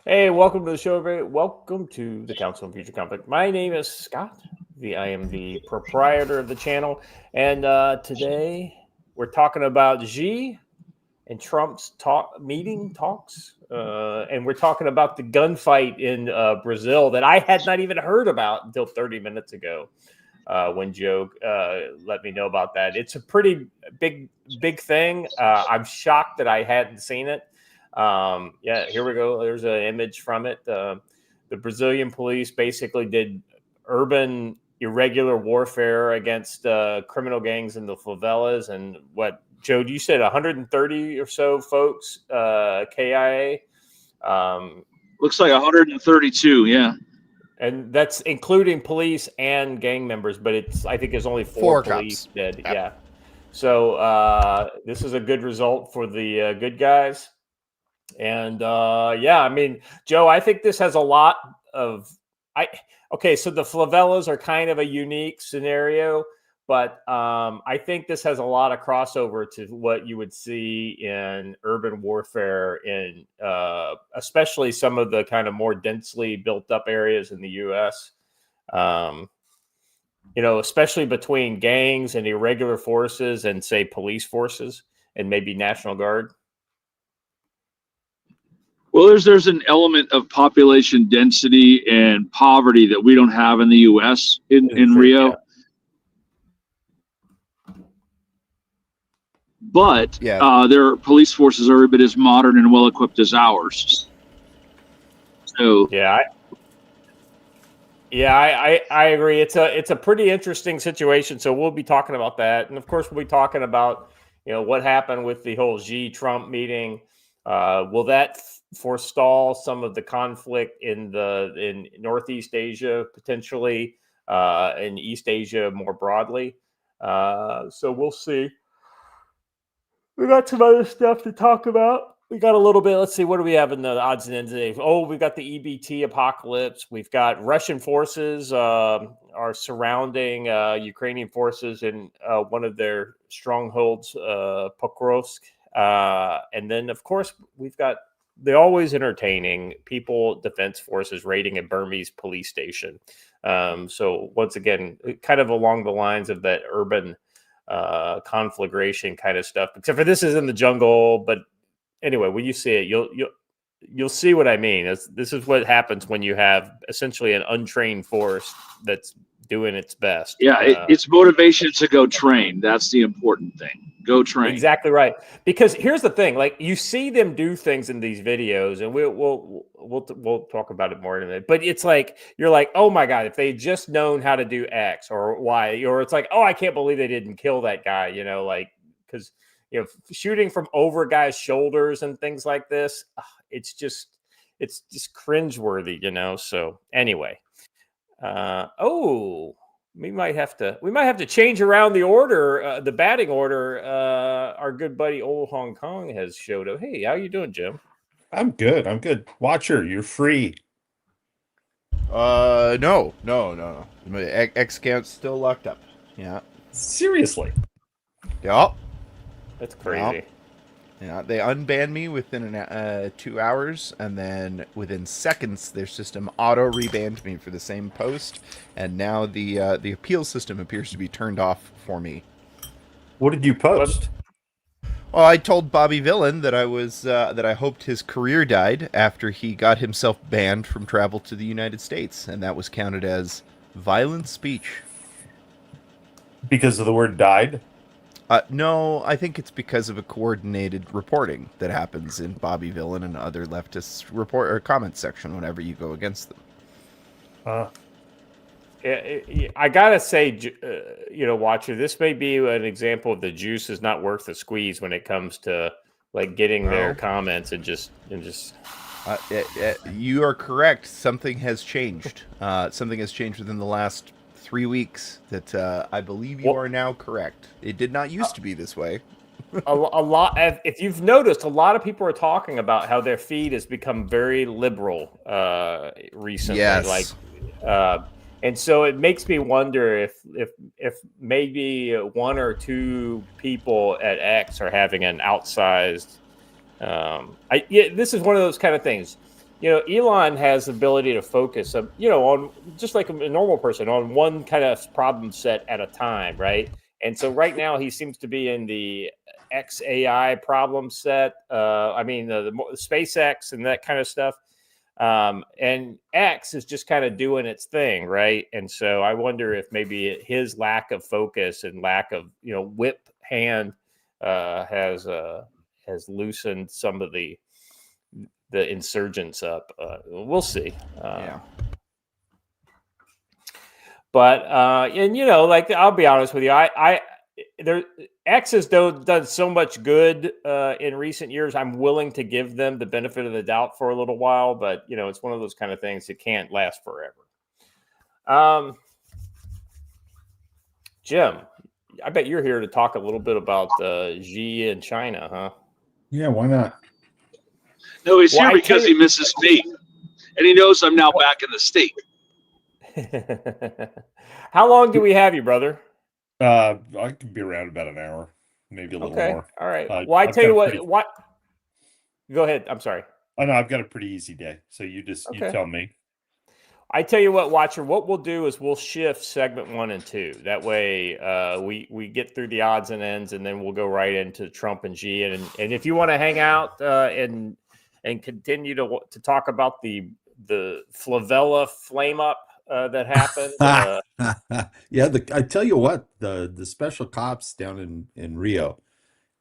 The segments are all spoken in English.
Hey, welcome to the show, everybody. Welcome to the Council on Future Conflict. My name is Scott. I am the proprietor of the channel, and today we're talking about Xi and Trump's meeting talks, and we're talking about the gunfight in Brazil that I had not even heard about until 30 minutes ago. When Joe let me know about that, it's a pretty big thing. I'm shocked that I hadn't seen it. Yeah, here we go. There's an image from it. The Brazilian police basically did urban irregular warfare against criminal gangs in the favelas. And what, Joe, you said 130 or so folks, KIA. Looks like 132. Yeah. And that's including police and gang members, but I think it's only four police cops dead. Yep. Yeah. So this is a good result for the good guys. And yeah, I mean, Joe, I think this has a lot of okay, so the favelas are kind of a unique scenario, but I think this has a lot of crossover to what you would see in urban warfare in especially some of the kind of more densely built up areas in the US. Especially between gangs and irregular forces and say police forces and maybe National Guard. Well, there's an element of population density and poverty that we don't have in the U.S. in Rio. Yeah. But their police forces are every bit as modern and well equipped as ours. So I agree. It's a pretty interesting situation. So we'll be talking about that, and of course we'll be talking about what happened with the whole Xi Trump meeting. Will that forestall some of the conflict in Northeast Asia potentially, in East Asia more broadly? So we'll see. We got some other stuff to talk about. We got a little bit. Let's see. What do we have in the odds and ends today? Oh, we've got the EBT apocalypse. We've got Russian forces are surrounding Ukrainian forces in one of their strongholds, Pokrovsk. And then, of course, we've got the always entertaining People Defense Forces raiding a Burmese police station. So once again, kind of along the lines of that urban conflagration kind of stuff, except for this is in the jungle. But anyway, when you see it, you'll see what I mean. This is what happens when you have essentially an untrained force that's doing its best. Yeah, it's motivation to go train. That's the important thing. Go train. Exactly right. Because here's the thing: like you see them do things in these videos, and we'll talk about it more in a minute. But it's like you're like, oh my god, if they just known how to do X or Y, or it's like, oh, I can't believe they didn't kill that guy. Like because shooting from over guys' shoulders and things like this, it's just cringeworthy. So anyway, we might have to change around the order, the batting order. Our good buddy Old Hong Kong has showed up. Hey, how you doing, Jim? I'm good. Watcher, you're free. No. My X account's still locked up. Yeah. Seriously? Yep. That's crazy. Yeah, they unbanned me within 2 hours, and then within seconds, their system auto rebanned me for the same post, and now the appeal system appears to be turned off for me. What did you post? Well, I told Bobby Villain that I hoped his career died after he got himself banned from travel to the United States, and that was counted as violent speech. Because of the word died? No, I think it's because of a coordinated reporting that happens in Bobby Villain and other leftists' report or comment section whenever you go against them. I gotta say, Watcher, this may be an example of the juice is not worth the squeeze when it comes to like getting their comments and just. You are correct. Something has changed. Something has changed within the last 3 weeks that I believe you are now correct. It did not used to be this way. a lot. If you've noticed, a lot of people are talking about how their feed has become very liberal recently. Yes. And so it makes me wonder if maybe one or two people at X are having an outsized. This is one of those kind of things. Elon has the ability to focus, on just like a normal person on one kind of problem set at a time, right? And so right now he seems to be in the XAI problem set. The SpaceX and that kind of stuff. And X is just kind of doing its thing, right? And so I wonder if maybe his lack of focus and lack of whip hand has loosened some of the insurgents up. We'll see. Yeah. But I'll be honest with you, X has done so much good in recent years. I'm willing to give them the benefit of the doubt for a little while, but it's one of those kind of things that can't last forever. Jim, I bet you're here to talk a little bit about Xi and China, huh? Yeah, why not? No, he's here because he misses me, and he knows I'm now back in the state. How long do we have you, brother? I could be around about an hour, maybe a little more. All right. Well, I tell you what. Go ahead. I'm sorry. I know I've got a pretty easy day, so you tell me. I tell you what, Watcher. What we'll do is we'll shift segment 1 and 2. That way, we get through the odds and ends, and then we'll go right into Trump and Xi. And if you want to hang out and continue to talk about the Flavella flame up that happened. Yeah, I tell you what, the special cops down in Rio,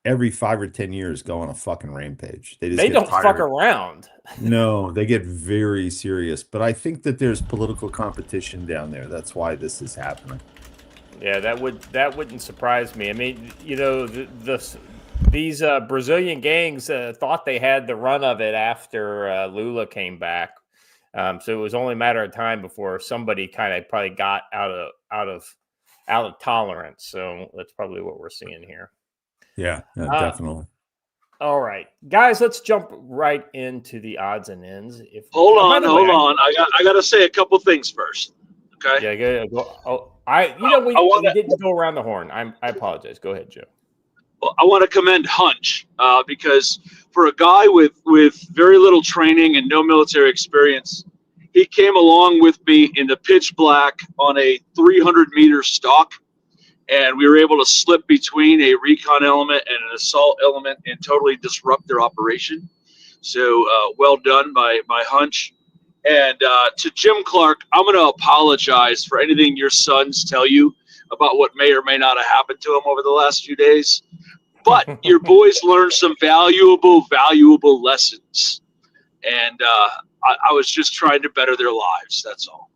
every 5 or 10 years go on a fucking rampage. They don't fuck around. No, they get very serious. But I think that there's political competition down there. That's why this is happening. Yeah, that wouldn't surprise me. I mean, these Brazilian gangs thought they had the run of it after Lula came back. So it was only a matter of time before somebody kind of probably got out of tolerance. So that's probably what we're seeing here. Yeah, definitely. All right, guys, let's jump right into the odds and ends. Hold on. I got to say a couple things first. Okay. Yeah. We didn't go around the horn. I apologize. Go ahead, Joe. Well, I want to commend Hunch because for a guy with very little training and no military experience, he came along with me in the pitch black on a 300-meter stalk, and we were able to slip between a recon element and an assault element and totally disrupt their operation. So well done by Hunch. And to Jim Clark, I'm going to apologize for anything your sons tell you about what may or may not have happened to him over the last few days. But your boys learned some valuable lessons. And I was just trying to better their lives. That's all.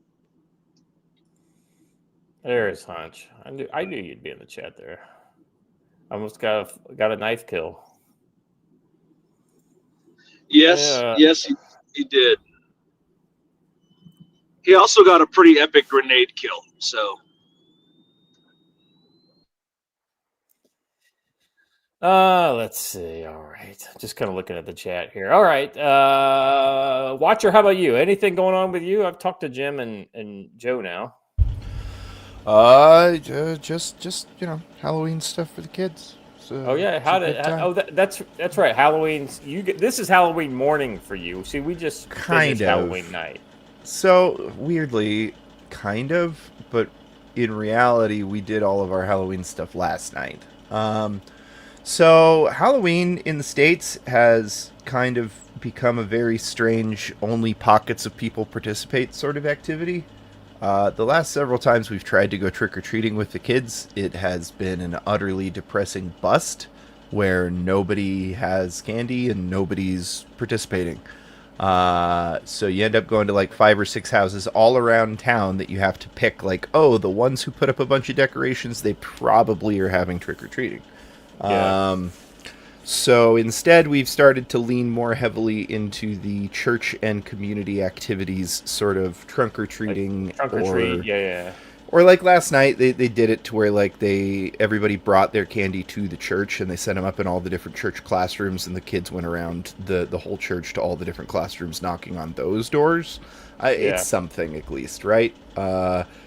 There's Hunch. I knew you'd be in the chat there. Almost got a knife kill. Yes, he did. He also got a pretty epic grenade kill. So. Let's see. All right. Just kind of looking at the chat here. All right. Watcher, how about you? Anything going on with you? I've talked to Jim and Joe now. Just Halloween stuff for the kids. So that's right. Halloween. This is Halloween morning for you. See, we just finished Halloween night. So weirdly, kind of, but in reality, we did all of our Halloween stuff last night. So Halloween in the States has kind of become a very strange, only pockets of people participate sort of activity. The last several times we've tried to go trick-or-treating with the kids, it has been an utterly depressing bust where nobody has candy and nobody's participating. So you end up going to like 5 or 6 houses all around town that you have to pick, like, oh, the ones who put up a bunch of decorations, they probably are having trick-or-treating. Yeah. So instead, we've started to lean more heavily into the church and community activities, sort of trunk or treating, Trunk or treat, yeah. Or like last night, they did it to where like everybody brought their candy to the church and they set them up in all the different church classrooms, and the kids went around the whole church to all the different classrooms knocking on those doors. It's something at least, right?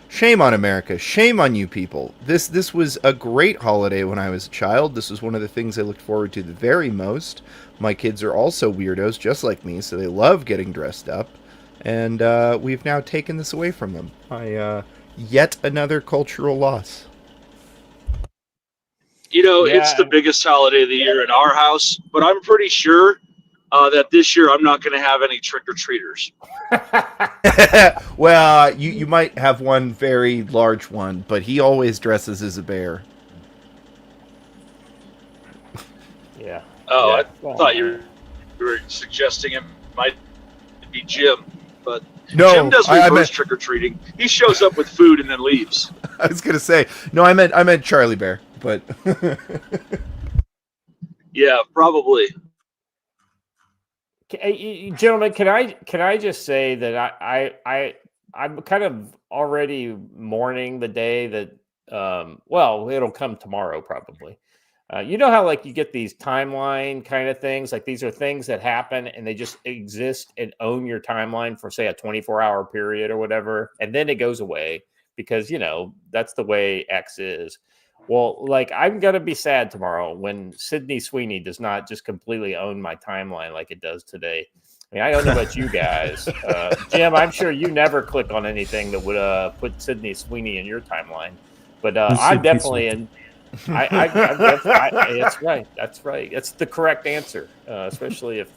Shame on America. Shame on you people. This was a great holiday when I was a child. This was one of the things I looked forward to the very most. My kids are also weirdos just like me, so they love getting dressed up. And we've now taken this away from them. Yet another cultural loss. You know, it's the biggest holiday of the year in our house, but I'm pretty sure that this year I'm not going to have any trick-or-treaters. Well, you might have one very large one, but he always dresses as a bear. Yeah. Oh, yeah. I thought you were suggesting it might be Jim, but no, Jim does reverse trick-or-treating. He shows up with food and then leaves. I was gonna say no. I meant Charlie Bear, but yeah, probably. Gentlemen, can I just say that I'm kind of already mourning the day that well, it'll come tomorrow probably. You know how like you get these timeline kind of things, like these are things that happen and they just exist and own your timeline for say a 24-hour period or whatever, and then it goes away because you know that's the way X is. Well, like I'm gonna be sad tomorrow when Sydney Sweeney does not just completely own my timeline like it does today. I mean, I don't know about you guys, Jim. I'm sure you never click on anything that would put Sydney Sweeney in your timeline, but I'm definitely in. That's right. That's right. It's the correct answer, especially if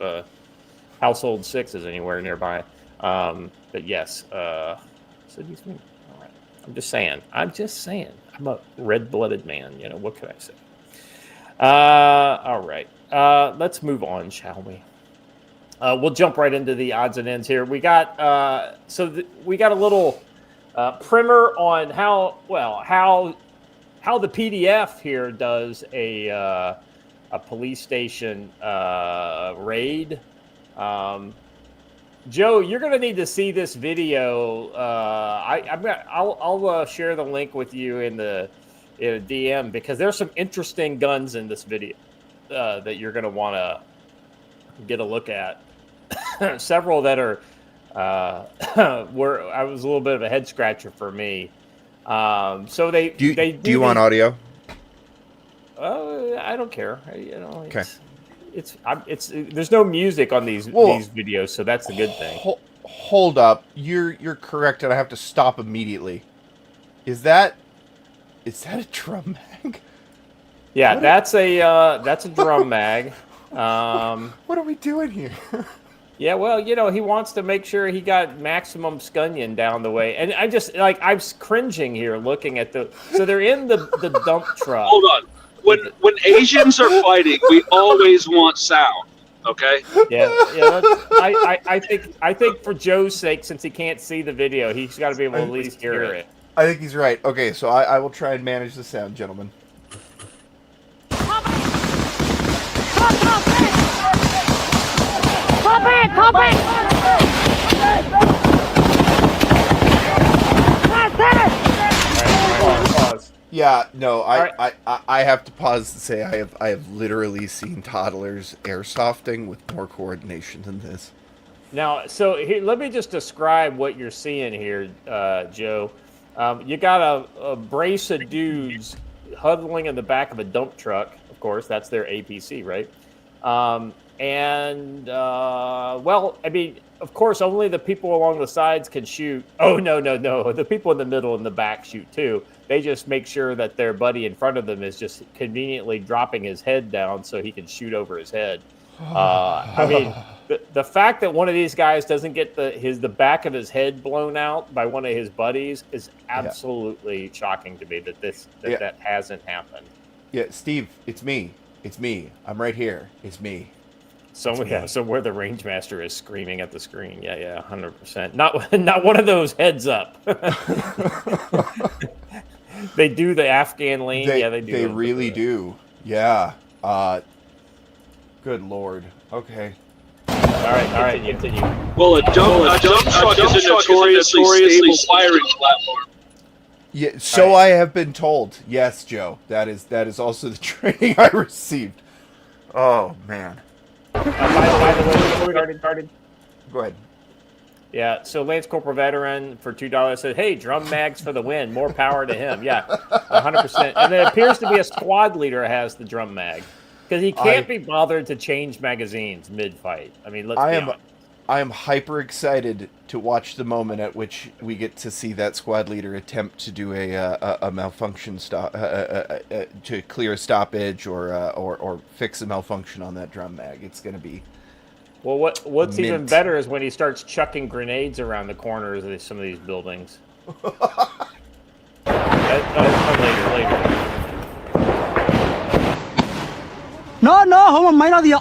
household 6 is anywhere nearby. But yes, Sydney Sweeney. All right. I'm just saying. I'm a red-blooded man. You know, what could I say? All right. Let's move on, shall we? We'll jump right into the odds and ends here. We got we got a little primer on how the PDF here does a police station raid. Joe, you're going to need to see this video. I'll share the link with you in a DM because there's some interesting guns in this video that you're going to want to get a look at. Several that are I was a little bit of a head scratcher for me. So do you want audio? I don't care. You know, okay. It's there's no music on these videos, so that's a good thing. Hold up, you're correct, and I have to stop immediately. Is that a drum mag? Yeah, that's a drum mag. What are we doing here? Yeah, well, you know, he wants to make sure he got maximum scunion down the way. And I just, like, I'm cringing here looking at so they're in the dump truck. Hold on. When Asians are fighting, we always want sound, okay? Yeah. I think for Joe's sake, since he can't see the video, he's got to be able to at least hear it. I think he's right. Okay, so I will try and manage the sound, gentlemen. Pause. Yeah, no, I have to pause to say I have literally seen toddlers airsofting with more coordination than this. Now, so here, let me just describe what you're seeing here, Joe. You got a brace of dudes huddling in the back of a dump truck. Of course, that's their APC, right? Well, I mean, of course, only the people along the sides can shoot. Oh, no. The people in the middle and the back shoot too. They just make sure that their buddy in front of them is just conveniently dropping his head down so he can shoot over his head. I mean, the fact that one of these guys doesn't get the back of his head blown out by one of his buddies is absolutely shocking to me that hasn't happened. Yeah, Steve, it's me. I'm right here. It's me. Somewhere the range master is screaming at the screen. Yeah, 100%. Not one of those heads up. They do the Afghan lean. They do. They really do. Yeah. Good Lord. Okay. All right. Continue. Well, a dump truck is a notoriously stable firing platform. Yeah, so I have been told. Yes, Joe. That is also the training I received. Oh man. By the way, before we get started, Go ahead. yeah. So Lance Corporal Veteran for $2 said, "Hey, drum mags for the win. More power to him." Yeah, 100%. And it appears to be a squad leader has the drum mag because he can't be bothered to change magazines mid-fight. I mean, let's be honest. I am hyper excited to watch the moment at which we get to see that squad leader attempt to do a malfunction stop to clear a stoppage or fix a malfunction on that drum mag. It's going to be what's even better is when he starts chucking grenades around the corners of some of these buildings. Later. No, không mà máy nó gì ạ?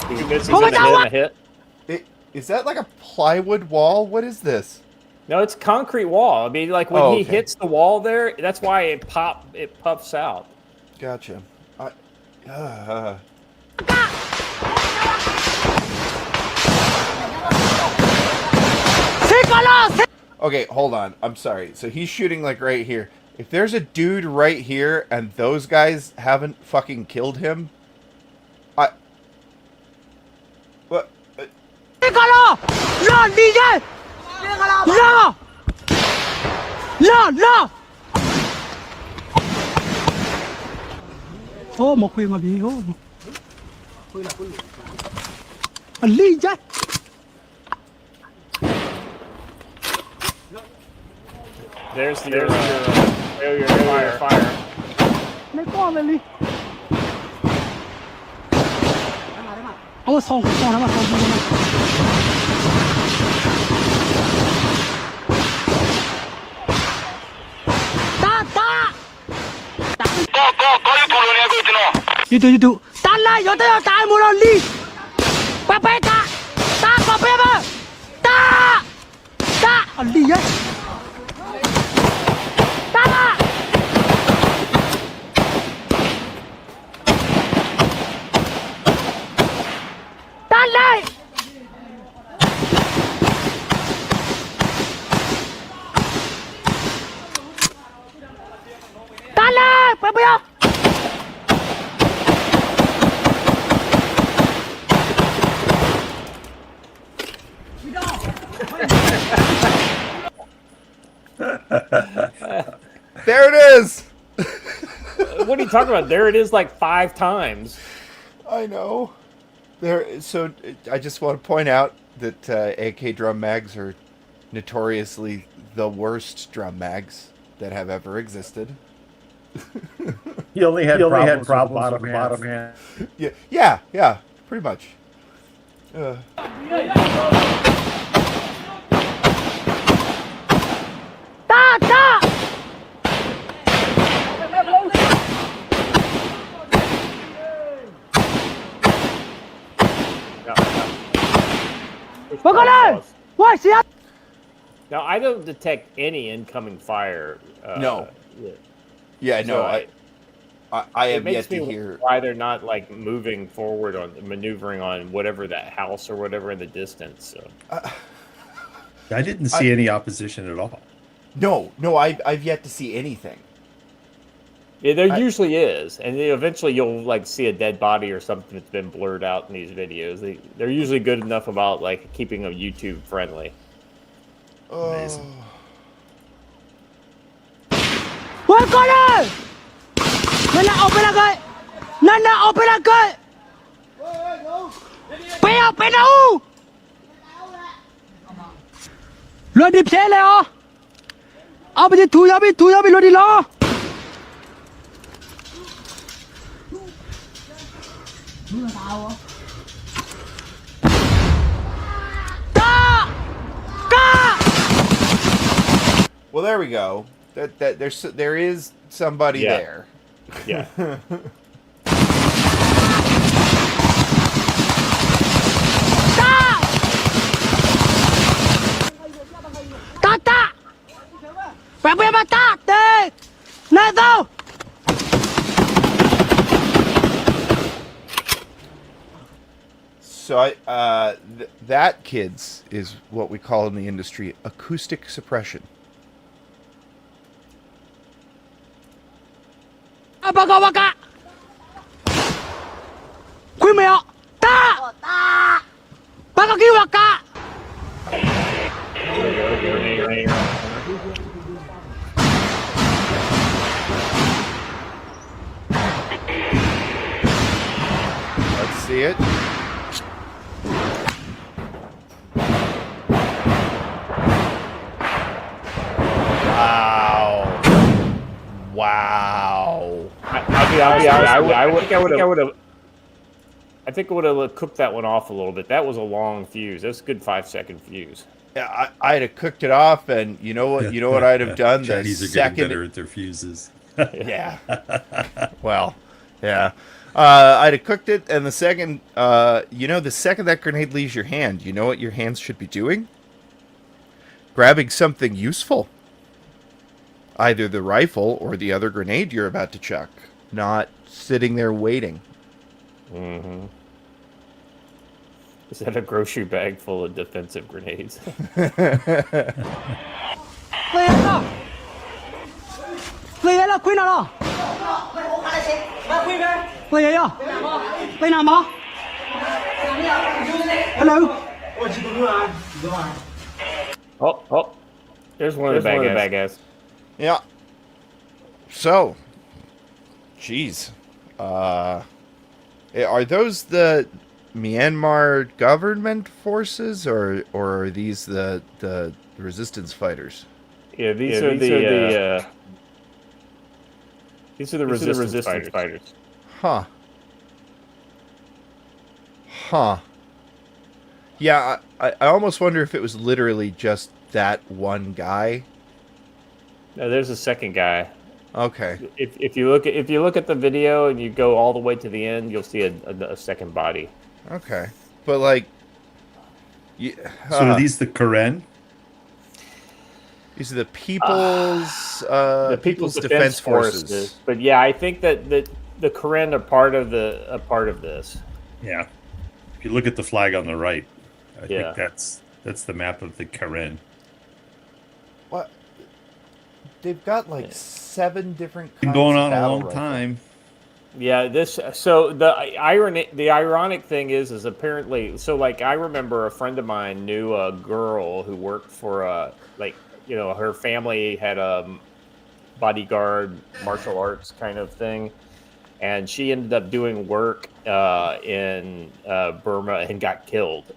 He's a hit. Is that like a plywood wall? What is this? No, it's concrete wall. I mean, like when he hits the wall there, that's why it puffs out. Gotcha. Okay, hold on. I'm sorry. So he's shooting like right here. If there's a dude right here and those guys haven't fucking killed him, what? Ô, một khuyên mà bị ô. Anh ly chết. There's your failure fire. Lấy con lên đi. Ô, xong nó mà xong nó. Itu. Tanah, yo tayo tayo mo lang li. Papeta. Ta ko peba. Ta. Ali ya. Ta. Tanah. Tanah, peba. There it is. What are you talking about? There it is, like 5 times. I know. So I just want to point out that AK drum mags are notoriously the worst drum mags that have ever existed. He only had problems with the bottom hand. Yeah, pretty much. Now, I don't detect any incoming fire. No. Yeah, no, I have yet to hear why they're not like moving forward on maneuvering on whatever that house or whatever in the distance. So. I didn't see any opposition at all. No, I've yet to see anything. Yeah, there usually is, and eventually you'll like see a dead body or something that's been blurred out in these videos. They're usually good enough about like keeping them YouTube friendly. Amazing. What color? Nana Operacao. Peo. Lo đi xeเลยอ๋อเอาไปถูยาไปlo đi lo Well, there we go. There is somebody there. Yeah. So that, kids, is what we call in the industry acoustic suppression. 啊，报告报告，开没有？打打，报告给我打。Let's see it. Wow. I think I would have cooked that one off a little bit. That was a long fuse. That's a good 5-second fuse. Yeah, I'd have cooked it off, and you know what? You know what I'd have done? Chinese are getting better at their fuses. Yeah. Well, yeah. I'd have cooked it, and the second, the second that grenade leaves your hand, you know what your hands should be doing? Grabbing something useful. Either the rifle or the other grenade you're about to chuck. Not sitting there waiting. Mm-hmm. Is that a grocery bag full of defensive grenades? 来人了！来人了，快拿了！来人呀！来拿吗 ？Hello。 Oh, there's one of the bad guys. Yeah. So, geez. Are those the Myanmar government forces, or are these the resistance fighters? Yeah, these are the resistance fighters. Huh. Yeah, I almost wonder if it was literally just that one guy. No, there's a second guy. Okay. If you look at the video and you go all the way to the end, you'll see a second body. Okay. But like, So are these the Karen? These are the People's Defense Forces. But yeah, I think that the Karen are part of this. Yeah. If you look at the flag on the right, I Yeah. think that's the map of the Karen. What? They've got like 7 different. Been kinds going of on a battle long rifle. time. Yeah, so the ironic thing is apparently, so like I remember a friend of mine knew a girl who worked for her family had a bodyguard martial arts kind of thing, and she ended up doing work in Burma and got killed.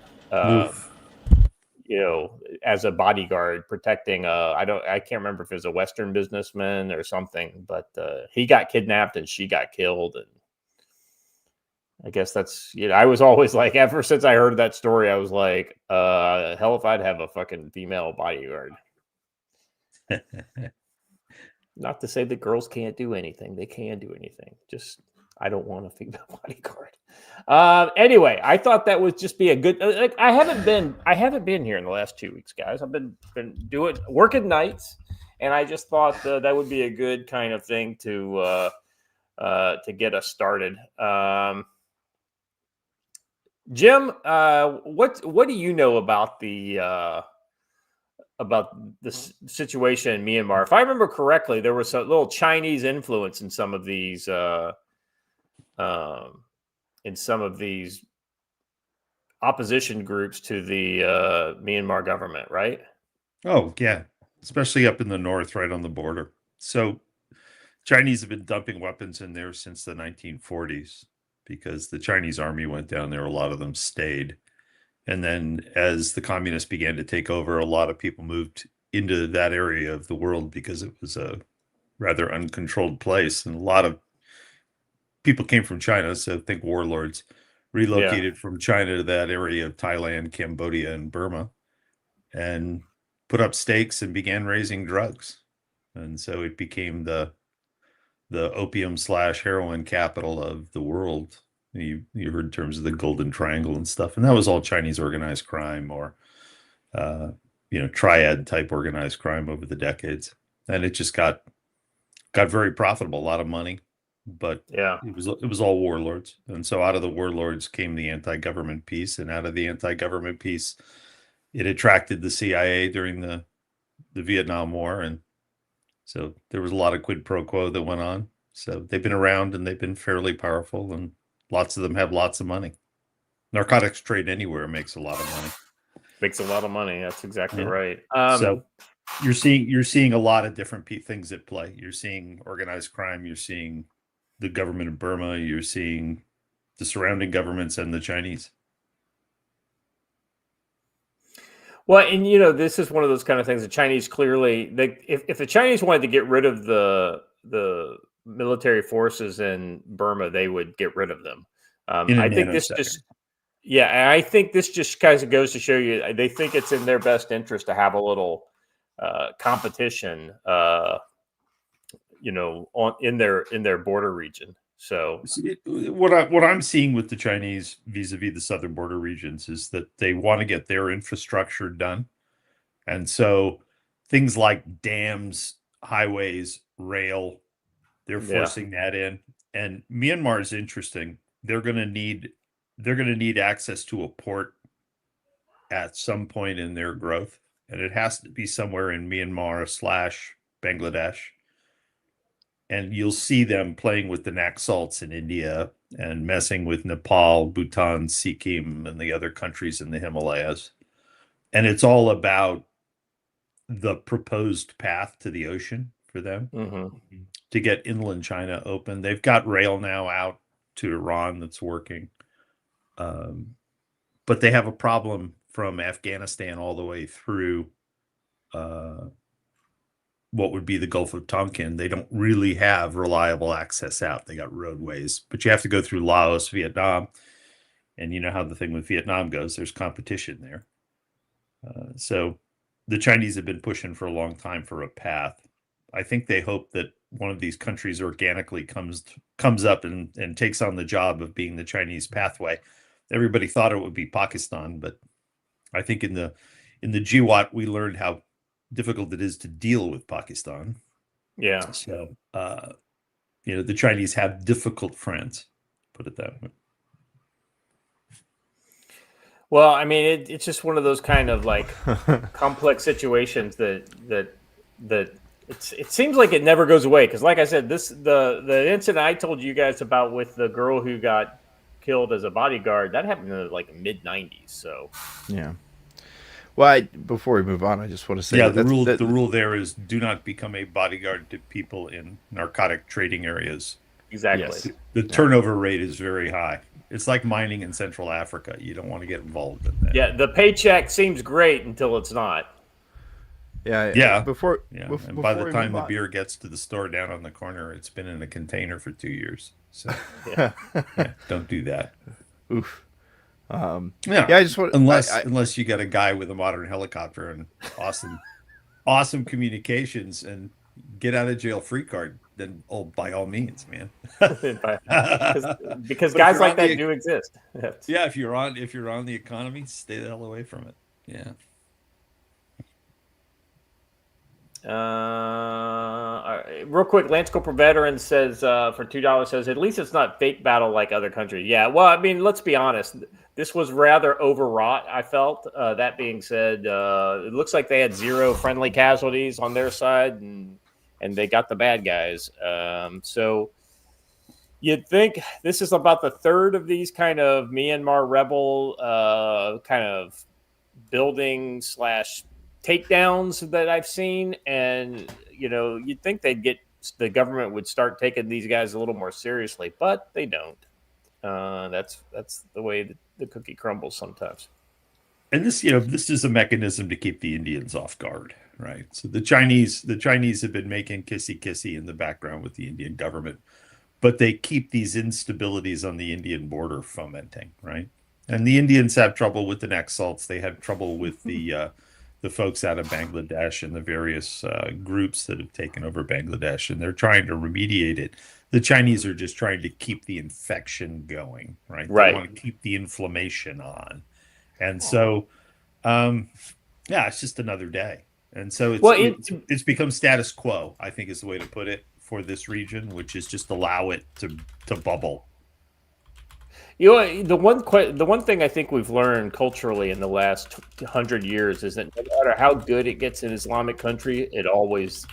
As a bodyguard protecting I can't remember if it was a Western businessman or something, but he got kidnapped and she got killed. And I guess that's, I was always like, ever since I heard that story, I was like, hell if I'd have a fucking female bodyguard. Not to say that girls can't do anything. They can do anything. Just, I don't want a female bodyguard. Anyway, I thought that would just be a good. I haven't been here in the last 2 weeks, guys. I've been working nights, and I just thought that would be a good kind of thing to get us started. Jim, what do you know about the situation in Myanmar? If I remember correctly, there was a little Chinese influence in some of these. In some of these opposition groups to the Myanmar government, right? Oh, yeah. Especially up in the north, right on the border. So Chinese have been dumping weapons in there since the 1940s because the Chinese army went down there. A lot of them stayed. And then as the communists began to take over, a lot of people moved into that area of the world because it was a rather uncontrolled place. And a lot of people came from China, so think warlords, relocated from China to that area of Thailand, Cambodia, and Burma, and put up stakes and began raising drugs. And so it became the opium/heroin capital of the world. You heard terms of the Golden Triangle and stuff, and that was all Chinese organized crime or triad type organized crime over the decades. And it just got very profitable, a lot of money. but Yeah. it was all warlords. And so out of the warlords came the anti-government piece, and out of the anti-government piece, it attracted the CIA during the Vietnam War, and so there was a lot of quid pro quo that went on. So they've been around and they've been fairly powerful, and lots of them have lots of money. Narcotics trade anywhere makes a lot of money. Makes a lot of money. That's exactly Yeah. right. So you're seeing a lot of different things at play. You're seeing organized crime. You're seeing the government of Burma. You're seeing the surrounding governments and the Chinese. Well, and this is one of those kind of things. The Chinese clearly, if the Chinese wanted to get rid of the military forces in Burma, they would get rid of them. I think this I think this just kind of goes to show you they think it's in their best interest to have a little competition, in their border region. So what I'm seeing with the Chinese vis-a-vis the southern border regions is that they want to get their infrastructure done. And so things like dams, highways, rail, they're forcing that in. And Myanmar is interesting. They're going to need access to a port at some point in their growth. And it has to be somewhere in Myanmar/Bangladesh. And you'll see them playing with the Naxals in India and messing with Nepal, Bhutan, Sikkim, and the other countries in the Himalayas. And it's all about the proposed path to the ocean for them to get inland China open. They've got rail now out to Iran that's working. But they have a problem from Afghanistan all the way through what would be the Gulf of Tonkin. They don't really have reliable access out. They got roadways, but you have to go through Laos, Vietnam. And you know how the thing with Vietnam goes. There's competition there. So the Chinese have been pushing for a long time for a path. I think they hope that one of these countries organically comes up and takes on the job of being the Chinese pathway. Everybody thought it would be Pakistan, but I think in the GWAT we learned how difficult it is to deal with Pakistan. Yeah. So the Chinese have difficult friends, put it that way. Well, I mean, it's just one of those kind of like complex situations that it seems like it never goes away. Because, like I said, the incident I told you guys about with the girl who got killed as a bodyguard, that happened in the mid '90s. So yeah. Well, before we move on, I just want to say the rule there is do not become a bodyguard to people in narcotic trading areas. Exactly. Yes. The turnover rate is very high. It's like mining in Central Africa. You don't want to get involved in that. Yeah, the paycheck seems great until it's not. Yeah. And by the time the beer gets to the store down on the corner, it's been in a container for 2 years. So don't do that. Oof. I just want unless you got a guy with a modern helicopter and awesome communications and get out of jail free card, then by all means, man. because guys like that do exist. Yeah, if you're on the economy, stay the hell away from it. Yeah. Real quick, Lance Corporal Veteran says for $2 says at least it's not fake battle like other countries. Yeah, well, I mean, let's be honest. This was rather overwrought, I felt. That being said, it looks like they had 0 friendly casualties on their side, and they got the bad guys. So you'd think this is about the third of these kind of Myanmar rebel kind of building / takedowns that I've seen, and you'd think the government would start taking these guys a little more seriously, but they don't. That's the way the cookie crumbles sometimes. And this is a mechanism to keep the Indians off guard, right? So the Chinese have been making kissy in the background with the Indian government, but they keep these instabilities on the Indian border fomenting, right? And the Indians have trouble with the Naxals. They had trouble with the folks out of Bangladesh and the various groups that have taken over Bangladesh, and they're trying to remediate it. The Chinese are just trying to keep the infection going, right? They want to keep the inflammation on. And so, it's just another day. And so it's become status quo, I think is the way to put it, for this region, which is just allow it to bubble. You know, the one thing I think we've learned culturally in the last 100 years is that no matter how good it gets in Islamic country, it always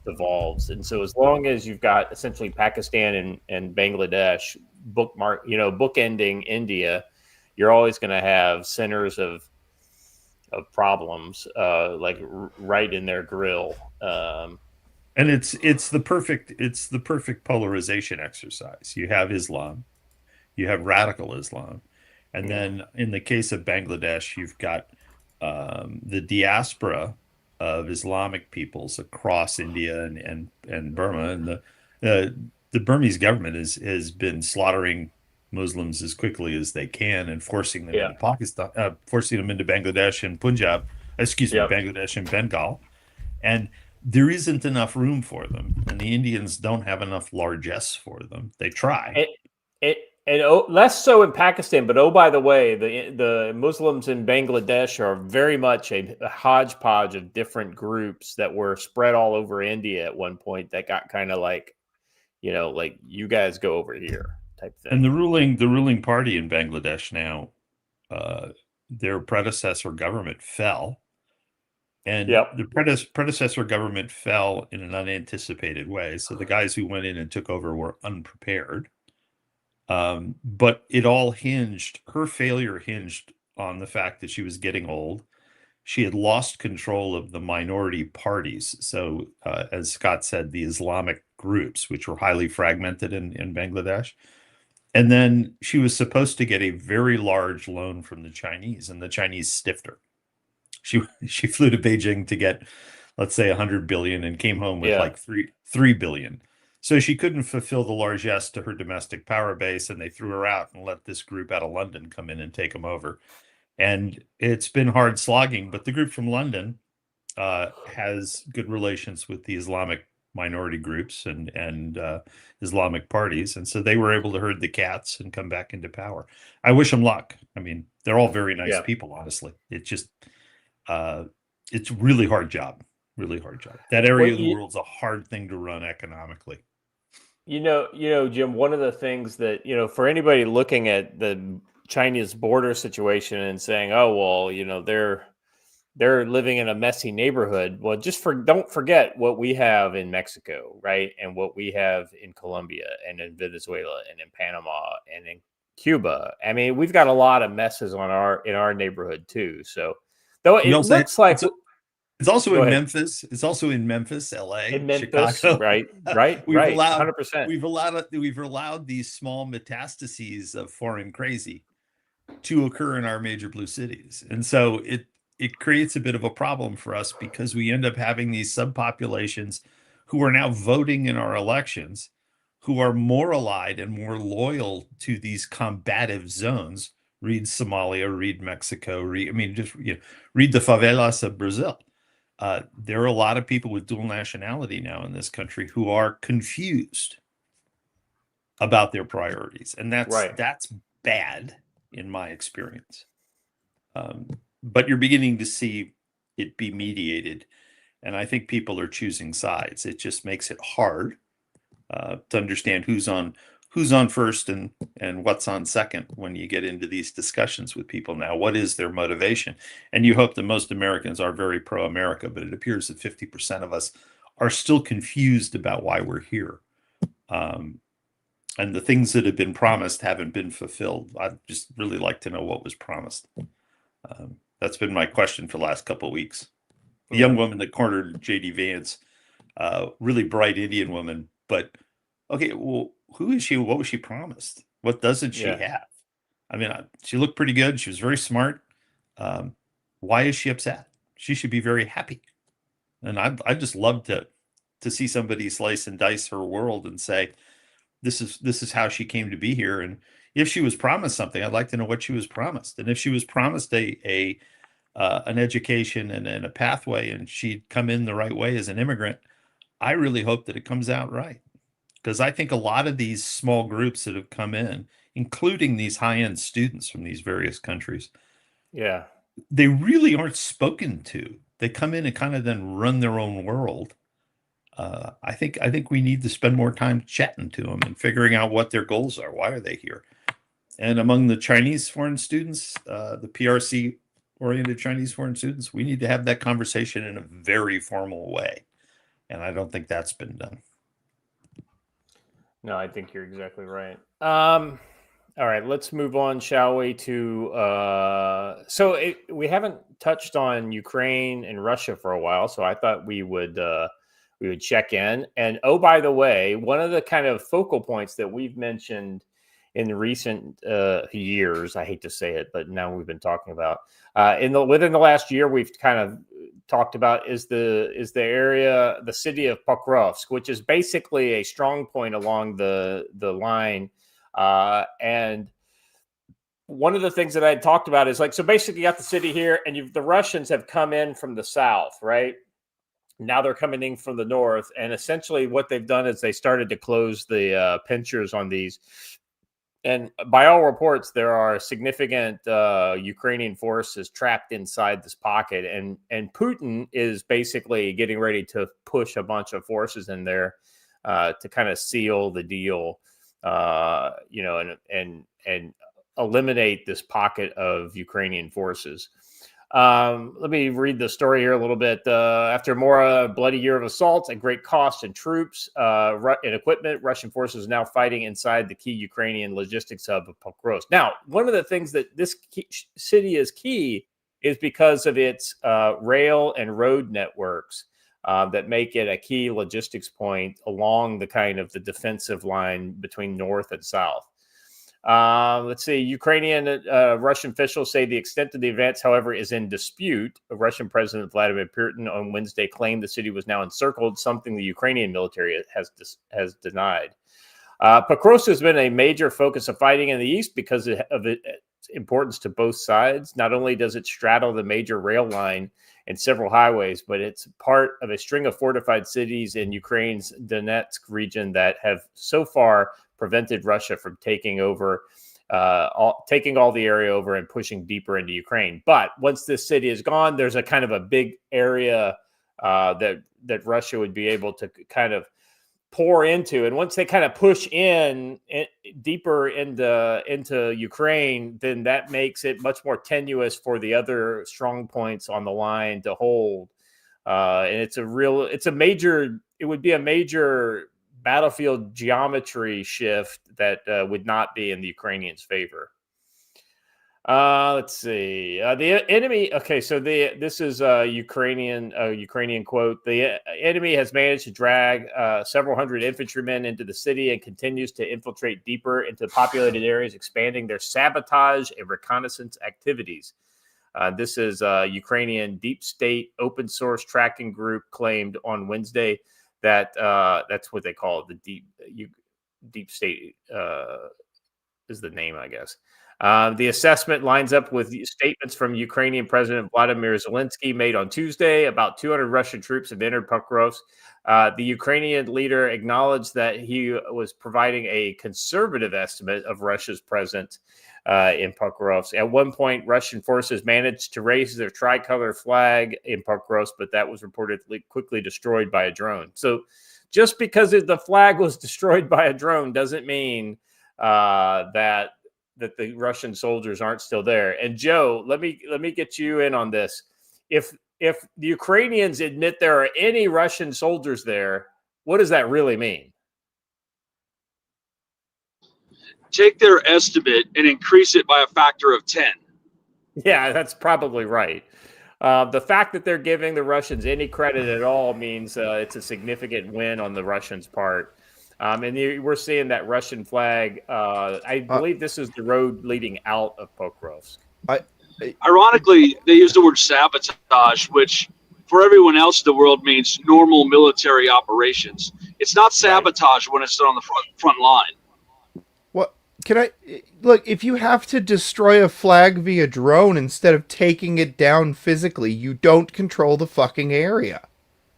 devolves. And so, as long as you've got essentially Pakistan and Bangladesh bookending India, you're always going to have centers of problems, like right in their grill. And it's the perfect polarization exercise. You have Islam, you have radical Islam, and then in the case of Bangladesh, you've got the diaspora of Islamic peoples across India and Burma, and the Burmese government has been slaughtering Muslims as quickly as they can and forcing them into Pakistan, forcing them into Bangladesh and Punjab, Bangladesh and Bengal, and there isn't enough room for them, and the Indians don't have enough largesse for them. They try. Less so in Pakistan, but by the way, the Muslims in Bangladesh are very much a hodgepodge of different groups that were spread all over India at one point. That got kind of like, like you guys go over here type thing. And the ruling party in Bangladesh now, their predecessor government fell, and the predecessor government fell in an unanticipated way. So the guys who went in and took over were unprepared. But her failure hinged on the fact that she was getting old. She had lost control of the minority parties. So, as Scott said, the Islamic groups, which were highly fragmented in Bangladesh. And then she was supposed to get a very large loan from the Chinese, and the Chinese stiffed her. She flew to Beijing to get, let's say, 100 billion and came home with like 3 billion. So she couldn't fulfill the largesse to her domestic power base, and they threw her out and let this group out of London come in and take them over. And it's been hard slogging, but the group from London has good relations with the Islamic minority groups and Islamic parties, and so they were able to herd the cats and come back into power. I wish them luck. I mean, they're all very nice people, honestly. It's just it's really hard job. That area of the world's a hard thing to run economically. Jim, one of the things that, for anybody looking at the Chinese border situation and saying, oh, well, they're living in a messy neighborhood. Well, don't forget what we have in Mexico, right? And what we have in Colombia and in Venezuela and in Panama and in Cuba. I mean, we've got a lot of messes in our neighborhood too. So though it looks like it's also in Memphis. It's also in Memphis, LA, in Memphis, Chicago. right. We've allowed 100%. We've allowed these small metastases of foreign crazy to occur in our major blue cities, and so it creates a bit of a problem for us because we end up having these subpopulations who are now voting in our elections, who are more allied and more loyal to these combative zones. Read Somalia, read Mexico, read the favelas of Brazil. There are a lot of people with dual nationality now in this country who are confused about their priorities, and that's bad in my experience. But you're beginning to see it be mediated, and I think people are choosing sides. It just makes it hard to understand who's on first and what's on second when you get into these discussions with people now. What is their motivation? And you hope that most Americans are very pro-America, but it appears that 50% of us are still confused about why we're here. And the things that have been promised haven't been fulfilled. I'd just really like to know what was promised. That's been my question for the last couple of weeks. The young woman that cornered J.D. Vance, really bright Indian woman, but okay, well, who is she? What was she promised? What doesn't she have? I mean, she looked pretty good. She was very smart. Why is she upset? She should be very happy. And I just love to see somebody slice and dice her world and say, this is how she came to be here. And if she was promised something, I'd like to know what she was promised. And if she was promised an education and a pathway, and she'd come in the right way as an immigrant, I really hope that it comes out right. Because I think a lot of these small groups that have come in, including these high-end students from these various countries, they really aren't spoken to. They come in and kind of then run their own world. I think we need to spend more time chatting to them and figuring out what their goals are. Why are they here? And among the Chinese foreign students, the PRC oriented Chinese foreign students, we need to have that conversation in a very formal way. And I don't think that's been done. No, I think you're exactly right. All right, let's move on, shall we? We haven't touched on Ukraine and Russia for a while, so I thought we would check in. And oh, by the way, one of the kind of focal points that we've mentioned in recent years, I hate to say it, but now we've been talking about within the last year, we've kind of talked about is the area, the city of Pokrovsk, which is basically a strong point along the line. And one of the things that I had talked about is so basically you got the city here, and the Russians have come in from the south, right? Now they're coming in from the north, and essentially what they've done is they started to close the pinchers on these. And by all reports, there are significant Ukrainian forces trapped inside this pocket, and Putin is basically getting ready to push a bunch of forces in there to kind of seal the deal, and eliminate this pocket of Ukrainian forces. Let me read the story here a little bit. After a bloody year of assaults at great cost in troops and equipment, Russian forces are now fighting inside the key Ukrainian logistics hub of Pokrovsk. Now, one of the things that this city is key is because of its rail and road networks that make it a key logistics point along the kind of the defensive line between north and south. Let's see. Ukrainian Russian officials say the extent of the advance, however, is in dispute. Russian President Vladimir Putin on Wednesday claimed the city was now encircled, something the Ukrainian military has denied. Pokrovsk has been a major focus of fighting in the east because of its importance to both sides. Not only does it straddle the major rail line and several highways, but it's part of a string of fortified cities in Ukraine's Donetsk region that have so far prevented Russia from taking all the area over and pushing deeper into Ukraine. But once this city is gone, there's a kind of a big area that Russia would be able to kind of pour into. And once they kind of push in deeper into Ukraine, then that makes it much more tenuous for the other strong points on the line to hold. And it would be a major battlefield geometry shift that would not be in the Ukrainians' favor. Let's see. The enemy. Okay, so this is a Ukrainian quote. The enemy has managed to drag several hundred infantrymen into the city and continues to infiltrate deeper into populated areas, expanding their sabotage and reconnaissance activities. This is a Ukrainian deep state open source tracking group claimed on Wednesday that that's what they call it. The deep state is the name, I guess. The assessment lines up with statements from Ukrainian President Vladimir Zelensky made on Tuesday. About 200 Russian troops have entered Pokrovsk. The Ukrainian leader acknowledged that he was providing a conservative estimate of Russia's presence in Pokrovsk. At one point, Russian forces managed to raise their tricolor flag in Pokrovsk, but that was reportedly quickly destroyed by a drone. So just because the flag was destroyed by a drone doesn't mean that the Russian soldiers aren't still there. And Joe, let me get you in on this. If the Ukrainians admit there are any Russian soldiers there, what does that really mean? Take their estimate and increase it by a factor of 10. Yeah, that's probably right. The fact that they're giving the Russians any credit at all means it's a significant win on the Russians' part. And we're seeing that Russian flag. I believe this is the road leading out of Pokrovsk. Ironically, they use the word sabotage, which for everyone else in the world means normal military operations. It's not sabotage when it's on the front line. What can I look? If you have to destroy a flag via drone instead of taking it down physically, you don't control the fucking area.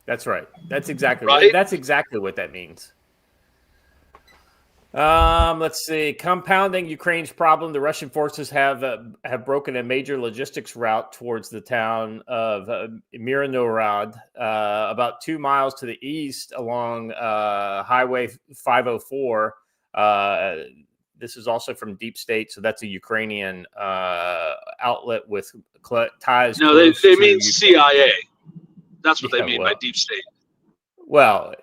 That's right. That's exactly right. That's exactly what that means. Let's see. Compounding Ukraine's problem, the Russian forces have broken a major logistics route towards the town of Mirnorod, about 2 miles to the east along Highway 504. This is also from Deep State, so that's a Ukrainian outlet with ties. No, they mean CIA. That's what they mean by Deep State. Well,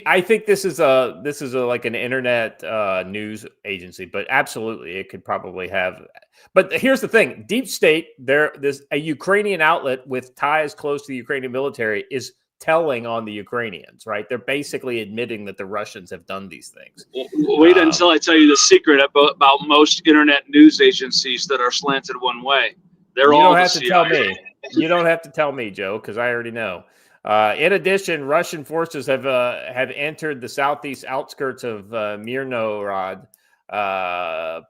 I think this is like an internet news agency, but absolutely it could probably have. But here's the thing: Deep State, there's a Ukrainian outlet with ties close to the Ukrainian military is telling on the Ukrainians, right? They're basically admitting that the Russians have done these things. Wait until I tell you the secret about most internet news agencies that are slanted one way. They're all the CIA. You don't have to tell me. You don't have to tell me, Joe, because I already know. In addition, Russian forces have entered the southeast outskirts of Mirnorod,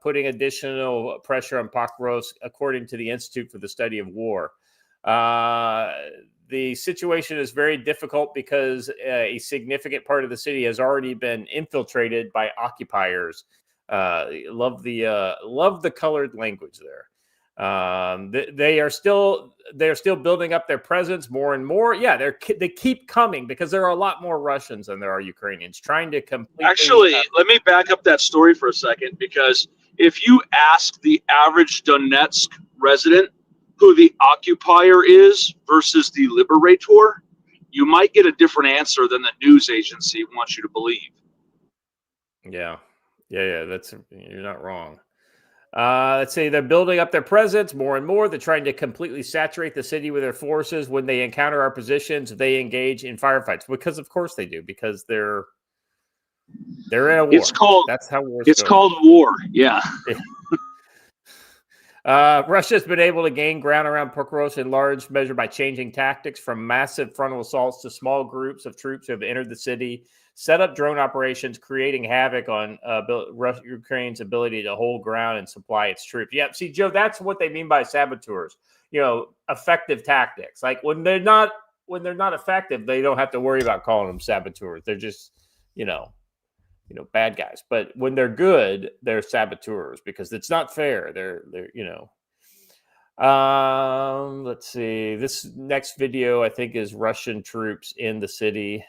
putting additional pressure on Pokrovsk, according to the Institute for the Study of War. The situation is very difficult because a significant part of the city has already been infiltrated by occupiers. Love the colored language there. They're still building up their presence more and more. Yeah, they keep coming because there are a lot more Russians than there are Ukrainians trying to completely. Actually, let me back up that story for a second, because if you ask the average Donetsk resident who the occupier is versus the liberator, you might get a different answer than the news agency wants you to believe. Yeah. You're not wrong. Let's say they're building up their presence more and more. They're trying to completely saturate the city with their forces. When they encounter our positions, they engage in firefights, because of course they do, because they're in a war. That's how wars go. It's called war. Yeah. Russia's been able to gain ground around Pokrovsk in large measure by changing tactics from massive frontal assaults to small groups of troops who have entered the city, set up drone operations, creating havoc on Ukraine's ability to hold ground and supply its troops. Yeah, see, Joe, that's what they mean by saboteurs. Effective tactics. Like when they're not effective, they don't have to worry about calling them saboteurs. They're just, bad guys. But when they're good, they're saboteurs because it's not fair. They're let's see. This next video, I think, is Russian troops in the city.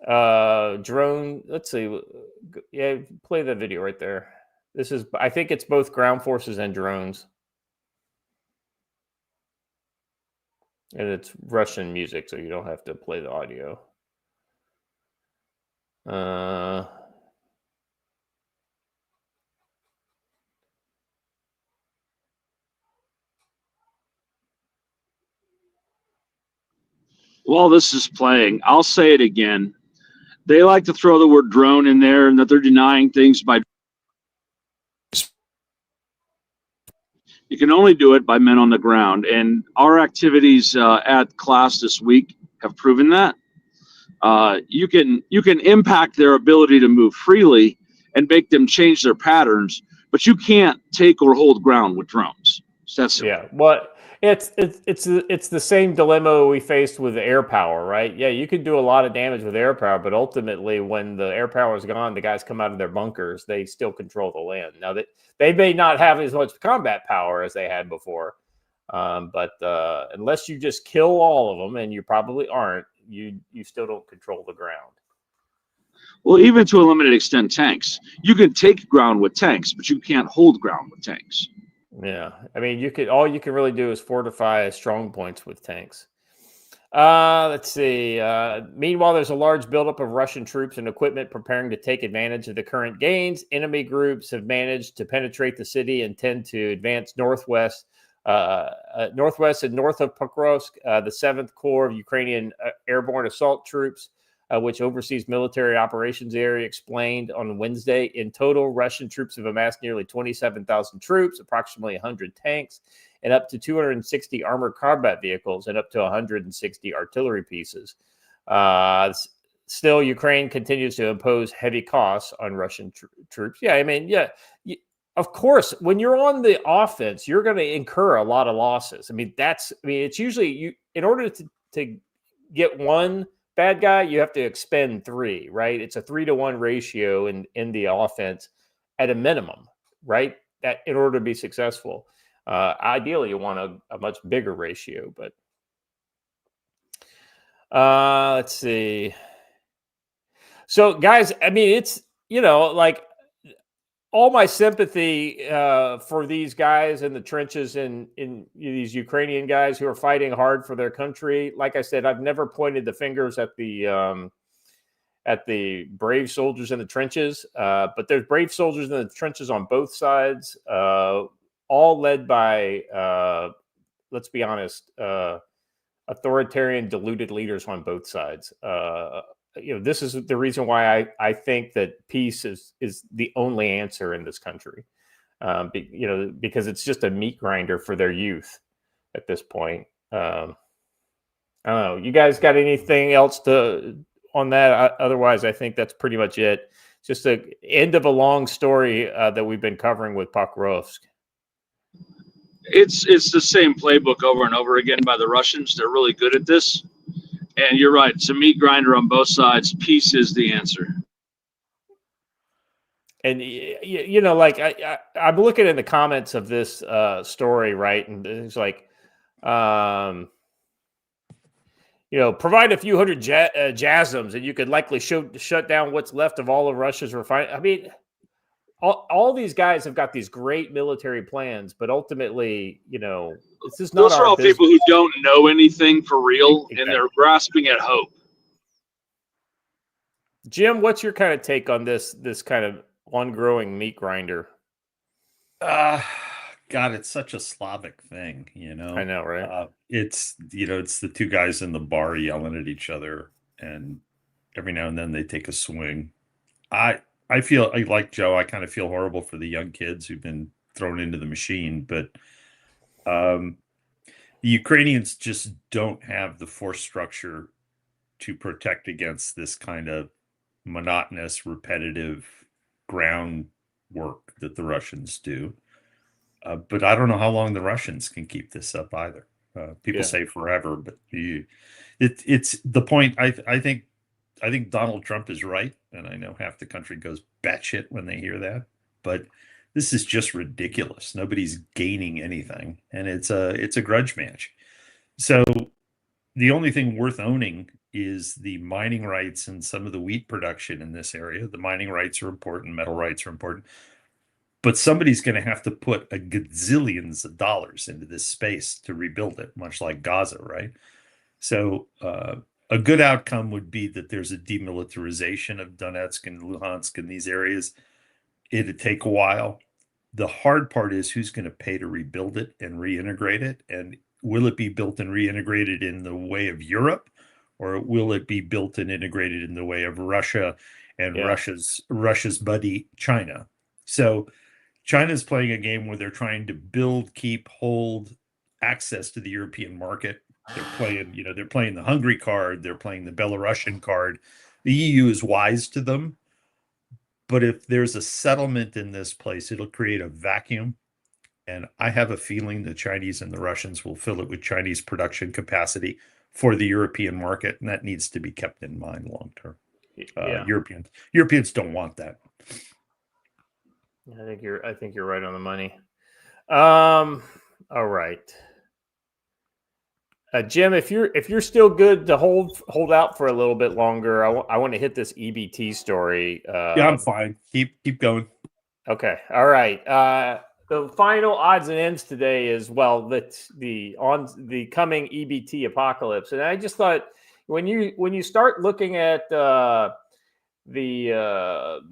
Drone. Let's see. Yeah, play the video right there. I think it's both ground forces and drones. And it's Russian music, so you don't have to play the audio. While this is playing, I'll say it again. They like to throw the word drone in there, and that they're denying things by. You can only do it by men on the ground, and our activities at class this week have proven that. You can impact their ability to move freely and make them change their patterns, but you can't take or hold ground with drones. That's yeah. Well, it's the same dilemma we faced with air power, right? Yeah, you can do a lot of damage with air power, but ultimately, when the air power is gone, the guys come out of their bunkers. They still control the land. Now they may not have as much combat power as they had before, but unless you just kill all of them, and you probably aren't, you still don't control the ground. Well, even to a limited extent, tanks. You can take ground with tanks, but you can't hold ground with tanks. Yeah, I mean, all you can really do is fortify strong points with tanks. Let's see. Meanwhile, there's a large buildup of Russian troops and equipment preparing to take advantage of the current gains. Enemy groups have managed to penetrate the city and tend to advance northwest and north of Pokrovsk. The 7th Corps of Ukrainian Airborne Assault Troops, which oversees military operations area, explained on Wednesday. In total, Russian troops have amassed nearly 27,000 troops, approximately 100 tanks, and up to 260 armored combat vehicles, and up to 160 artillery pieces. Still, Ukraine continues to impose heavy costs on Russian troops. Yeah, I mean, of course, when you're on the offense, you're going to incur a lot of losses. I mean, it's usually in order to get one bad guy, you have to expend 3, right? It's a 3-to-1 ratio in the offense at a minimum, right? That in order to be successful. Ideally, you want a much bigger ratio, but let's see. So, guys, I mean, it's, like, all my sympathy for these guys in the trenches and in these Ukrainian guys who are fighting hard for their country. Like I said, I've never pointed the fingers at the brave soldiers in the trenches, but there's brave soldiers in the trenches on both sides, all led by, let's be honest, authoritarian, deluded leaders on both sides. This is the reason why I think that peace is the only answer in this country. Because it's just a meat grinder for their youth at this point. I don't know. You guys got anything else on that? Otherwise, I think that's pretty much it. Just the end of a long story that we've been covering with Pokrovsk. It's the same playbook over and over again by the Russians. They're really good at this. And you're right. It's a meat grinder on both sides. Peace is the answer. And, like I'm looking in the comments of this story, right? And it's like, provide a few hundred JASMs and you could likely shut down what's left of all of Russia's refining. I mean, all these guys have got these great military plans, but ultimately, this is not Those are all business. people who don't know anything for real, Exactly. and they're grasping at hope. Jim, what's your kind of take on this kind of on-growing meat grinder? God, it's such a Slavic thing, I know, right? It's the two guys in the bar yelling at each other, and every now and then they take a swing. I feel like Joe. I kind of feel horrible for the young kids who've been thrown into the machine, but the Ukrainians just don't have the force structure to protect against this kind of monotonous, repetitive ground work that the Russians do. But I don't know how long the Russians can keep this up either. People say forever, but it's the point. I think Donald Trump is right, and I know half the country goes batshit when they hear that. But this is just ridiculous. Nobody's gaining anything, and it's a grudge match. So the only thing worth owning is the mining rights and some of the wheat production in this area. The mining rights are important, metal rights are important, but somebody's going to have to put a gazillions of dollars into this space to rebuild it, much like Gaza, right? So a good outcome would be that there's a demilitarization of Donetsk and Luhansk and these areas. It'd take a while. The hard part is who's going to pay to rebuild it and reintegrate it, and will it be built and reintegrated in the way of Europe, or will it be built and integrated in the way of Russia and Russia's buddy China? So China's playing a game where they're trying to build, keep, hold access to the European market. They're playing the Hungary card. They're playing the Belarusian card. The EU is wise to them. But if there's a settlement in this place, it'll create a vacuum. And I have a feeling the Chinese and the Russians will fill it with Chinese production capacity for the European market. And that needs to be kept in mind long term. Europeans don't want that. I think you're right on the money. All right. Jim, if you're still good to hold out for a little bit longer, I want to hit this EBT story. Yeah, I'm fine. Keep going. Okay. All right. The final odds and ends today is the coming EBT apocalypse, and I just thought when you start looking at the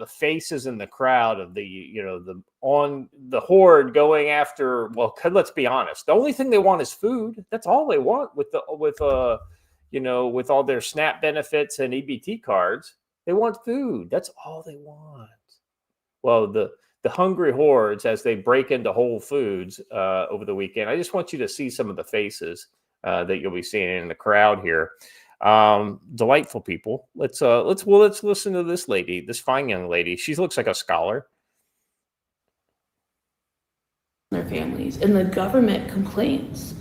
faces in the crowd of the horde going after, well, let's be honest, the only thing they want is food. That's all they want with all their SNAP benefits and EBT cards. They want food. That's all they want. Well, the hungry hordes as they break into Whole Foods over the weekend. I just want you to see some of the faces that you'll be seeing in the crowd here. Delightful people. Let's listen to this lady, this fine young lady. She looks like a scholar. Their families, and the government complains.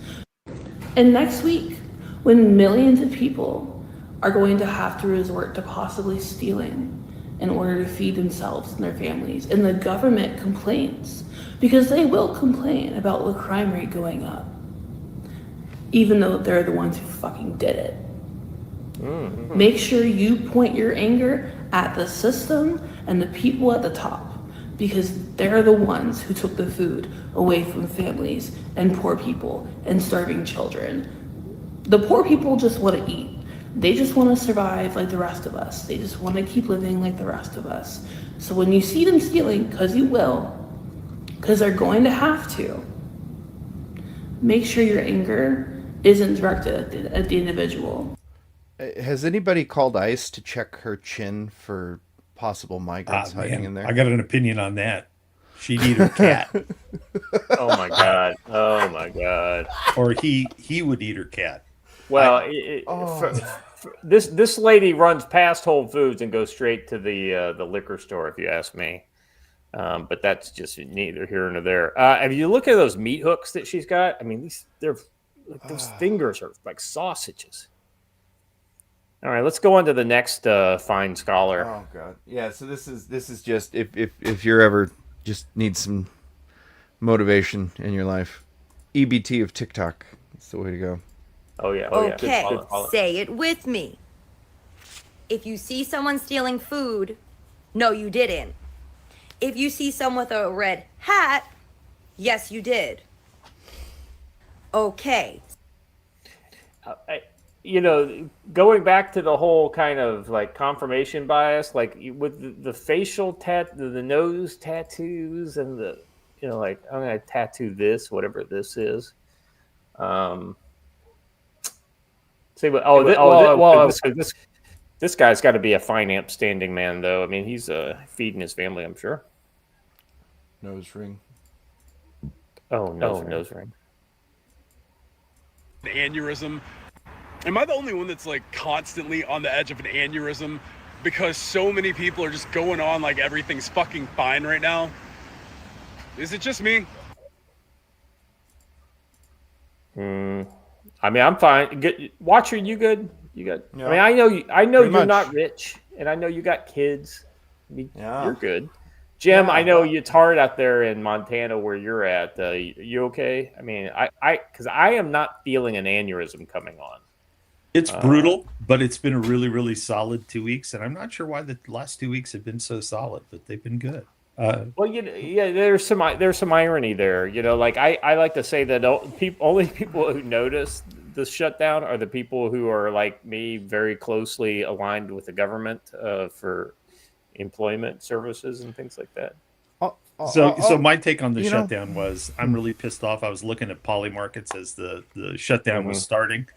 And next week, when millions of people are going to have to resort to possibly stealing in order to feed themselves and their families. And the government complains because they will complain about the crime rate going up, even though they're the ones who fucking did it. Mm-hmm. Make sure you point your anger at the system and the people at the top, because they're the ones who took the food away from families and poor people and starving children. The poor people just want to eat. They just want to survive like the rest of us. They just want to keep living like the rest of us. So when you see them stealing, because you will, because they're going to have to, make sure your anger isn't directed at the individual. Has anybody called ICE to check her chin for possible migrants hiding in there? I got an opinion on that. She'd eat her cat. Oh my god! Oh my god! Or he would eat her cat. Well, this lady runs past Whole Foods and goes straight to the liquor store, if you ask me. But that's just neither here nor there. If you look at those meat hooks that she's got, I mean, those fingers are like sausages. All right, let's go on to the next fine scholar. Oh god, yeah. So this is just if you're ever just need some motivation in your life, EBT of TikTok. That's the way to go. Oh yeah. Okay, say it with me. If you see someone stealing food, no, you didn't. If you see someone with a red hat, yes, you did. Okay. Going back to the whole kind of like confirmation bias, like with the facial the nose tattoos and like I'm gonna tattoo this, whatever this is. This guy's got to be a fine upstanding man, though. I mean, he's feeding his family, I'm sure. Nose ring. Oh, nose ring. An aneurysm. Am I the only one that's like constantly on the edge of an aneurysm because so many people are just going on like everything's fucking fine right now? Is it just me? I mean, I'm fine. Good. Watcher, you good? You good? Yeah. I mean, I know you're not rich, and I know you got kids. I mean, you're good. Jim, I know it's hard out there in Montana where you're at. You okay? I mean, because I am not feeling an aneurysm coming on. It's brutal, but it's been a really, really solid 2 weeks, and I'm not sure why the last 2 weeks have been so solid, but they've been good. There's some irony there. Like I like to say that only people who notice the shutdown are the people who are like me, very closely aligned with the government for employment services and things like that. So my take on the shutdown was I'm really pissed off. I was looking at Poly Markets as the shutdown was starting,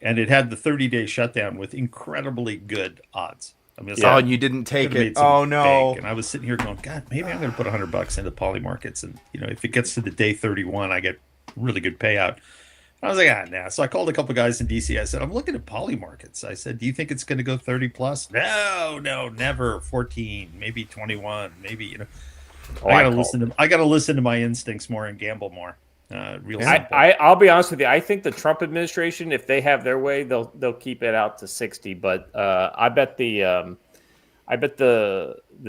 and it had the 30-day shutdown with incredibly good odds. I mean, and you didn't take it. Oh no! Bank. And I was sitting here going, God, maybe I'm going to put $100 into Poly Markets, and if it gets to the day 31, I get really good payout. I was like, nah. So I called a couple guys in DC. I said, I'm looking at Poly Markets. I said, do you think it's going to go 30 plus? No, never. 14, maybe 21, maybe. I got to listen to my instincts more and gamble more. I'll be honest with you. I think the Trump administration, if they have their way, they'll keep it out to 60. But I bet the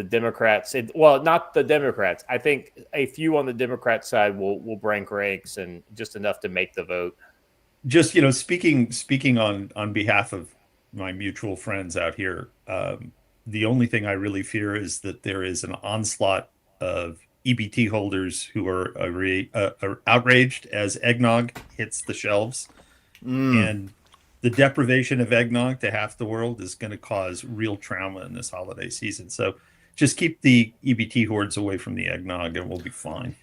Democrats. Not the Democrats. I think a few on the Democrat side will break ranks and just enough to make the vote. Just speaking on behalf of my mutual friends out here, the only thing I really fear is that there is an onslaught of EBT holders who are outraged as eggnog hits the shelves, and the deprivation of eggnog to half the world is going to cause real trauma in this holiday season. So just keep the EBT hordes away from the eggnog and we'll be fine.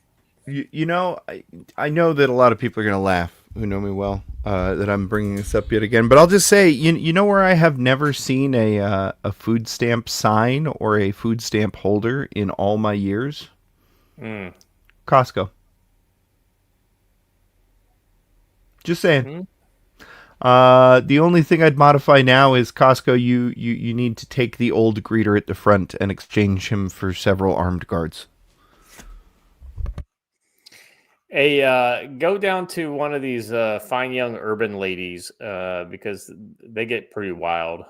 I know that a lot of people are going to laugh who know me well that I'm bringing this up yet again, but I'll just say, you know where I have never seen a food stamp sign or a food stamp holder in all my years? Costco. Just saying. The only thing I'd modify now is Costco. You need to take the old greeter at the front and exchange him for several armed guards. Go down to one of these fine young urban ladies because they get pretty wild.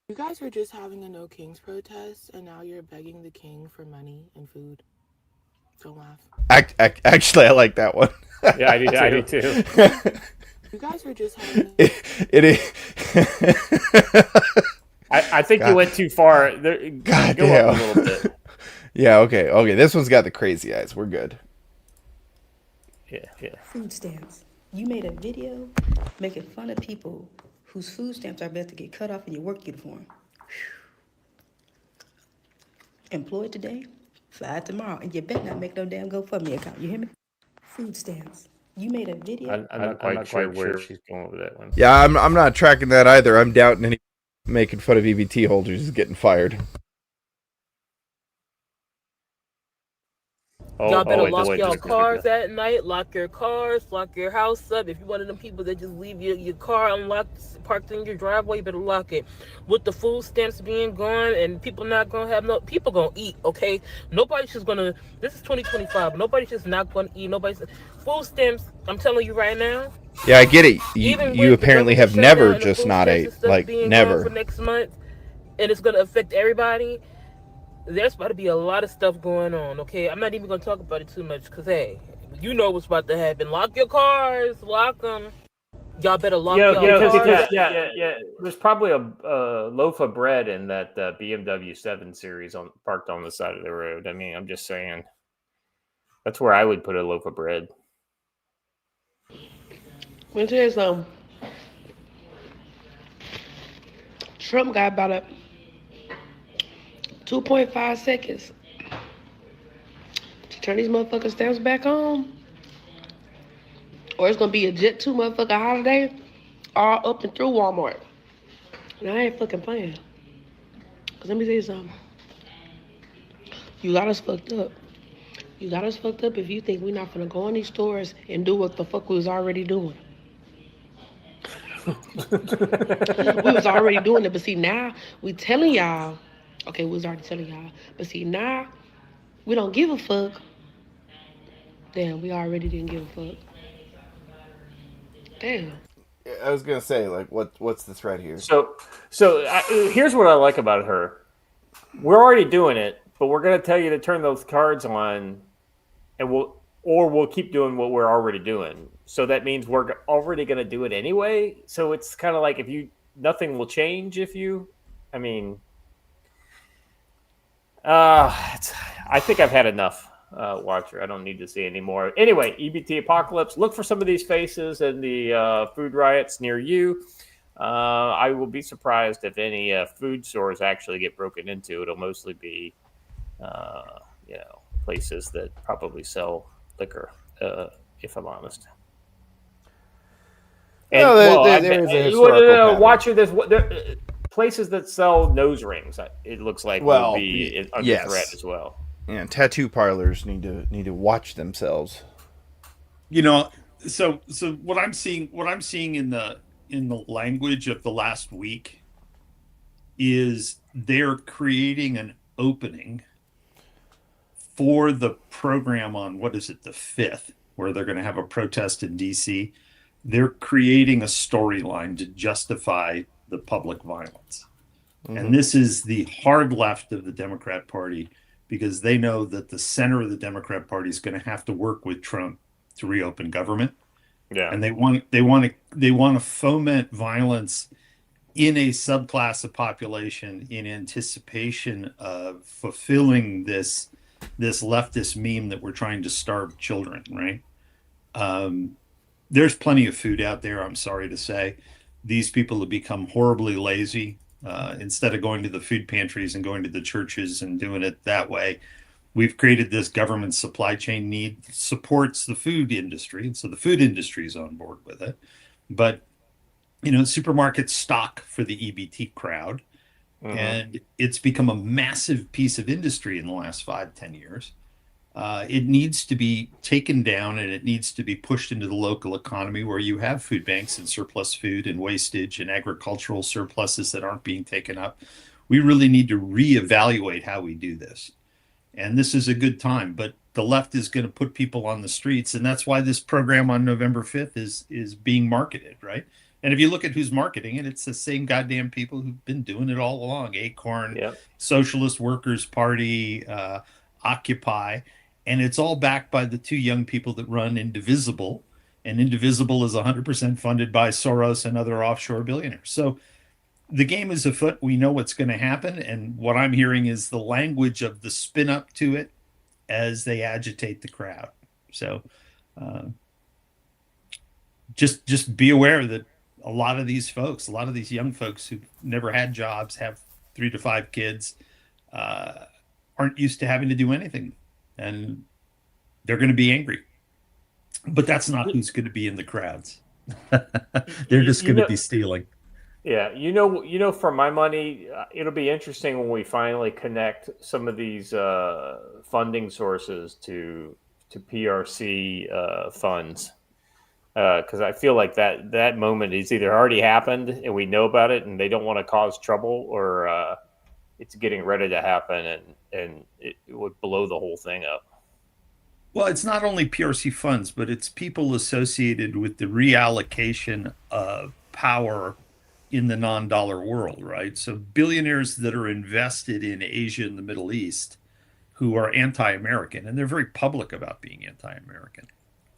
You guys were just having a No Kings protest, and now you're begging the king for money and food. Don't laugh. Actually, I like that one. Yeah, I do too. You guys were just having. It is. I think you went too far. God go damn. up a little bit. Yeah. Okay. This one's got the crazy eyes. We're good. Yeah. Food stamps. You made a video making fun of people whose food stamps are about to get cut off in your work uniform. Employed today, fired tomorrow, and you better not make no damn GoFundMe account. You hear me? Food stamps. You made a video. I'm not quite sure where she's going with that one. Yeah, I'm not tracking that either. I'm doubting any making fun of EBT holders is getting fired. Y'all better lock your cars at night, lock your cars, lock your house up. If you're one of them people that just leave your car unlocked, parked in your driveway, you better lock it. With the food stamps being gone and people not going to have people going to eat, okay? Nobody's just going to, this is 2025, nobody's just not going to eat. Food stamps, I'm telling you right now. Yeah, I get it. You apparently have never just not ate, like never. For next month, and it's going to affect everybody. There's about to be a lot of stuff going on, okay? I'm not even going to talk about it too much because, hey, you know what's about to happen. Lock your cars. Lock them. Y'all better lock your cars. Yeah. There's probably a loaf of bread in that BMW 7 Series parked on the side of the road. I mean, I'm just saying. That's where I would put a loaf of bread. Let me tell you something. Trump got about a 2.5 seconds to turn these motherfucking stamps back on. Or it's gonna be a Jet 2 motherfucking holiday all up and through Walmart. And I ain't fucking playing. Cause let me tell you something. You got us fucked up. You got us fucked up if you think we're not gonna go in these stores and do what the fuck we was already doing. We was already doing it, but see now we telling y'all. Okay, we was already telling y'all. But see, now, we don't give a fuck. Damn, we already didn't give a fuck. Damn. I was going to say, like, what's the threat here? So here's what I like about her. We're already doing it, but we're going to tell you to turn those cards on, and we'll keep doing what we're already doing. So that means we're already going to do it anyway. So it's kind of like nothing will change if you, I mean... I think I've had enough, Watcher. I don't need to see any more. Anyway, EBT Apocalypse. Look for some of these faces in the food riots near you. I will be surprised if any food stores actually get broken into. It'll mostly be, places that probably sell liquor, if I'm honest. And there is a historical pattern. Watcher, places that sell nose rings, it looks like, will be under threat as well. Yeah, tattoo parlors need to watch themselves. So what I'm seeing in the language of the last week is they're creating an opening for the program on the 5th, where they're going to have a protest in DC. They're creating a storyline to justify the public violence. Mm-hmm. And this is the hard left of the Democrat Party, because they know that the center of the Democrat Party is going to have to work with Trump to reopen government. Yeah. And they want to foment violence in a subclass of population in anticipation of fulfilling this leftist meme that we're trying to starve children, right? There's plenty of food out there, I'm sorry to say. These people have become horribly lazy. Instead of going to the food pantries and going to the churches and doing it that way, we've created this government supply chain need that supports the food industry. And so the food industry is on board with it. But, supermarkets stock for the EBT crowd. Mm-hmm. And it's become a massive piece of industry in the last 5-10 years. It needs to be taken down, and it needs to be pushed into the local economy where you have food banks and surplus food and wastage and agricultural surpluses that aren't being taken up. We really need to reevaluate how we do this. And this is a good time, but the left is going to put people on the streets. And that's why this program on November 5th is being marketed, right? And if you look at who's marketing it, it's the same goddamn people who've been doing it all along. Acorn, Yep. Socialist Workers Party, Occupy. And it's all backed by the two young people that run Indivisible. And Indivisible is 100% funded by Soros and other offshore billionaires. So the game is afoot. We know what's going to happen. And what I'm hearing is the language of the spin up to it as they agitate the crowd. So just be aware that a lot of these folks, a lot of these young folks who never had jobs, have 3 to 5 kids, aren't used to having to do anything. And they're going to be angry. But that's not who's going to be in the crowds. They're just going to be stealing. Yeah, for my money, it'll be interesting when we finally connect some of these funding sources to PRC funds, because I feel like that moment is either already happened and we know about it and they don't want to cause trouble, or it's getting ready to happen and it would blow the whole thing up. Well, it's not only PRC funds, but it's people associated with the reallocation of power in the non-dollar world, right? So billionaires that are invested in Asia and the Middle East who are anti-American, and they're very public about being anti-American,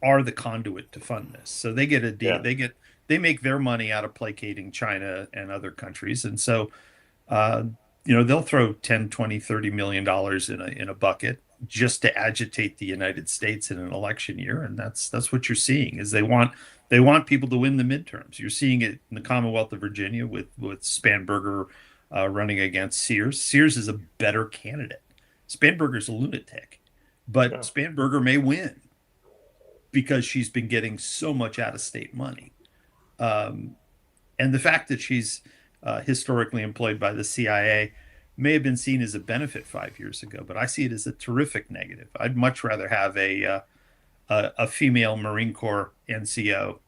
are the conduit to fund this. So they get a deal. Yeah. They make their money out of placating China and other countries. And so, they'll throw 10, 20, $30 million in a bucket just to agitate the United States in an election year. And that's what you're seeing is they want people to win the midterms. You're seeing it in the Commonwealth of Virginia with Spanberger running against Sears. Sears is a better candidate. Spanberger's a lunatic, but Spanberger may win because she's been getting so much out-of-state money. And the fact that she's historically employed by the CIA may have been seen as a benefit 5 years ago, but I see it as a terrific negative. I'd much rather have a female Marine Corps NCO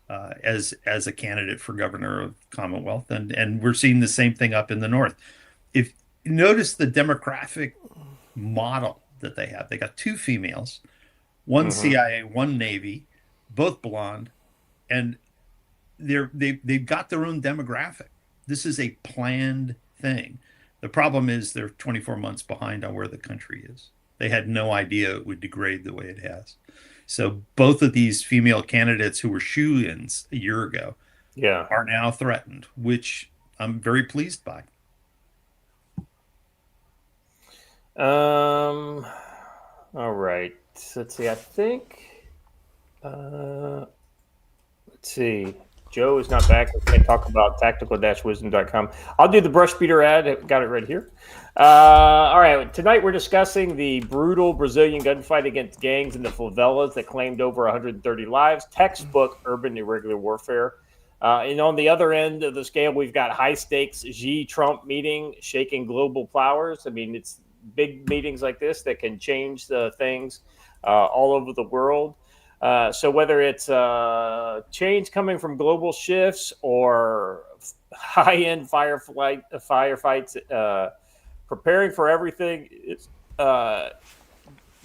as a candidate for governor of Commonwealth, and we're seeing the same thing up in the north. If you notice the demographic model that they have, they got 2 females, one CIA, one Navy, both blonde, and they've got their own demographic. This is a planned thing. The problem is they're 24 months behind on where the country is. They had no idea it would degrade the way it has. So both of these female candidates who were shoo-ins a year ago are now threatened, which I'm very pleased by. All right. Let's see. I think. Let's see. Joe is not back. We can't talk about tactical-wisdom.com. I'll do the brush beater ad. Got it right here. All right. Tonight we're discussing the brutal Brazilian gunfight against gangs in the favelas that claimed over 130 lives. Textbook urban irregular warfare. And on the other end of the scale, we've got high-stakes Xi-Trump meeting shaking global powers. I mean, it's big meetings like this that can change the things all over the world. So whether it's change coming from global shifts or high-end firefights, preparing for everything,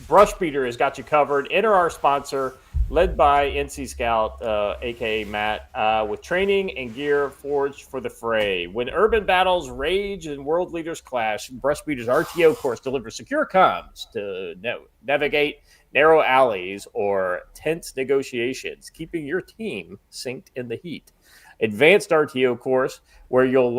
Brush Beater has got you covered. Enter our sponsor, led by NC Scout, a.k.a. Matt, with training and gear forged for the fray. When urban battles rage and world leaders clash, Brush Beater's RTO course delivers secure comms to navigate narrow alleys or tense negotiations, keeping your team synced in the heat. Advanced RTO course, where you'll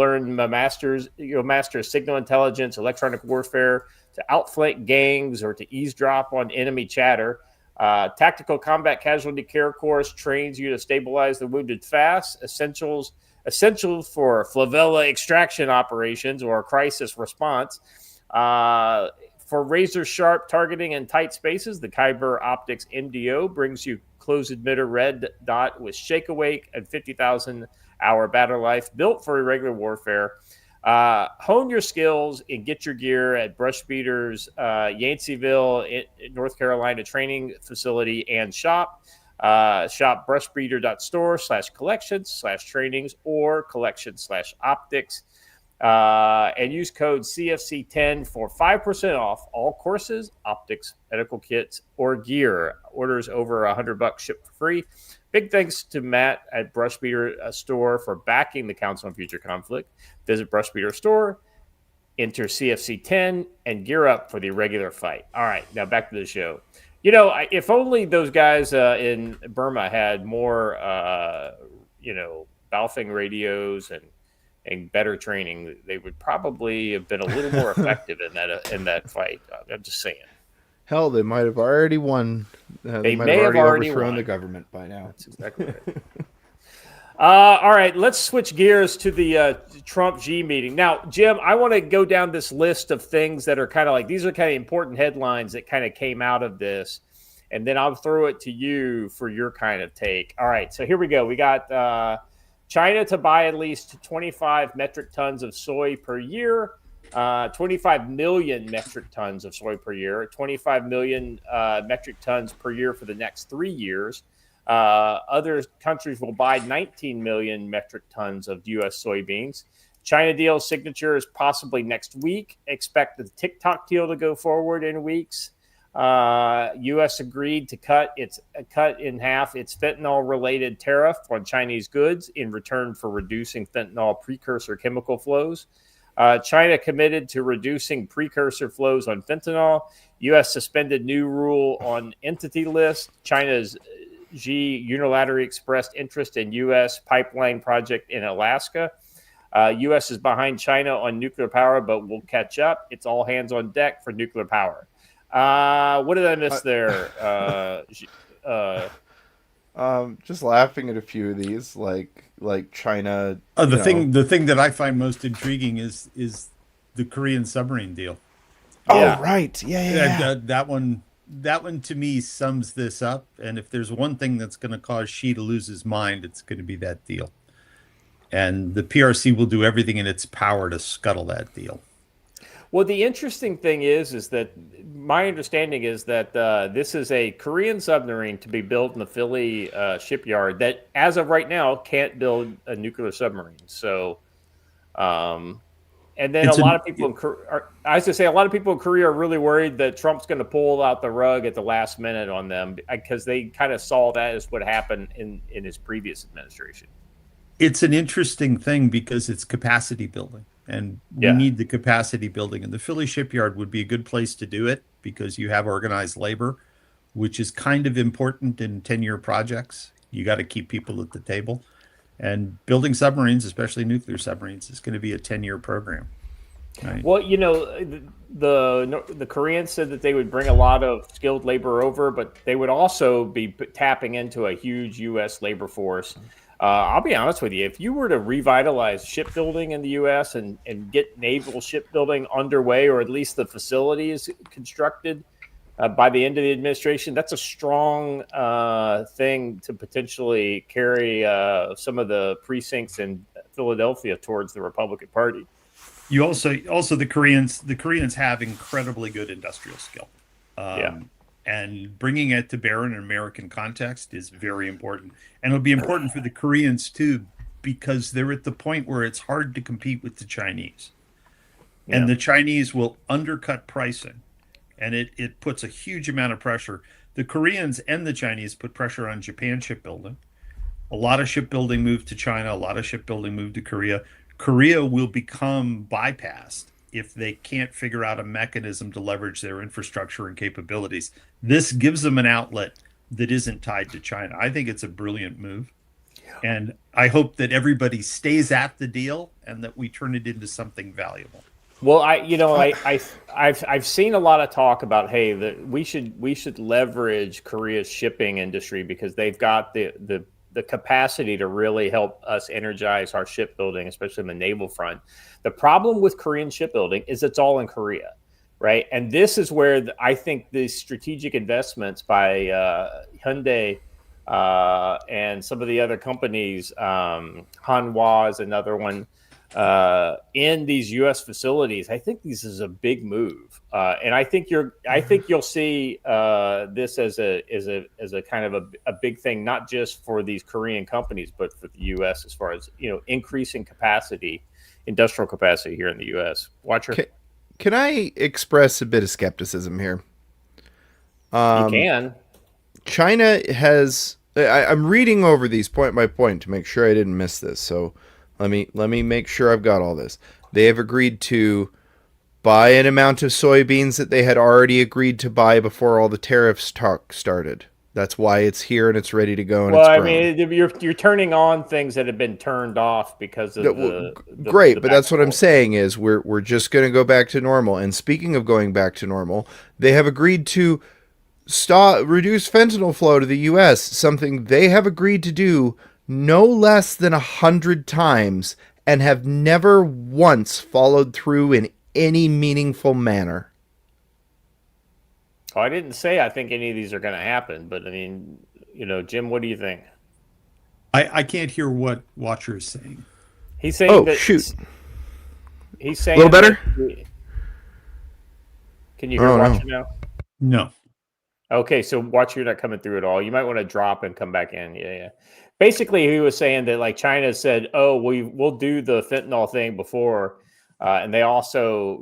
master signal intelligence, electronic warfare, to outflank gangs or to eavesdrop on enemy chatter. Tactical combat casualty care course trains you to stabilize the wounded fast. Essential for favela extraction operations or crisis response. For razor-sharp targeting in tight spaces, the Kyber Optics MDO brings you close emitter red dot with shake awake and 50,000-hour battle life, built for irregular warfare. Hone your skills and get your gear at Brush Beater's Yanceyville, North Carolina training facility and shop. Shop brushbeater.store/collections/trainings or collections/optics. and use code CFC10 for 5% off all courses, optics, medical kits, or gear. Orders over $100 shipped for free. Big thanks to Matt at Brushbeater Store for backing the Council on Future Conflict. Visit Brushbeater Store, enter CFC10, and gear up for the regular fight. All right, now back to the show. You know, if only those guys in Burma had more, Baofeng radios and better training, they would probably have been a little more effective in that fight. I'm just saying. Hell, they might have already won. They may have already overthrown won. the government by now. That's exactly right. All right, let's switch gears to the Trump-Xi meeting. Now, Jim, I want to go down this list of things that are kind of like, these are kind of important headlines that kind of came out of this, and then I'll throw it to you for your kind of take. All right, so here we go. We got China to buy at least 25 metric tons of soy per year, 25 million metric tons of soy per year, 25 million metric tons per year for the next 3 years. Other countries will buy 19 million metric tons of U.S. soybeans. China deal signature is possibly next week. Expect the TikTok deal to go forward in weeks. U.S. agreed to cut in half its fentanyl-related tariff on Chinese goods in return for reducing fentanyl precursor chemical flows. China committed to reducing precursor flows on fentanyl. U.S. suspended new rule on entity list. China's Xi unilaterally expressed interest in U.S. pipeline project in Alaska. U.S. is behind China on nuclear power, but will catch up. It's all hands on deck for nuclear power. What did I miss there? Just laughing at a few of these, like China. The thing that I find most intriguing is the Korean submarine deal. Oh, right, yeah. That one to me sums this up. And if there's one thing that's going to cause Xi to lose his mind, it's going to be that deal. And the PRC will do everything in its power to scuttle that deal. Well, the interesting thing is that my understanding is that this is a Korean submarine to be built in the Philly shipyard that, as of right now, can't build a nuclear submarine. So, and then a lot of people in Korea are really worried that Trump's going to pull out the rug at the last minute on them because they kind of saw that as what happened in his previous administration. It's an interesting thing because it's capacity building, and we need the capacity building. And the Philly shipyard would be a good place to do it because you have organized labor, which is kind of important in 10-year projects. You got to keep people at the table. And building submarines, especially nuclear submarines, is going to be a 10-year program. Right? Well, the Koreans said that they would bring a lot of skilled labor over, but they would also be tapping into a huge U.S. labor force. I'll be honest with you. If you were to revitalize shipbuilding in the U.S. and get naval shipbuilding underway, or at least the facilities constructed by the end of the administration, that's a strong thing to potentially carry some of the precincts in Philadelphia towards the Republican Party. You also the Koreans have incredibly good industrial skill. And bringing it to bear in an American context is very important. And it'll be important for the Koreans, too, because they're at the point where it's hard to compete with the Chinese. And the Chinese will undercut pricing. And it puts a huge amount of pressure. The Koreans and the Chinese put pressure on Japan shipbuilding. A lot of shipbuilding moved to China. A lot of shipbuilding moved to Korea. Korea will become bypassed if they can't figure out a mechanism to leverage their infrastructure and capabilities. This gives them an outlet that isn't tied to China. I think it's a brilliant move. And I hope that everybody stays at the deal and that we turn it into something valuable. Well, I've seen a lot of talk about, hey, we should leverage Korea's shipping industry because they've got the capacity to really help us energize our shipbuilding, especially in the naval front. The problem with Korean shipbuilding is it's all in Korea, right? And this is where I think the strategic investments by Hyundai and some of the other companies, Hanwha is another one, in these U.S. facilities, I think this is a big move, and I think you'll see this as a kind of a big thing, not just for these Korean companies, but for the U.S. as far as increasing capacity industrial capacity here in the U.S. Watcher, Can I express a bit of skepticism here? you can. China has. I'm reading over these point by point to make sure I didn't miss this. So let me make sure I've got all this. They have agreed to buy an amount of soybeans that they had already agreed to buy before all the tariffs talk started. That's why it's here and it's ready to go. And Well, it's I grown. mean, you're turning on things that have been turned off because of Great, the but that's what I'm backstory. saying is we're just going to go back to normal. And speaking of going back to normal, they have agreed to reduce fentanyl flow to the U.S., something they have agreed to do no less than 100 times and have never once followed through in any meaningful manner. Oh, I didn't say I think any of these are going to happen, but I mean, Jim, what do you think? I can't hear what Watcher is saying. He's saying Oh, that shoot. he's saying A little better? Can you hear Watcher now? No. Okay, so Watcher, you're not coming through at all. You might want to drop and come back in. Yeah. Basically, he was saying that like China said, "Oh, we'll do the fentanyl thing before," and they also,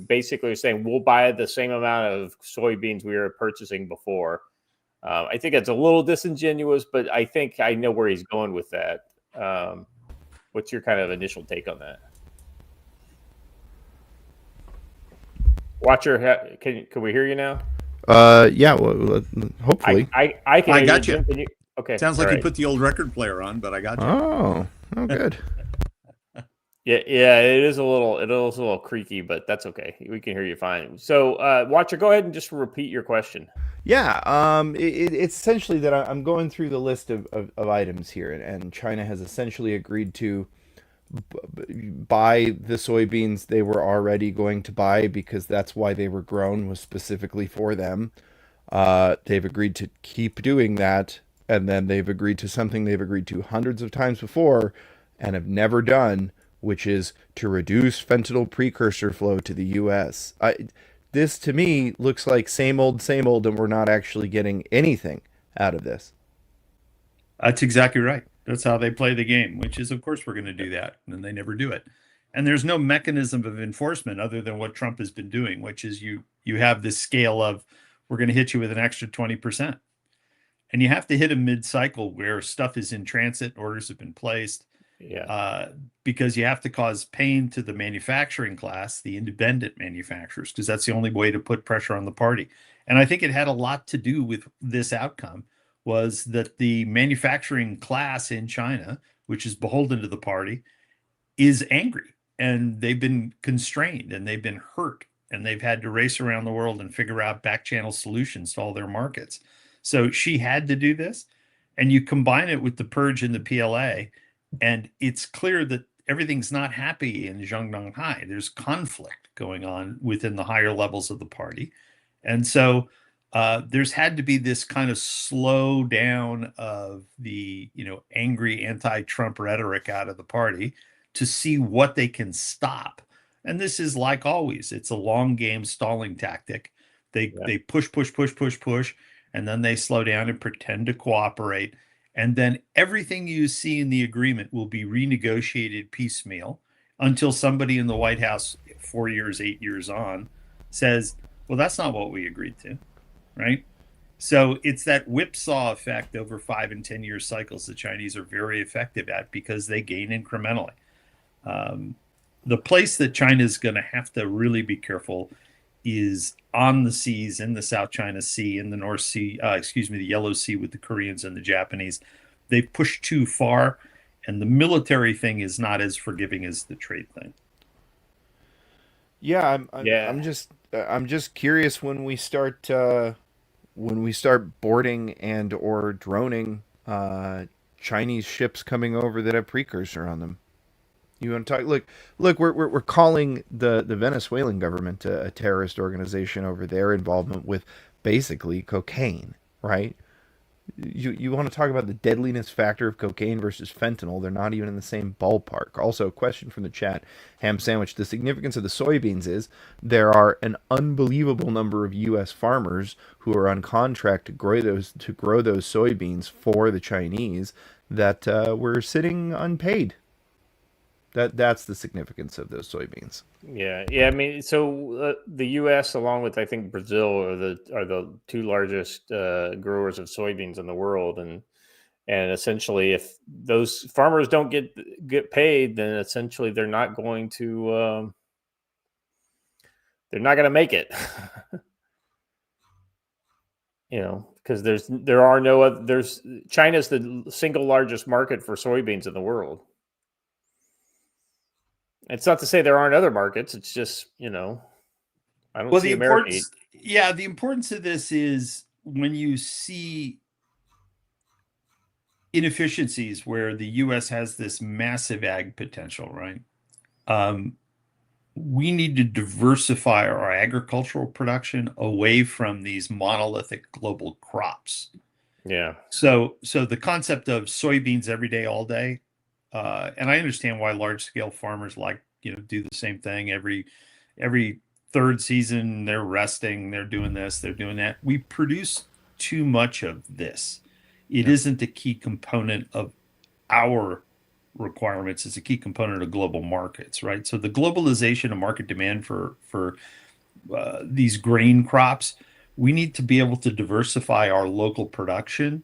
basically are saying we'll buy the same amount of soybeans we were purchasing before. I think it's a little disingenuous, but I think I know where he's going with that. What's your kind of initial take on that? Watcher, can we hear you now? Yeah, well, hopefully. I can I hear got you. Jim, can you. Okay. Sounds like all you right. put the old record player on, but I got you. Oh, good. Yeah, it is a little creaky, but that's okay. We can hear you fine. So, Watcher, go ahead and just repeat your question. Yeah, it's essentially that I'm going through the list of items here, and China has essentially agreed to buy the soybeans they were already going to buy because that's why they were grown, was specifically for them. They've agreed to keep doing that, and then they've agreed to something they've agreed to hundreds of times before and have never done, which is to reduce fentanyl precursor flow to the U.S. This, to me, looks like same old, and we're not actually getting anything out of this. That's exactly right. That's how they play the game, which is, of course, we're going to do that. And they never do it. And there's no mechanism of enforcement other than what Trump has been doing, which is you have this scale of, we're going to hit you with an extra 20%. And you have to hit a mid-cycle where stuff is in transit, orders have been placed. Yeah. Because you have to cause pain to the manufacturing class, the independent manufacturers, because that's the only way to put pressure on the party. And I think it had a lot to do with this outcome, was that the manufacturing class in China, which is beholden to the party, is angry, and they've been constrained and they've been hurt, and they've had to race around the world and figure out back channel solutions to all their markets. So she had to do this, and you combine it with the purge in the PLA, and it's clear that everything's not happy in Zhongnanhai. There's conflict going on within the higher levels of the party. And so there's had to be this kind of slow down of the, angry anti-Trump rhetoric out of the party to see what they can stop. And this is like always, it's a long game stalling tactic. They push, and then they slow down and pretend to cooperate. And then everything you see in the agreement will be renegotiated piecemeal until somebody in the White House 4 years, 8 years on says, well, that's not what we agreed to, right? So it's that whipsaw effect over 5 and 10 year cycles the Chinese are very effective at because they gain incrementally. The place that China is going to have to really be careful is on the seas, in the South China Sea, in the North Sea, the Yellow Sea with the Koreans and the Japanese. They've pushed too far, and the military thing is not as forgiving as the trade thing. Yeah, I'm just curious when we start boarding and or droning Chinese ships coming over that have precursor on them. You want to talk? Look, we're calling the Venezuelan government a terrorist organization over their involvement with basically cocaine, right? You want to talk about the deadliness factor of cocaine versus fentanyl? They're not even in the same ballpark. Also, a question from the chat, Ham Sandwich. The significance of the soybeans is there are an unbelievable number of U.S. farmers who are on contract to grow those soybeans for the Chinese that were sitting unpaid. That's the significance of those soybeans. Yeah. I mean, so the U.S. along with I think Brazil are the two largest growers of soybeans in the world, and essentially, if those farmers don't get paid, then essentially they're not going to make it. Because there's China's the single largest market for soybeans in the world. It's not to say there aren't other markets. It's just, I don't see America. The importance of this is when you see inefficiencies where the U.S. has this massive ag potential, right? We need to diversify our agricultural production away from these monolithic global crops. Yeah. So the concept of soybeans every day, all day, and I understand why large scale farmers do the same thing every third season. They're resting, they're doing this, they're doing that. We produce too much of this. It isn't a key component of our requirements. It's a key component of global markets, right? So the globalization of market demand for these grain crops, we need to be able to diversify our local production.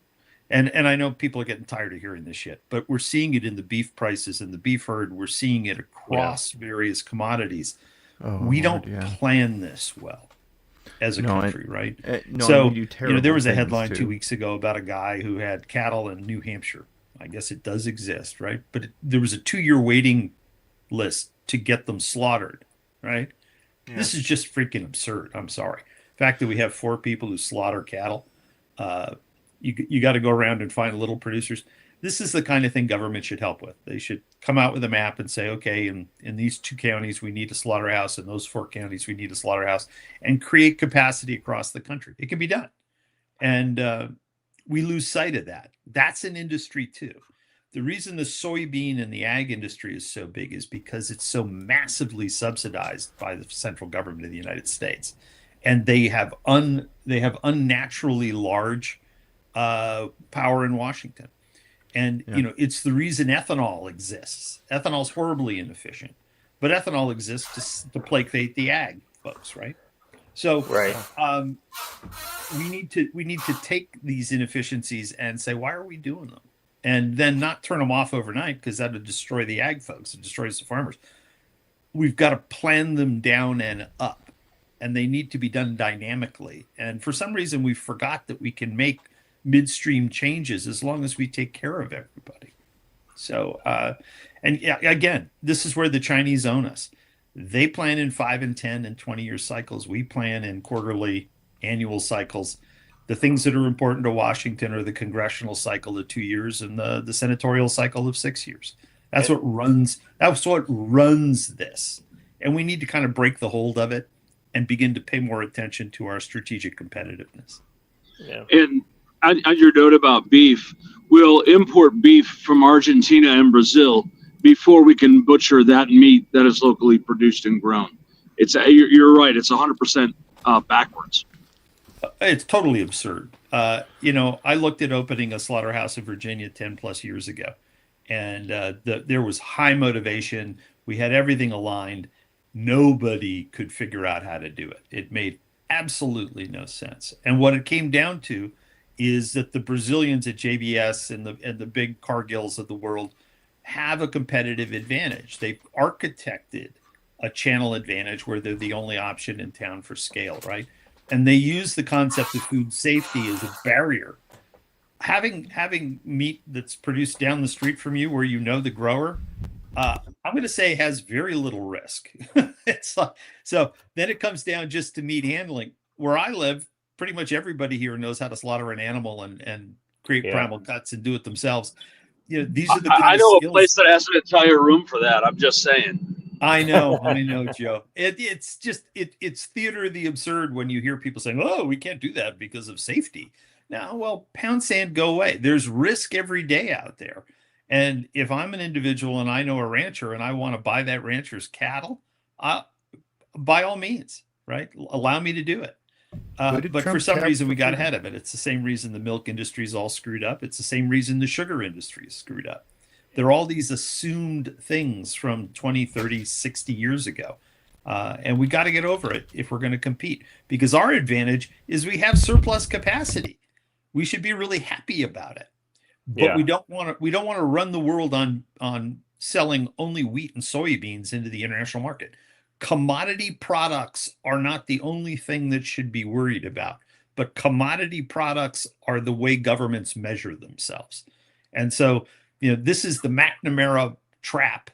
And I know people are getting tired of hearing this shit, but we're seeing it in the beef prices and the beef herd. We're seeing it across various commodities. We don't plan this well as a country, right? There was a headline 2 weeks ago about a guy who had cattle in New Hampshire. I guess it does exist, right? But there was a 2-year waiting list to get them slaughtered, right? Yeah. This is just freaking absurd. I'm sorry. The fact that we have 4 people who slaughter cattle, you got to go around and find little producers. This is the kind of thing government should help with. They should come out with a map and say, okay, in these 2 counties, we need a slaughterhouse. In those 4 counties, we need a slaughterhouse, and create capacity across the country. It can be done. And we lose sight of that. That's an industry too. The reason the soybean and the ag industry is so big is because it's so massively subsidized by the central government of the United States. And they have unnaturally large power in Washington. And, it's the reason ethanol exists. Ethanol is horribly inefficient, but ethanol exists to placate the ag folks, right? So we need to take these inefficiencies and say, why are we doing them? And then not turn them off overnight, because that would destroy the ag folks. It destroys the farmers. We've got to plan them down and up, and they need to be done dynamically. And for some reason, we forgot that we can make midstream changes as long as we take care of everybody. So, again, this is where the Chinese own us. They plan in 5 and 10 and 20-year cycles. We plan in quarterly, annual cycles. The things that are important to Washington are the congressional cycle of 2 years and the senatorial cycle of 6 years. That's what runs this. And we need to kind of break the hold of it and begin to pay more attention to our strategic competitiveness. Yeah. And on your note about beef, we'll import beef from Argentina and Brazil before we can butcher that meat that is locally produced and grown. You're right. It's 100% backwards. It's totally absurd. I looked at opening a slaughterhouse in Virginia 10 plus years ago, and there was high motivation. We had everything aligned. Nobody could figure out how to do it. It made absolutely no sense. And what it came down to is that the Brazilians at JBS and the big Cargills of the world have a competitive advantage. They've architected a channel advantage where they're the only option in town for scale, right? And they use the concept of food safety as a barrier. Having meat that's produced down the street from you, where you know the grower, I'm going to say has very little risk. So then it comes down just to meat handling. Where I live, pretty much everybody here knows how to slaughter an animal and create primal cuts and do it themselves. These are the I know skills. a place that has an entire room for that. I'm just saying. I know, Joe. It's theater of the absurd when you hear people saying, "Oh, we can't do that because of safety." Now, well, pound sand, go away. There's risk every day out there. And if I'm an individual and I know a rancher and I want to buy that rancher's cattle, by all means, right? Allow me to do it. But for some reason, we got ahead of it. It's the same reason the milk industry is all screwed up. It's the same reason the sugar industry is screwed up. They're all these assumed things from 20, 30, 60 years ago. And we got to get over it if we're going to compete, because our advantage is we have surplus capacity. We should be really happy about it. But we don't want to run the world on selling only wheat and soybeans into the international market. Commodity products are not the only thing that should be worried about, but commodity products are the way governments measure themselves. And so, this is the McNamara trap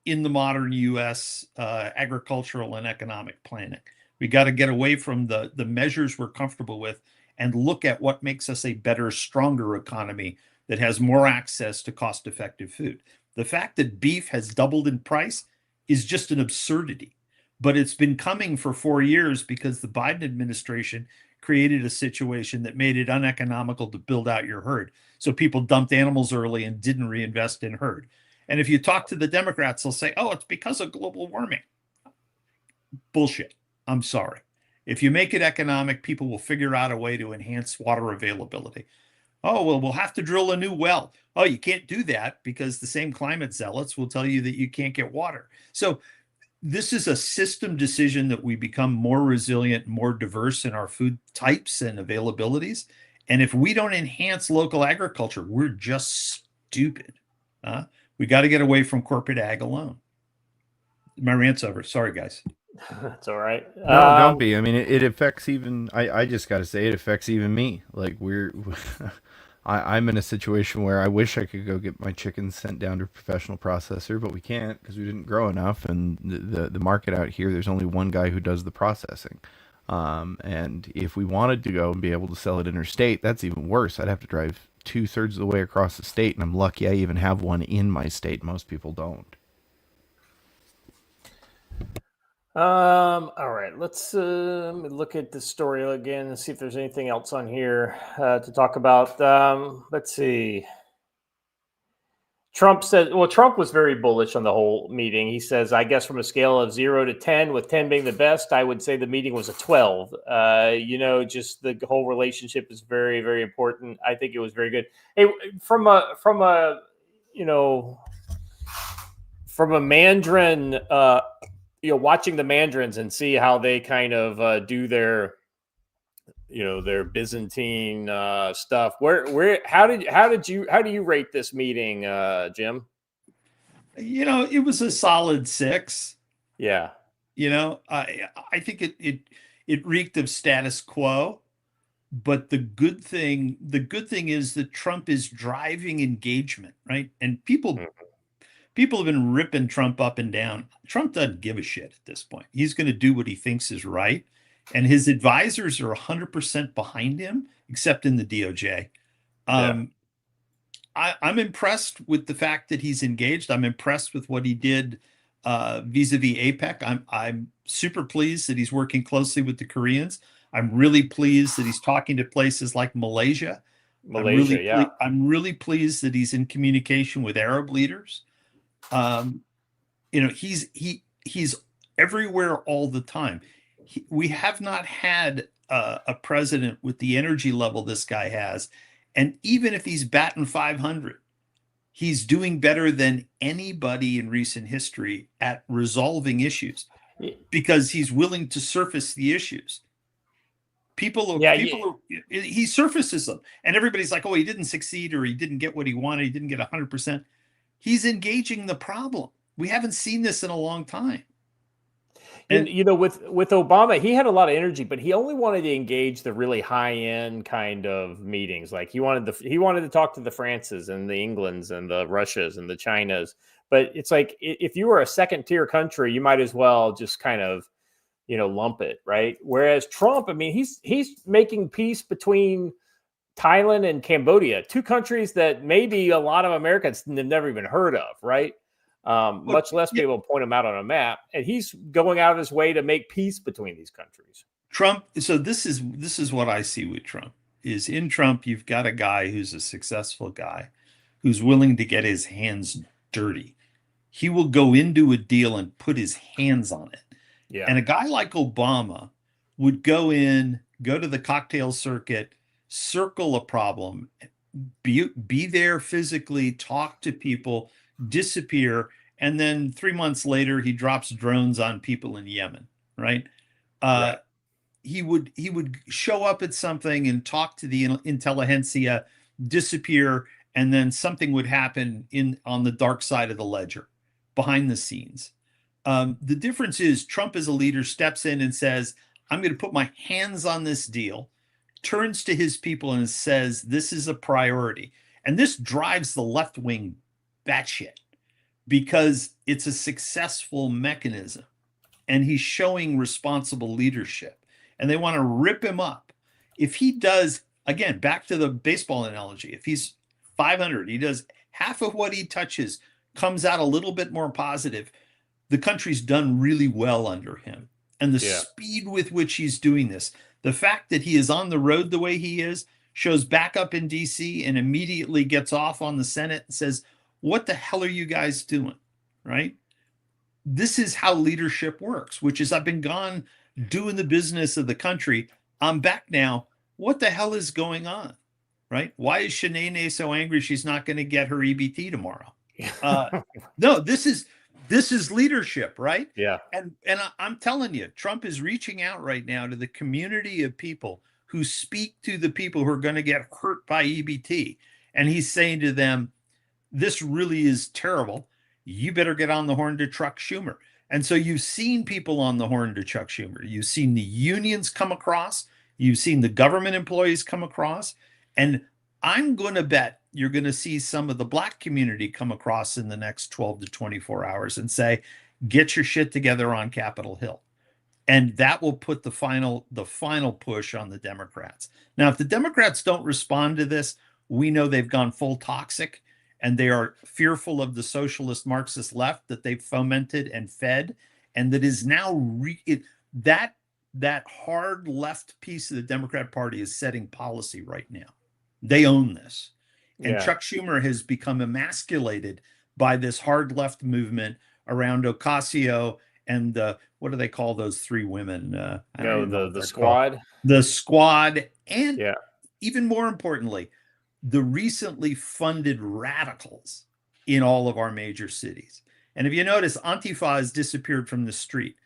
in the modern U.S. Agricultural and economic planning. We got to get away from the measures we're comfortable with and look at what makes us a better, stronger economy that has more access to cost-effective food. The fact that beef has doubled in price is just an absurdity, but it's been coming for 4 years because the Biden administration created a situation that made it uneconomical to build out your herd. So people dumped animals early and didn't reinvest in herd. And if you talk to the Democrats, they'll say, oh, it's because of global warming. Bullshit. I'm sorry. If you make it economic, people will figure out a way to enhance water availability. Oh, well, we'll have to drill a new well. Oh, you can't do that because the same climate zealots will tell you that you can't get water. So this is a system decision that we become more resilient, more diverse in our food types and availabilities. And if we don't enhance local agriculture, we're just stupid. We got to get away from corporate ag alone. My rant's over. Sorry, guys. That's all right. No, don't be. I mean, it affects even. I just got to say, it affects even me. Like I'm in a situation where I wish I could go get my chickens sent down to a professional processor, but we can't because we didn't grow enough. And the market out here, there's only one guy who does the processing. And if we wanted to go and be able to sell it interstate, that's even worse. I'd have to drive 2/3 of the way across the state, and I'm lucky I even have one in my state. Most people don't. All right, let's look at the story again and see if there's anything else on here to talk about. Let's see. Trump was very bullish on the whole meeting. He says, I guess from a scale of 0 to 10, with 10 being the best, I would say the meeting was a 12. Just the whole relationship is very, very important. I think it was very good. Hey, from a Mandarin, watching the Mandarins and see how they kind of do their Byzantine stuff. How do you rate this meeting, Jim? It was a solid 6. Yeah. I think it reeked of status quo, but the good thing is that Trump is driving engagement, right? And people have been ripping Trump up and down. Trump doesn't give a shit at this point. He's going to do what he thinks is right. And his advisors are 100% behind him, except in the DOJ. I'm impressed with the fact that he's engaged. I'm impressed with what he did vis-a-vis APEC. I'm super pleased that he's working closely with the Koreans. I'm really pleased that he's talking to places like Malaysia. I'm really pleased that he's in communication with Arab leaders. He's everywhere all the time. We have not had a president with the energy level this guy has. And even if he's batting 500, he's doing better than anybody in recent history at resolving issues because he's willing to surface the issues. He surfaces them and everybody's like, oh, he didn't succeed or he didn't get what he wanted. He didn't get 100%. He's engaging the problem. We haven't seen this in a long time. And with Obama, he had a lot of energy, but he only wanted to engage the really high end kind of meetings. Like he wanted to talk to the Frances and the Englands and the Russias and the Chinas. But it's like if you were a second tier country, you might as well just kind of lump it, right? Whereas Trump, I mean, he's making peace between Thailand and Cambodia, 2 countries that maybe a lot of Americans have never even heard of, right? Much less be able to point them out on a map. And he's going out of his way to make peace between these countries. Trump. So this is what I see with Trump is in Trump, you've got a guy who's a successful guy who's willing to get his hands dirty. He will go into a deal and put his hands on it. Yeah. And a guy like Obama would go to the cocktail circuit, circle a problem, be there physically, talk to people, disappear, and then 3 months later he drops drones on people in Yemen, right? Right. He would show up at something and talk to the intelligentsia, disappear, and then something would happen on the dark side of the ledger, behind the scenes. The difference is Trump as a leader steps in and says, I'm going to put my hands on this deal, turns to his people and says, this is a priority. And this drives the left wing batshit because it's a successful mechanism. And he's showing responsible leadership. And they want to rip him up. If he does, again, back to the baseball analogy, if he's 500, he does half of what he touches, comes out a little bit more positive, the country's done really well under him. And the speed with which he's doing this, the fact that he is on the road the way he is, shows back up in DC and immediately gets off on the Senate and says, what the hell are you guys doing? Right? This is how leadership works, which is I've been gone doing the business of the country. I'm back now. What the hell is going on? Right? Why is Shanae so angry she's not going to get her EBT tomorrow? No, this is leadership, right? Yeah. And I'm telling you, Trump is reaching out right now to the community of people who speak to the people who are going to get hurt by EBT. And he's saying to them, this really is terrible. You better get on the horn to Chuck Schumer. And so you've seen people on the horn to Chuck Schumer. You've seen the unions come across. You've seen the government employees come across. And I'm going to bet you're going to see some of the Black community come across in the next 12 to 24 hours and say, get your shit together on Capitol Hill. And that will put the final push on the Democrats. Now, if the Democrats don't respond to this, we know they've gone full toxic and they are fearful of the socialist Marxist left that they've fomented and fed. And that is now that hard left piece of the Democrat Party is setting policy right now. They own this. And Chuck Schumer has become emasculated by this hard left movement around Ocasio and what do they call those three women? The squad. The squad. And even more importantly, the recently funded radicals in all of our major cities. And if you notice, Antifa has disappeared from the street.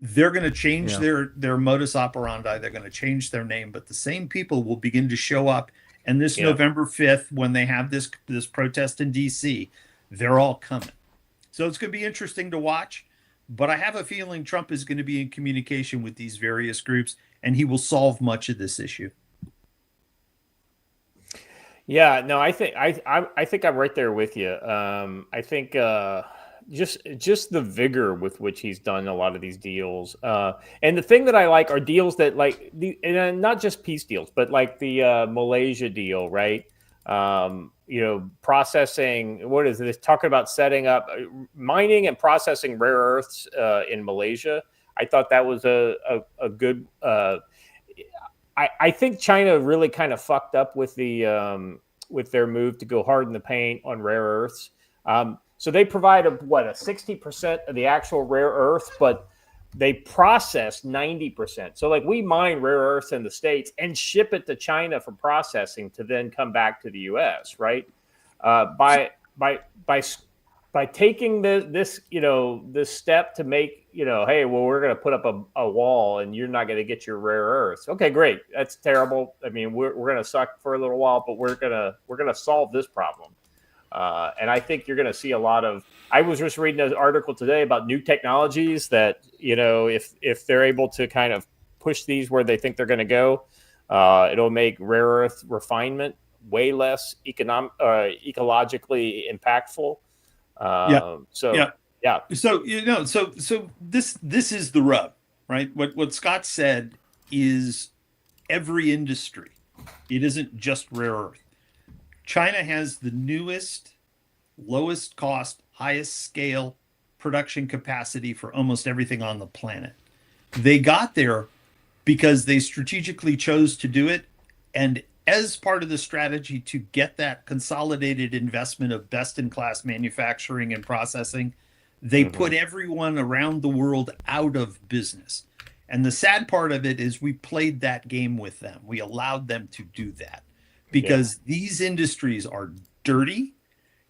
They're going to change their modus operandi. They're going to change their name, but the same people will begin to show up. And this November 5th, when they have this protest in DC, they're all coming. So it's going to be interesting to watch. But I have a feeling Trump is going to be in communication with these various groups, and he will solve much of this issue. Yeah, no, I think I'm right there with you. I think just the vigor with which he's done a lot of these deals, and the thing that I like are deals that and not just peace deals, but like the Malaysia deal, right? Processing. What is this? Talking about setting up mining and processing rare earths in Malaysia. I thought that was a good. I think China really kind of fucked up with with their move to go hard in the paint on rare earths. So they provide a 60% of the actual rare earth, but they process 90%. So like we mine rare earths in the States and ship it to China for processing to then come back to the U.S. Right? By taking this step to make, hey, well, we're going to put up a wall and you're not going to get your rare earths. Okay, great. That's terrible. I mean, we're going to suck for a little while, but we're going to solve this problem. And I think you're going to see a lot of. I was just reading an article today about new technologies that if they're able to kind of push these where they think they're going to go, it'll make rare earth refinement way less ecologically impactful. So this is the rub, right? What Scott said is every industry. It isn't just rare earth. China has the newest, lowest cost, highest scale production capacity for almost everything on the planet. They got there because they strategically chose to do it. And as part of the strategy to get that consolidated investment of best-in-class manufacturing and processing, they put everyone around the world out of business. And the sad part of it is we played that game with them. We allowed them to do that. because these industries are dirty.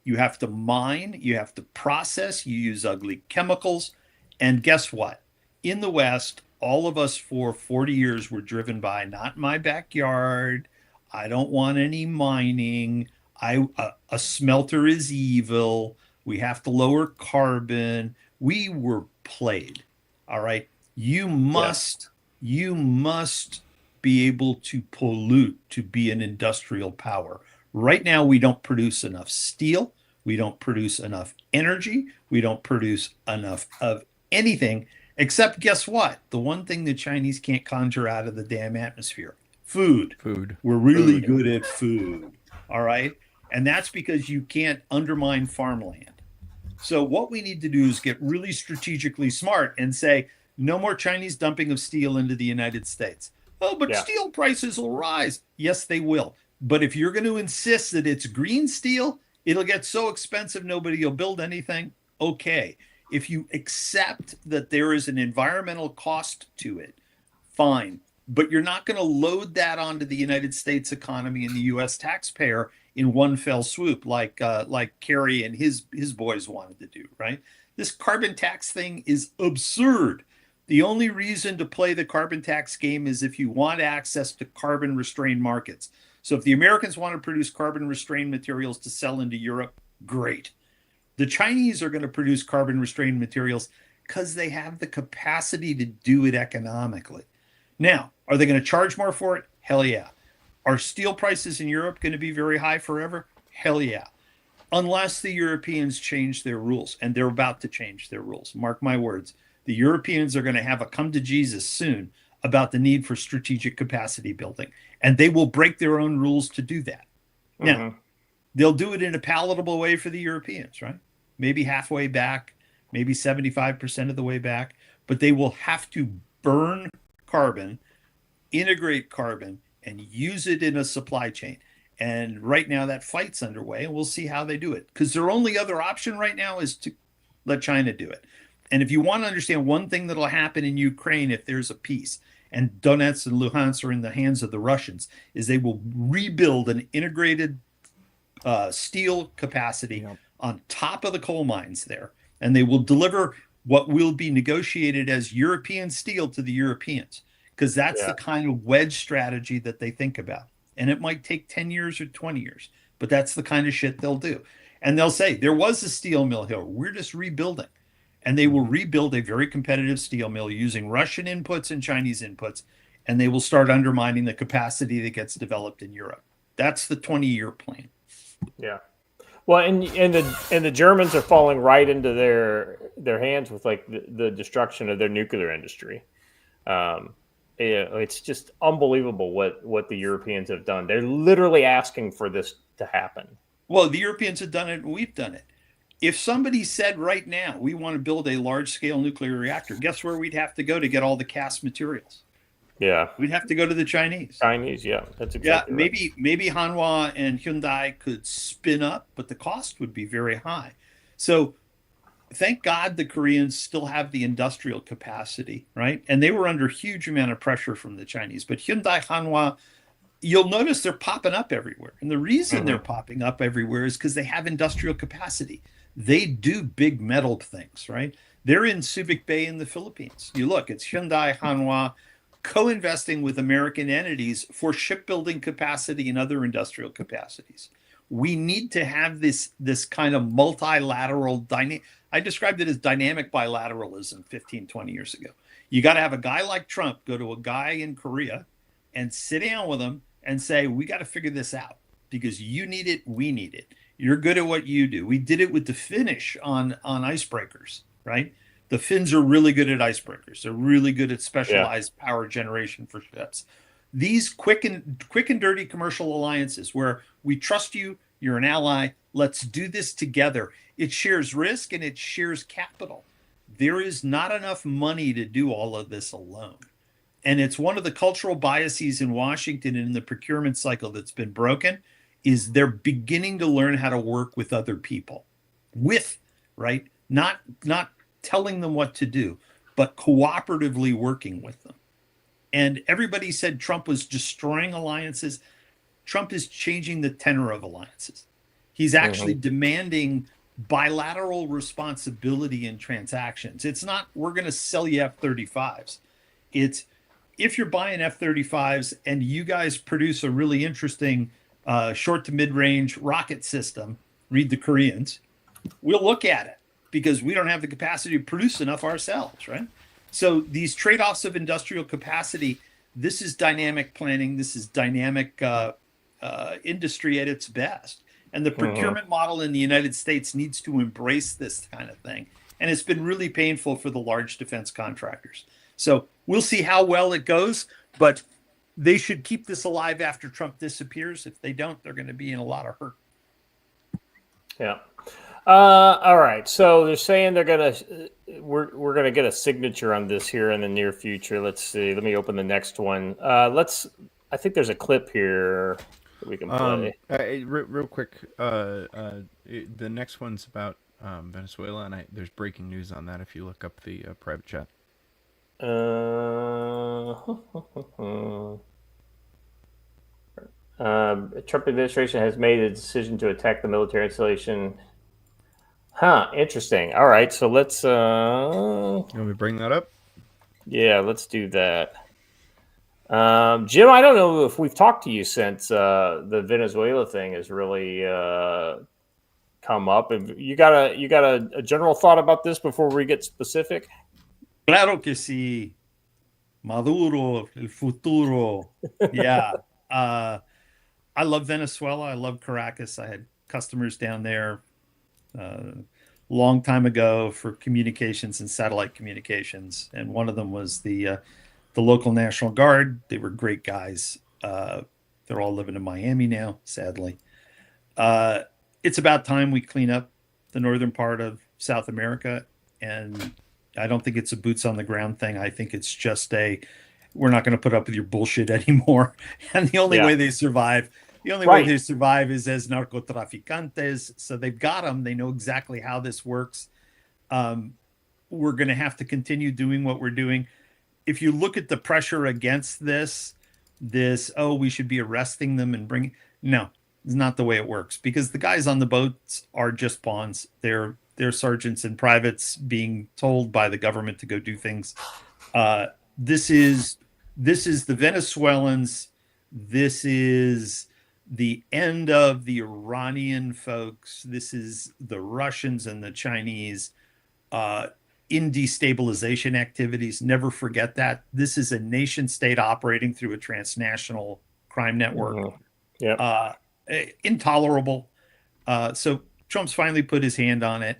You have to mine, you have to process, you use ugly chemicals. And guess what? In the West, all of us for 40 years were driven by not my backyard. I don't want any mining. A smelter is evil. We have to lower carbon. We were played. All right. You must be able to pollute to be an industrial power. Right now, we don't produce enough steel. We don't produce enough energy. We don't produce enough of anything, except guess what? The one thing the Chinese can't conjure out of the damn atmosphere: food. We're really good at food. All right. And that's because you can't undermine farmland. So what we need to do is get really strategically smart and say, no more Chinese dumping of steel into the United States. Oh, but steel prices will rise. Yes, they will. But if you're going to insist that it's green steel, it'll get so expensive nobody will build anything. Okay. If you accept that there is an environmental cost to it, fine. But you're not going to load that onto the United States economy and the U.S. taxpayer in one fell swoop, like Kerry and his boys wanted to do, right? This carbon tax thing is absurd. The only reason to play the carbon tax game is if you want access to carbon restrained markets. So if the Americans want to produce carbon restrained materials to sell into Europe, great. The Chinese are going to produce carbon restrained materials because they have the capacity to do it economically. Now, are they going to charge more for it? Hell yeah. Are steel prices in Europe going to be very high forever? Hell yeah. Unless the Europeans change their rules, and they're about to change their rules. Mark my words. The Europeans are going to have a come to Jesus soon about the need for strategic capacity building, and they will break their own rules to do that. Now, they'll do it in a palatable way for the Europeans, right? Maybe halfway back, maybe 75% of the way back, but they will have to burn carbon, integrate carbon, and use it in a supply chain. And right now that fight's underway, and we'll see how they do it. Because their only other option right now is to let China do it. And if you want to understand one thing that'll happen in Ukraine if there's a peace, and Donetsk and Luhansk are in the hands of the Russians, is they will rebuild an integrated steel capacity on top of the coal mines there. And they will deliver what will be negotiated as European steel to the Europeans, because that's the kind of wedge strategy that they think about. And it might take 10 years or 20 years, but that's the kind of shit they'll do. And they'll say, there was a steel mill here. We're just rebuilding. And they will rebuild a very competitive steel mill using Russian inputs and Chinese inputs. And they will start undermining the capacity that gets developed in Europe. That's the 20-year plan. Yeah. Well, and the Germans are falling right into their hands with like the destruction of their nuclear industry. It's just unbelievable what the Europeans have done. They're literally asking for this to happen. Well, the Europeans have done it, and we've done it. If somebody said right now, we want to build a large-scale nuclear reactor, guess where we'd have to go to get all the cast materials? Yeah. We'd have to go to the Chinese. Yeah. That's exactly right. Maybe Hanwha and Hyundai could spin up, but the cost would be very high. So thank God the Koreans still have the industrial capacity, right? And they were under a huge amount of pressure from the Chinese. But Hyundai, Hanwha, you'll notice they're popping up everywhere. And the reason they're popping up everywhere is because they have industrial capacity. They do big metal things, right? They're in Subic Bay in the Philippines. You look, it's Hyundai, Hanwha, co-investing with American entities for shipbuilding capacity and other industrial capacities. We need to have this kind of multilateral dynamic. I described it as dynamic bilateralism 15, 20 years ago. You got to have a guy like Trump go to a guy in Korea and sit down with him and say, we got to figure this out because you need it, we need it. You're good at what you do. We did it with the Finnish on icebreakers, right? The Finns are really good at icebreakers. They're really good at specialized power generation for ships. These quick and dirty commercial alliances where we trust you, you're an ally, let's do this together. It shares risk and it shares capital. There is not enough money to do all of this alone. And it's one of the cultural biases in Washington and in the procurement cycle that's been broken is they're beginning to learn how to work with other people. Right? Not telling them what to do, but cooperatively working with them. And everybody said Trump was destroying alliances. Trump is changing the tenor of alliances. He's actually demanding bilateral responsibility in transactions. It's not, we're going to sell you F-35s. It's, if you're buying F-35s and you guys produce a really interesting short to mid-range rocket system, read the Koreans, we'll look at it because we don't have the capacity to produce enough ourselves, right? So these trade-offs of industrial capacity, this is dynamic planning. This is dynamic industry at its best. And the procurement model in the United States needs to embrace this kind of thing. And it's been really painful for the large defense contractors. So we'll see how well it goes, but they should keep this alive after Trump disappears. If they don't, they're going to be in a lot of hurt. Yeah. All right. So they're saying they're going to, we're going to get a signature on this here in the near future. Let's see. Let me open the next one. I think there's a clip here that we can play. Real quick, the next one's about Venezuela, and there's breaking news on that if you look up the private chat. Trump administration has made a decision to attack the military installation. Interesting. All right, so let's. You want me to bring that up? Yeah, let's do that. Jim, I don't know if we've talked to you since the Venezuela thing has really come up. You got a general thought about this before we get specific? Claro que sí. Maduro, el futuro. Yeah. I love Venezuela. I love Caracas. I had customers down there long time ago for communications and satellite communications. And one of them was the local National Guard. They were great guys. They're all living in Miami now, sadly. It's about time we clean up the northern part of South America. And I don't think it's a boots on the ground thing. I think it's just we're not going to put up with your bullshit anymore. And the only way they survive, way they survive is as narcotraficantes. So they've got them. They know exactly how this works. We're going to have to continue doing what we're doing. If you look at the pressure against this, we should be arresting them and no, it's not the way it works, because the guys on the boats are just pawns. They're sergeants and privates being told by the government to go do things. This is the Venezuelans. This is the end of the Iranian folks. This is the Russians and the Chinese in destabilization activities. Never forget that. This is a nation state operating through a transnational crime network. Intolerable. So Trump's finally put his hand on it.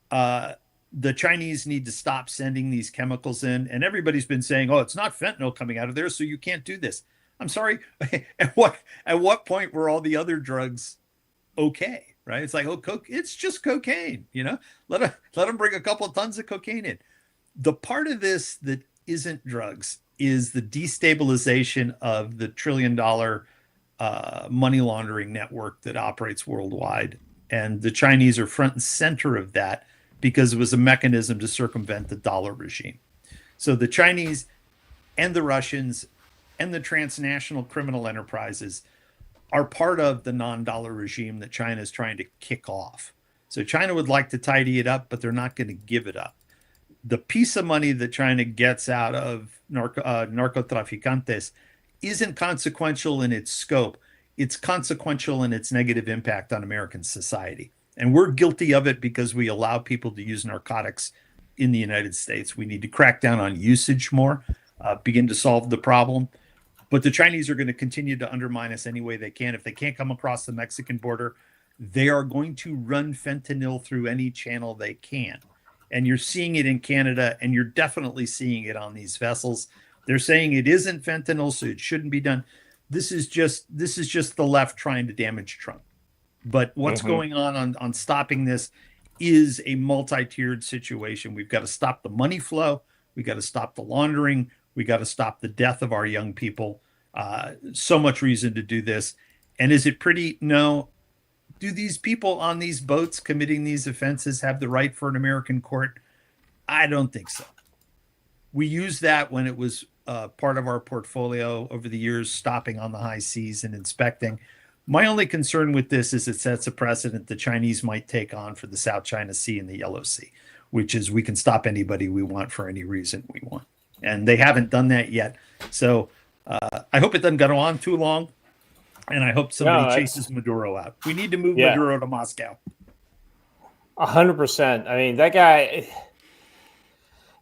The Chinese need to stop sending these chemicals in, and everybody's been saying, "Oh, it's not fentanyl coming out of there, so you can't do this." I'm sorry. At what point were all the other drugs okay? Right? It's like, it's just cocaine. Let them bring a couple of tons of cocaine in. The part of this that isn't drugs is the destabilization of the $1 trillion money laundering network that operates worldwide, and the Chinese are front and center of that, because it was a mechanism to circumvent the dollar regime. So the Chinese and the Russians and the transnational criminal enterprises are part of the non-dollar regime that China is trying to kick off. So China would like to tidy it up, but they're not going to give it up. The piece of money that China gets out of narcotraficantes isn't consequential in its scope. It's consequential in its negative impact on American society. And we're guilty of it because we allow people to use narcotics in the United States. We need to crack down on usage more, begin to solve the problem. But the Chinese are going to continue to undermine us any way they can. If they can't come across the Mexican border, they are going to run fentanyl through any channel they can. And you're seeing it in Canada, and you're definitely seeing it on these vessels. They're saying it isn't fentanyl, so it shouldn't be done. This is just the left trying to damage Trump. But what's going on stopping this is a multi-tiered situation. We've got to stop the money flow. We got to stop the laundering. We got to stop the death of our young people. So much reason to do this. And is it pretty? No. Do these people on these boats committing these offenses have the right for an American court? I don't think so. We used that when it was part of our portfolio over the years, stopping on the high seas and inspecting. My only concern with this is it sets a precedent the Chinese might take on for the South China Sea and the Yellow Sea, which is we can stop anybody we want for any reason we want. And they haven't done that yet. So I hope it doesn't go on too long. And I hope somebody chases Maduro out. We need to move Maduro to Moscow. 100%. I mean, that guy.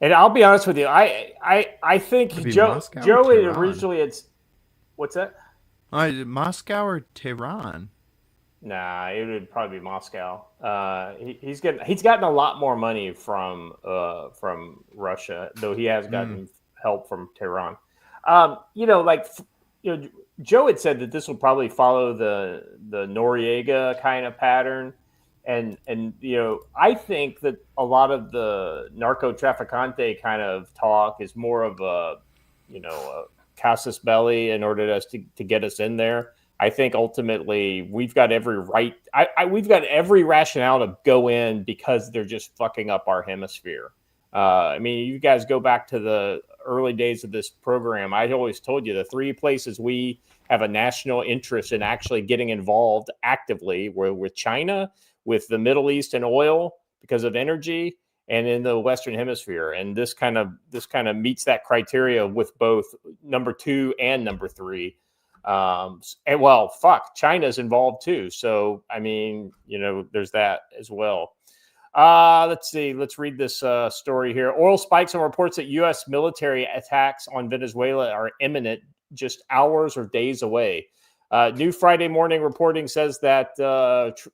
And I'll be honest with you. I think Joe originally it's what's that? Moscow or Tehran? Nah, it would probably be Moscow. He's gotten a lot more money from Russia, though he has gotten help from Tehran. Joe had said that this will probably follow the Noriega kind of pattern, and I think that a lot of the narco trafficante kind of talk is more of a casus belli in order to get us in there. I think ultimately we've got every right. We've got every rationale to go in because they're just fucking up our hemisphere. I mean, you guys go back to the early days of this program. I always told you the three places we have a national interest in actually getting involved actively were with China, with the Middle East and oil because of energy, and in the Western Hemisphere. And this kind of meets that criteria with both number 2 and number 3. China's involved too. So, I mean, there's that as well. Let's see. Let's read this story here. Oil spikes and reports that U.S. military attacks on Venezuela are imminent, just hours or days away. New Friday morning reporting says that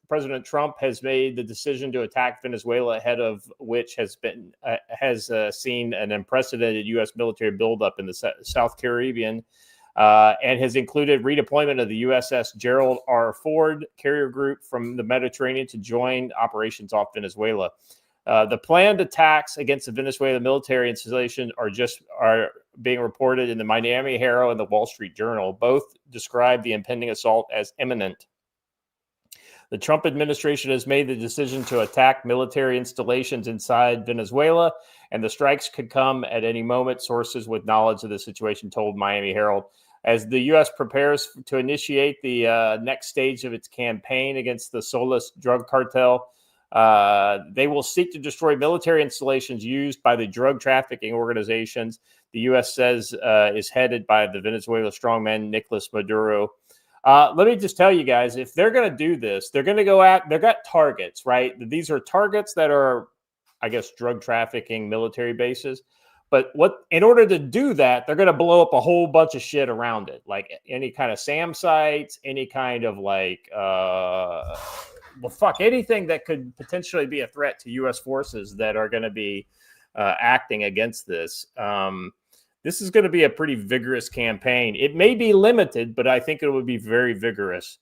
President Trump has made the decision to attack Venezuela, ahead of which has seen an unprecedented U.S. military buildup in the South Caribbean, and has included redeployment of the USS Gerald R. Ford carrier group from the Mediterranean to join operations off Venezuela. The planned attacks against the Venezuela military installation are being reported in the Miami Herald and the Wall Street Journal. Both describe the impending assault as imminent. The Trump administration has made the decision to attack military installations inside Venezuela, and the strikes could come at any moment, sources with knowledge of the situation told Miami Herald. As the U.S. prepares to initiate the next stage of its campaign against the Solis drug cartel, they will seek to destroy military installations used by the drug trafficking organizations the U.S. says is headed by the Venezuela strongman Nicolas Maduro. Let me just tell you guys, if they're going to do this, they've got targets, right? These are targets that are, I guess, drug trafficking military bases. But in order to do that, they're going to blow up a whole bunch of shit around it, like any kind of SAM sites, any kind of anything that could potentially be a threat to U.S. forces that are going to be acting against this. This is going to be a pretty vigorous campaign. It may be limited, but I think it would be very vigorous.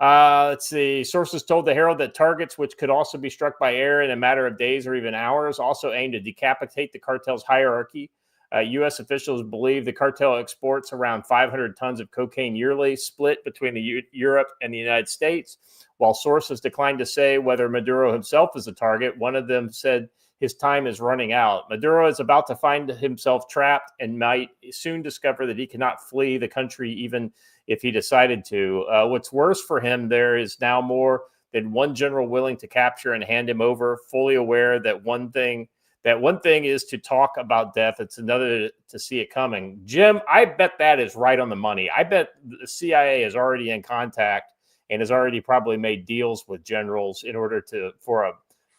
Let's see. Sources told the Herald that targets, which could also be struck by air in a matter of days or even hours, also aim to decapitate the cartel's hierarchy. U.S. officials believe the cartel exports around 500 tons of cocaine yearly, split between Europe and the United States. While sources declined to say whether Maduro himself is a target, one of them said his time is running out. Maduro is about to find himself trapped and might soon discover that he cannot flee the country even if he decided to. What's worse for him, there is now more than one general willing to capture and hand him over, fully aware that one thing is to talk about death. It's another to see it coming. Jim, I bet that is right on the money. I bet the CIA is already in contact and has already probably made deals with generals in order for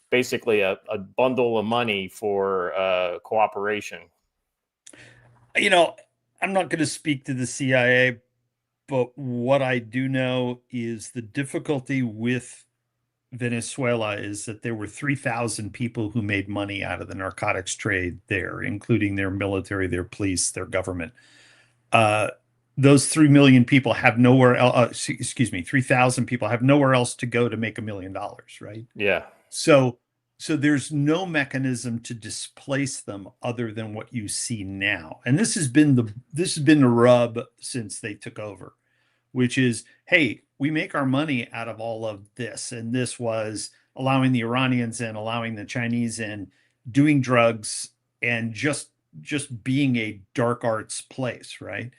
basically a bundle of money for cooperation. I'm not going to speak to the CIA, but what I do know is the difficulty with Venezuela is that there were 3,000 people who made money out of the narcotics trade there, including their military, their police, their government. Those 3 million people have nowhere else. 3,000 people have nowhere else to go to make $1 million, right? Yeah. So there's no mechanism to displace them other than what you see now. And this has been the rub since they took over, which is, hey, we make our money out of all of this. And this was allowing the Iranians in, allowing the Chinese in, doing drugs, and just just being a dark arts place, right?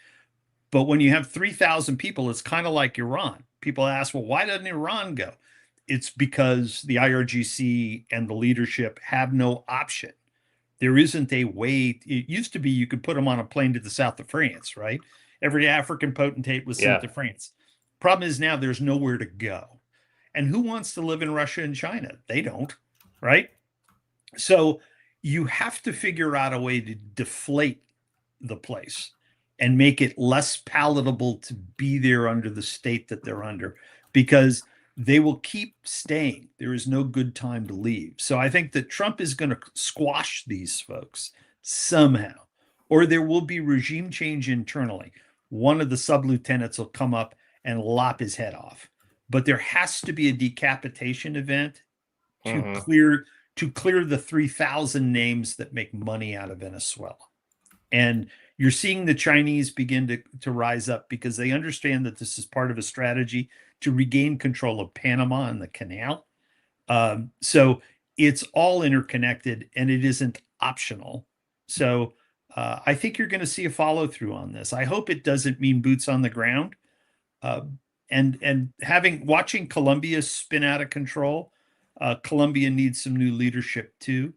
But when you have 3,000 people, it's kind of like Iran. People ask, well, why doesn't Iran go? It's because the IRGC and the leadership have no option. There isn't a way. It used to be you could put them on a plane to the south of France, right? Every African potentate was sent to France. Problem is now there's nowhere to go. And who wants to live in Russia and China? They don't, right? So you have to figure out a way to deflate the place and make it less palatable to be there under the state that they're under, because they will keep staying. There is no good time to leave. So I think that Trump is going to squash these folks somehow, or there will be regime change internally. One of the sub-lieutenants will come up and lop his head off. But there has to be a decapitation event to clear the 3,000 names that make money out of Venezuela. And you're seeing the Chinese begin to rise up because they understand that this is part of a strategy to regain control of Panama and the canal. So it's all interconnected and it isn't optional. So I think you're going to see a follow through on this. I hope it doesn't mean boots on the ground. And watching Colombia spin out of control, Colombia needs some new leadership too.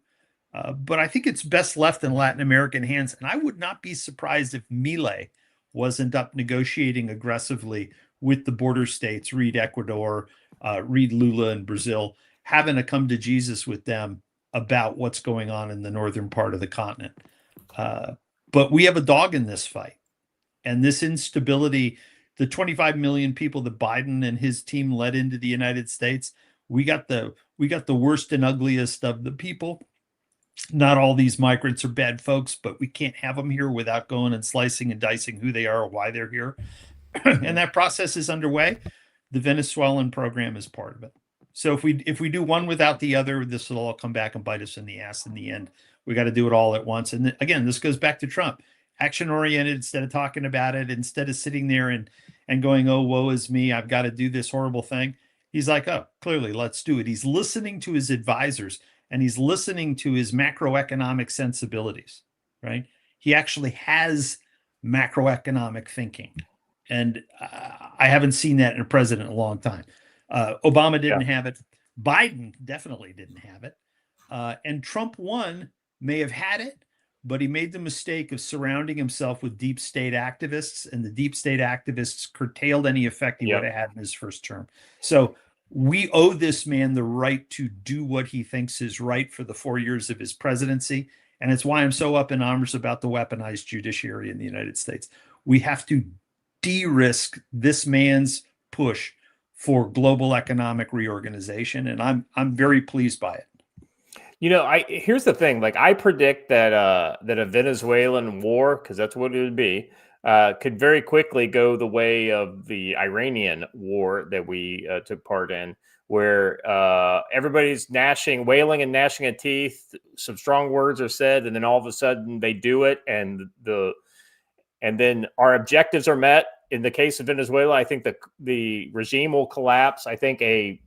But I think it's best left in Latin American hands. And I would not be surprised if Milei wasn't up negotiating aggressively with the border states, read Ecuador, read Lula in Brazil, having to come to Jesus with them about what's going on in the northern part of the continent. But we have a dog in this fight. And this instability, the 25 million people that Biden and his team led into the United States, we got the worst and ugliest of the people. Not all these migrants are bad folks, but we can't have them here without going and slicing and dicing who they are or why they're here. And that process is underway. The Venezuelan program is part of it. So if we do one without the other, this will all come back and bite us in the ass in the end. We got to do it all at once. And again, this goes back to Trump. Action oriented instead of talking about it, instead of sitting there and going, oh, woe is me, I've got to do this horrible thing. He's like, oh, clearly, let's do it. He's listening to his advisors and he's listening to his macroeconomic sensibilities, right? He actually has macroeconomic thinking. And I haven't seen that in a president in a long time. Obama didn't have it. Biden definitely didn't have it. And Trump may have had it, but he made the mistake of surrounding himself with deep state activists, and the deep state activists curtailed any effect he would have had in his first term. So we owe this man the right to do what he thinks is right for the 4 years of his presidency. And it's why I'm so up in arms about the weaponized judiciary in the United States. We have to de-risk this man's push for global economic reorganization. And I'm very pleased by it. You know, here's the thing. Like, I predict that a Venezuelan war, because that's what it would be, could very quickly go the way of the Iranian war that we took part in, where everybody's wailing and gnashing of teeth. Some strong words are said, and then all of a sudden they do it, and then our objectives are met. In the case of Venezuela, I think the regime will collapse. I think a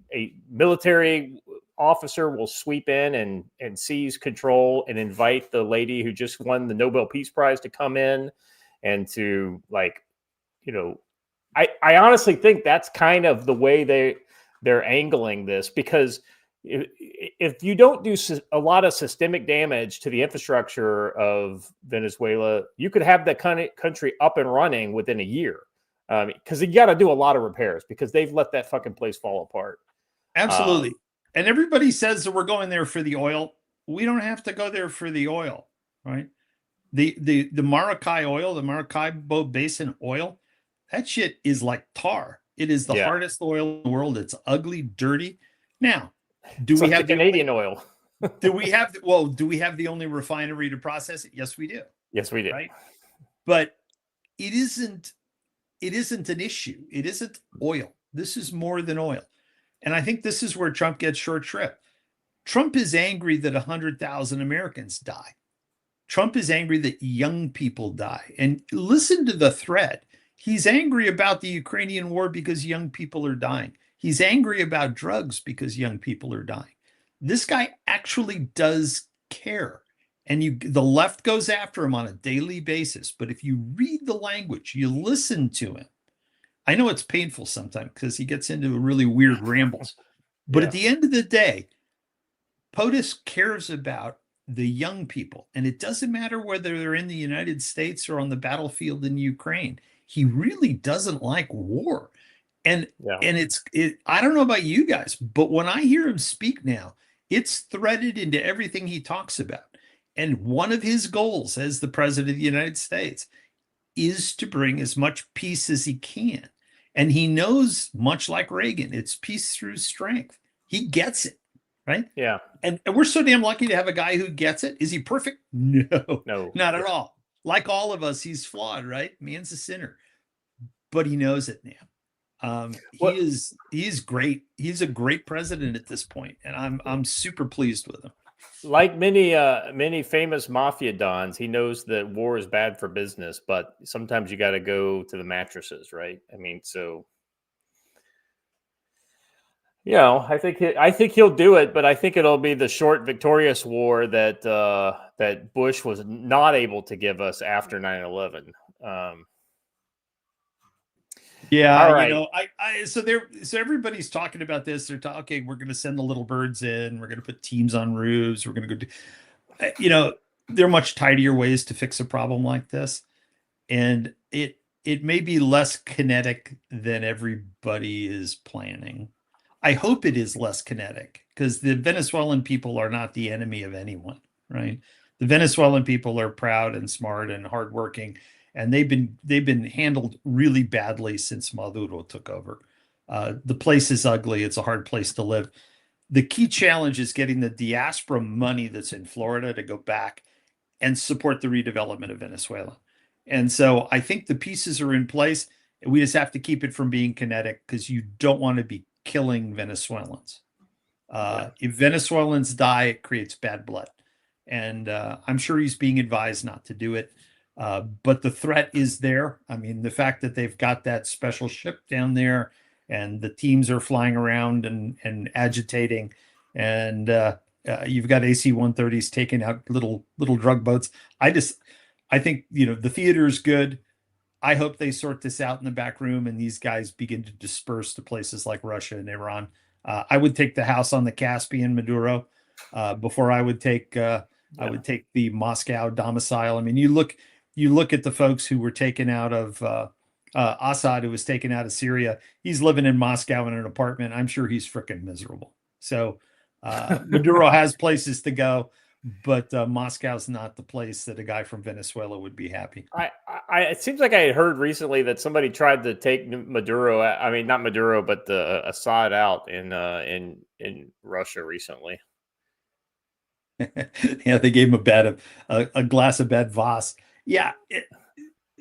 military officer will sweep in and seize control and invite the lady who just won the Nobel Peace Prize to come in and to, like, you know, I honestly think that's kind of the way they're angling this, because if you don't do a lot of systemic damage to the infrastructure of Venezuela, you could have the country up and running within a year. Because you got to do a lot of repairs because they've let that fucking place fall apart. Absolutely. And everybody says that we're going there for the oil. We don't have to go there for the oil, right? The Maracay oil, the Maracaibo Basin oil, that shit is like tar. It is the hardest oil in the world. It's ugly, dirty. Now, do we have the Canadian oil? Do we have the only refinery to process it? Yes, we do. Yes, we do. Right? But it isn't an issue. It isn't oil. This is more than oil. And I think this is where Trump gets short shrift. Trump is angry that 100,000 Americans die. Trump is angry that young people die. And listen to the thread. He's angry about the Ukrainian war because young people are dying. He's angry about drugs because young people are dying. This guy actually does care. and the left goes after him on a daily basis. But if you read the language, you listen to him. I know it's painful sometimes because he gets into really weird rambles. But Yeah. at the end of the day, POTUS cares about the young people. And it doesn't matter whether they're in the United States or on the battlefield in Ukraine. He really doesn't like war. And Yeah. I don't know about you guys, but when I hear him speak now, it's threaded into everything he talks about. And one of his goals as the president of the United States is to bring as much peace as he can. And he knows, much like Reagan, it's peace through strength. He gets it, right? Yeah. And we're so damn lucky to have a guy who gets it. Is he perfect? No, not at all. Like all of us, he's flawed, right? Man's a sinner, but he knows it now. He's great. He's a great president at this point, and I'm super pleased with him. Like many famous mafia dons, he knows that war is bad for business, but sometimes you got to go to the mattresses, right? I mean, so I think he'll do it, but I think it'll be the short, victorious war that that Bush was not able to give us after 9/11. Yeah, all right. So everybody's talking about this. They're talking, okay, we're going to send the little birds in. We're going to put teams on roofs. We're going to go do, there are much tidier ways to fix a problem like this, and it may be less kinetic than everybody is planning. I hope it is less kinetic because the Venezuelan people are not the enemy of anyone, right? The Venezuelan people are proud and smart and hardworking. And they've been handled really badly since Maduro took over. The place is ugly. It's a hard place to live. The key challenge is getting the diaspora money that's in Florida to go back and support the redevelopment of Venezuela. And so I think the pieces are in place. We just have to keep it from being kinetic because you don't want to be killing Venezuelans. If Venezuelans die, it creates bad blood. And I'm sure he's being advised not to do it. But the threat is there. I mean, the fact that they've got that special ship down there and the teams are flying around and agitating, and you've got AC-130s taking out little drug boats. I think, the theater's good. I hope they sort this out in the back room and these guys begin to disperse to places like Russia and Iran. I would take the house on the Caspian, Maduro, before I would take I would take the Moscow domicile. I mean, you look at the folks who were taken out of Assad, who was taken out of Syria. He's living in Moscow in an apartment. I'm sure he's freaking miserable. So Maduro has places to go, but Moscow's not the place that a guy from Venezuela would be happy. It seems like I had heard recently that somebody tried to take Maduro. I mean, not Maduro, but Assad out in Russia recently. Yeah, they gave him a glass of bad Voss. Yeah,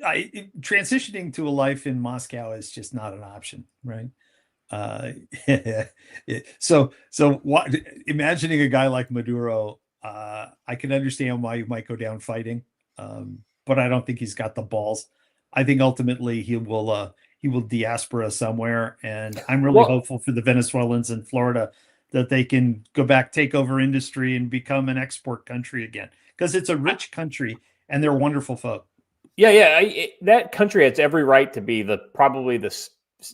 transitioning to a life in Moscow is just not an option, right? So imagining a guy like Maduro, I can understand why you might go down fighting, but I don't think he's got the balls. I think ultimately he will diaspora somewhere, and I'm really hopeful for the Venezuelans in Florida that they can go back, take over industry, and become an export country again, because it's a rich country and they're wonderful folk. Yeah. That country has every right to be probably the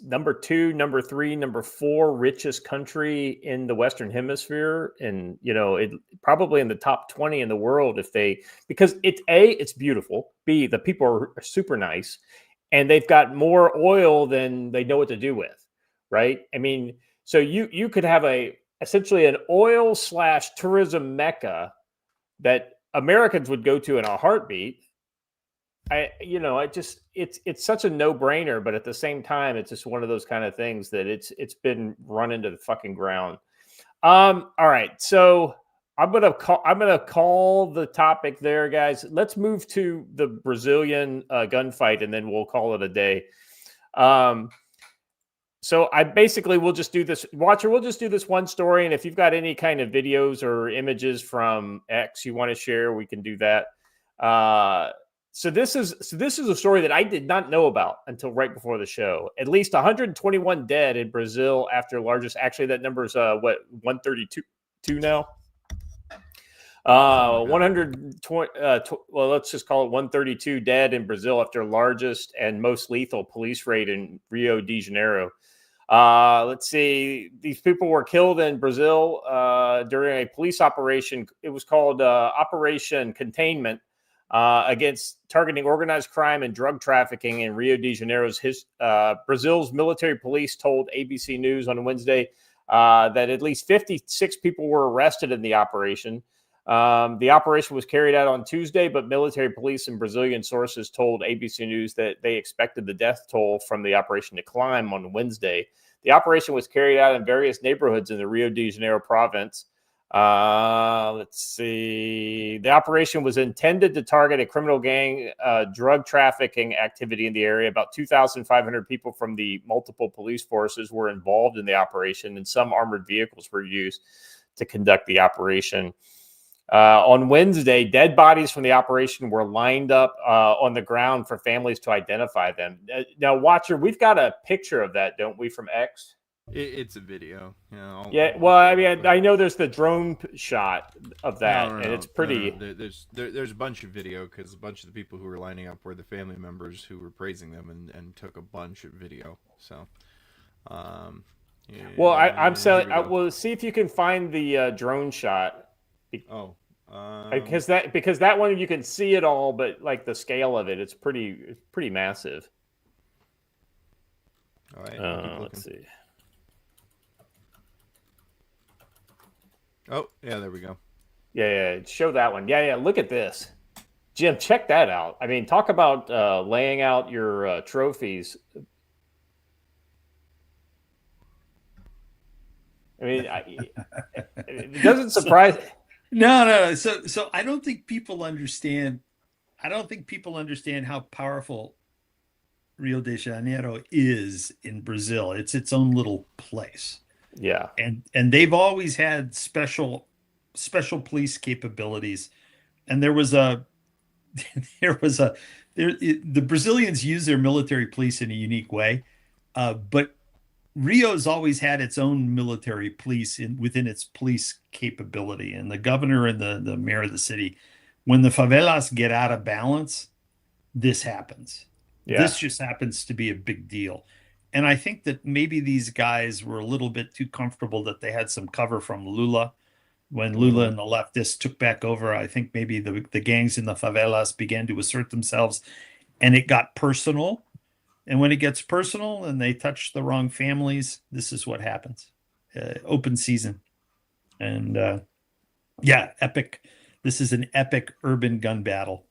number 2, number 3, number 4 richest country in the Western Hemisphere, and it probably in the top 20 in the world because it's beautiful. B, the people are super nice, and they've got more oil than they know what to do with, right? I mean, so you could have essentially an oil / tourism mecca that Americans would go to in a heartbeat. It's such a no-brainer, but at the same time, it's just one of those kind of things that it's been run into the fucking ground. All right, so I'm gonna call the topic there, guys. Let's move to the Brazilian gunfight, and then we'll call it a day. So we'll just do this. Watcher, we'll just do this one story, and if you've got any kind of videos or images from X you want to share, we can do that. So this is a story that I did not know about until right before the show. At least 121 dead in Brazil after largest. Actually, that number is 132 now. 120. Well, let's just call it 132 dead in Brazil after largest and most lethal police raid in Rio de Janeiro. Let's see. These people were killed in Brazil during a police operation. It was called Operation Containment against targeting organized crime and drug trafficking in Rio de Janeiro's. Brazil's military police told ABC News on Wednesday that at least 56 people were arrested in the operation. The operation was carried out on Tuesday, but military police and Brazilian sources told ABC News that they expected the death toll from the operation to climb on Wednesday. The operation was carried out in various neighborhoods in the Rio de Janeiro province. Let's see. The operation was intended to target a criminal gang drug trafficking activity in the area. About 2,500 people from the multiple police forces were involved in the operation, and some armored vehicles were used to conduct the operation. On Wednesday, dead bodies from the operation were lined up on the ground for families to identify them. Now, Watcher, we've got a picture of that, don't we, from X? It's a video. Yeah. Well, I mean, I know there's the drone shot of that, and it's pretty. There's a bunch of video because a bunch of the people who were lining up were the family members who were praising them and took a bunch of video. So, well, I'm saying, well, see if you can find the drone shot. Because that one you can see it all, but like the scale of it's pretty massive. All right, let's see. Oh yeah, there we go. Yeah, show that one. Yeah, look at this, Jim. Check that out. I mean, talk about laying out your trophies. I mean, it doesn't surprise. No. So I don't think people understand. I don't think people understand how powerful Rio de Janeiro is in Brazil. It's its own little place. Yeah, and they've always had special police capabilities. And the Brazilians use their military police in a unique way, but Rio's always had its own military police within its police capability. And the governor and the mayor of the city, when the favelas get out of balance, this happens. Yeah. This just happens to be a big deal. And I think that maybe these guys were a little bit too comfortable that they had some cover from Lula. When Lula and the leftists took back over, I think maybe the gangs in the favelas began to assert themselves, and it got personal. And when it gets personal and they touch the wrong families, this is what happens. Open season. And epic. This is an epic urban gun battle.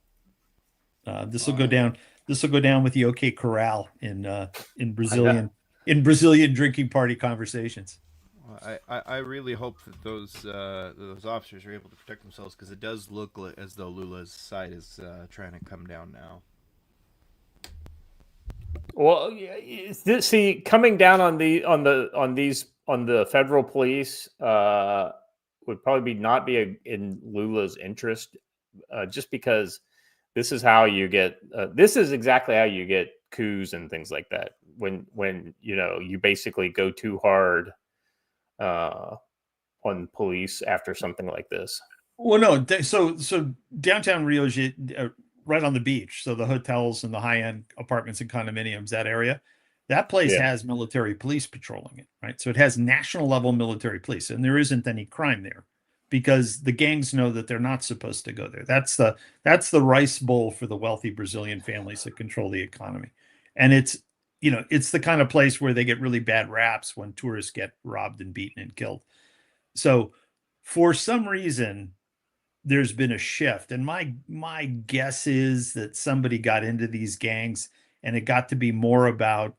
This will go down. This will go down with the OK Corral in Brazilian drinking party conversations. I really hope that those officers are able to protect themselves, because it does look as though Lula's side is trying to come down now. Well, see, coming down on the federal police would probably not be in Lula's interest, just because this is how you get. This is exactly how you get coups and things like that. When you basically go too hard on police after something like this. Well, no. So downtown Rio, right on the beach. So the hotels and the high-end apartments and condominiums, that area, that place has military police patrolling it, right? So it has national level military police, and there isn't any crime there because the gangs know that they're not supposed to go there. That's the rice bowl for the wealthy Brazilian families that control the economy. And it's the kind of place where they get really bad raps when tourists get robbed and beaten and killed. So for some reason, there's been a shift. And my guess is that somebody got into these gangs and it got to be more about,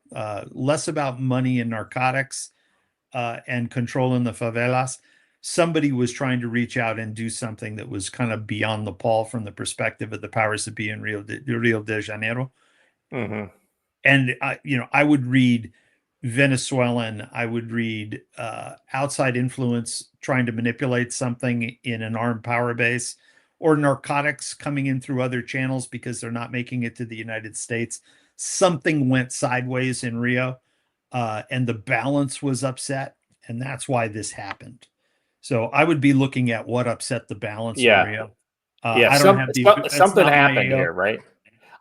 less about money and narcotics and controlling the favelas. Somebody was trying to reach out and do something that was kind of beyond the pall from the perspective of the powers that be in Rio de Janeiro. Mm-hmm. And I would read Venezuelan, I would read outside influence trying to manipulate something in an armed power base, or narcotics coming in through other channels because they're not making it to the United States. Something went sideways in Rio, and the balance was upset, and that's why this happened. So I would be looking at what upset the balance in Yeah. Rio. Yeah, I don't have the that's something not my happened AO. here, right?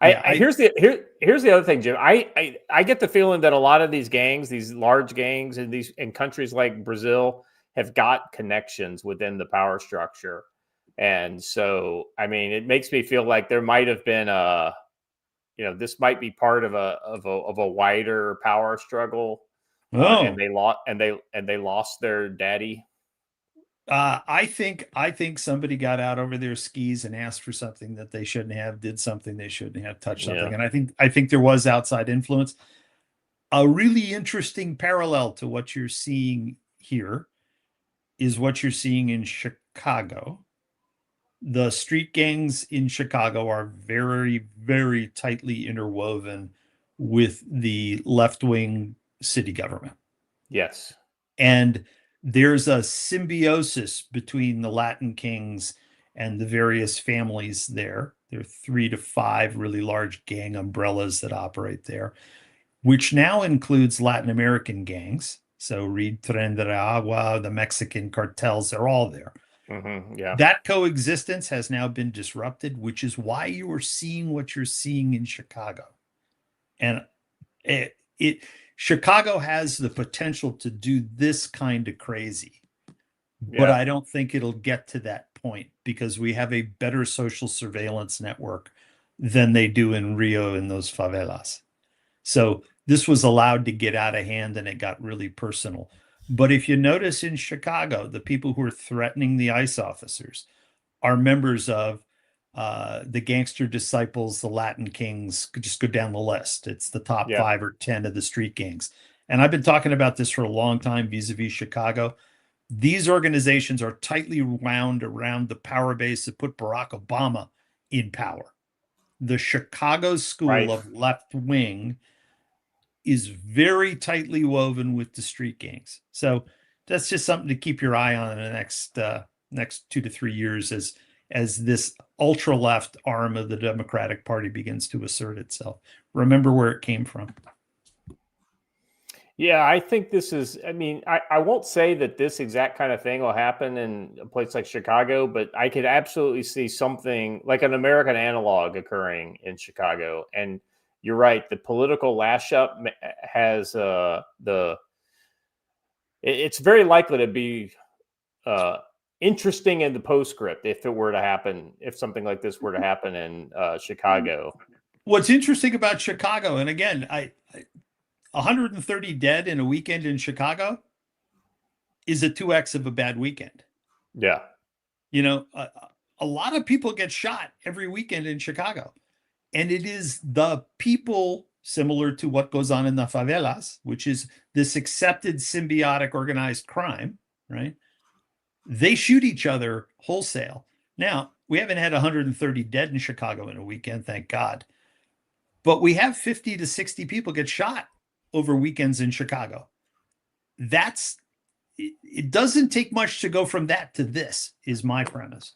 Yeah, Here's the other thing, Jim. I get the feeling that a lot of these gangs, these large gangs in countries like Brazil, have got connections within the power structure, and so I mean, it makes me feel like there might have been this might be part of a wider power struggle, and they lost their daddy. I think somebody got out over their skis and asked for something that they shouldn't have, did something they shouldn't have, touched something, Yeah. and I think there was outside influence. A really interesting parallel to what you're seeing here is what you're seeing in Chicago. The street gangs in Chicago are very, very tightly interwoven with the left-wing city government. Yes. And there's a symbiosis between the Latin kings and the various families there. There are 3 to 5 really large gang umbrellas that operate there, which now includes Latin American gangs. So read Tren de Agua, the Mexican cartels, they're all there. Yeah. That coexistence has now been disrupted, which is why you are seeing what you're seeing in Chicago. And Chicago has the potential to do this kind of crazy, but I don't think it'll get to that point because we have a better social surveillance network than they do in Rio in those favelas. So this was allowed to get out of hand and it got really personal. But if you notice in Chicago, the people who are threatening the ICE officers are members of the gangster disciples, the Latin kings. Could just go down the list. It's the top 5 or 10 of the street gangs. And I've been talking about this for a long time vis-a-vis Chicago. These organizations are tightly wound around the power base that put Barack Obama in power. The Chicago school of left wing is very tightly woven with the street gangs. So that's just something to keep your eye on in the next 2 to 3 years as this ultra left arm of the Democratic Party begins to assert itself. Remember where it came from. Yeah, I think this is, I mean, I won't say that this exact kind of thing will happen in a place like Chicago, but I could absolutely see something like an American analog occurring in Chicago. And you're right, the political lash up has it's very likely to be interesting in the postscript if it were to happen, if something like this were to happen in Chicago. What's interesting about Chicago, and again, 130 dead in a weekend in Chicago is a 2x of a bad weekend. Yeah. You know, a lot of people get shot every weekend in Chicago. And it is the people, similar to what goes on in the favelas, which is this accepted symbiotic organized crime, right? They shoot each other wholesale. Now, we haven't had 130 dead in Chicago in a weekend, thank God. But we have 50 to 60 people get shot over weekends in Chicago. It doesn't take much to go from that to this, is my premise.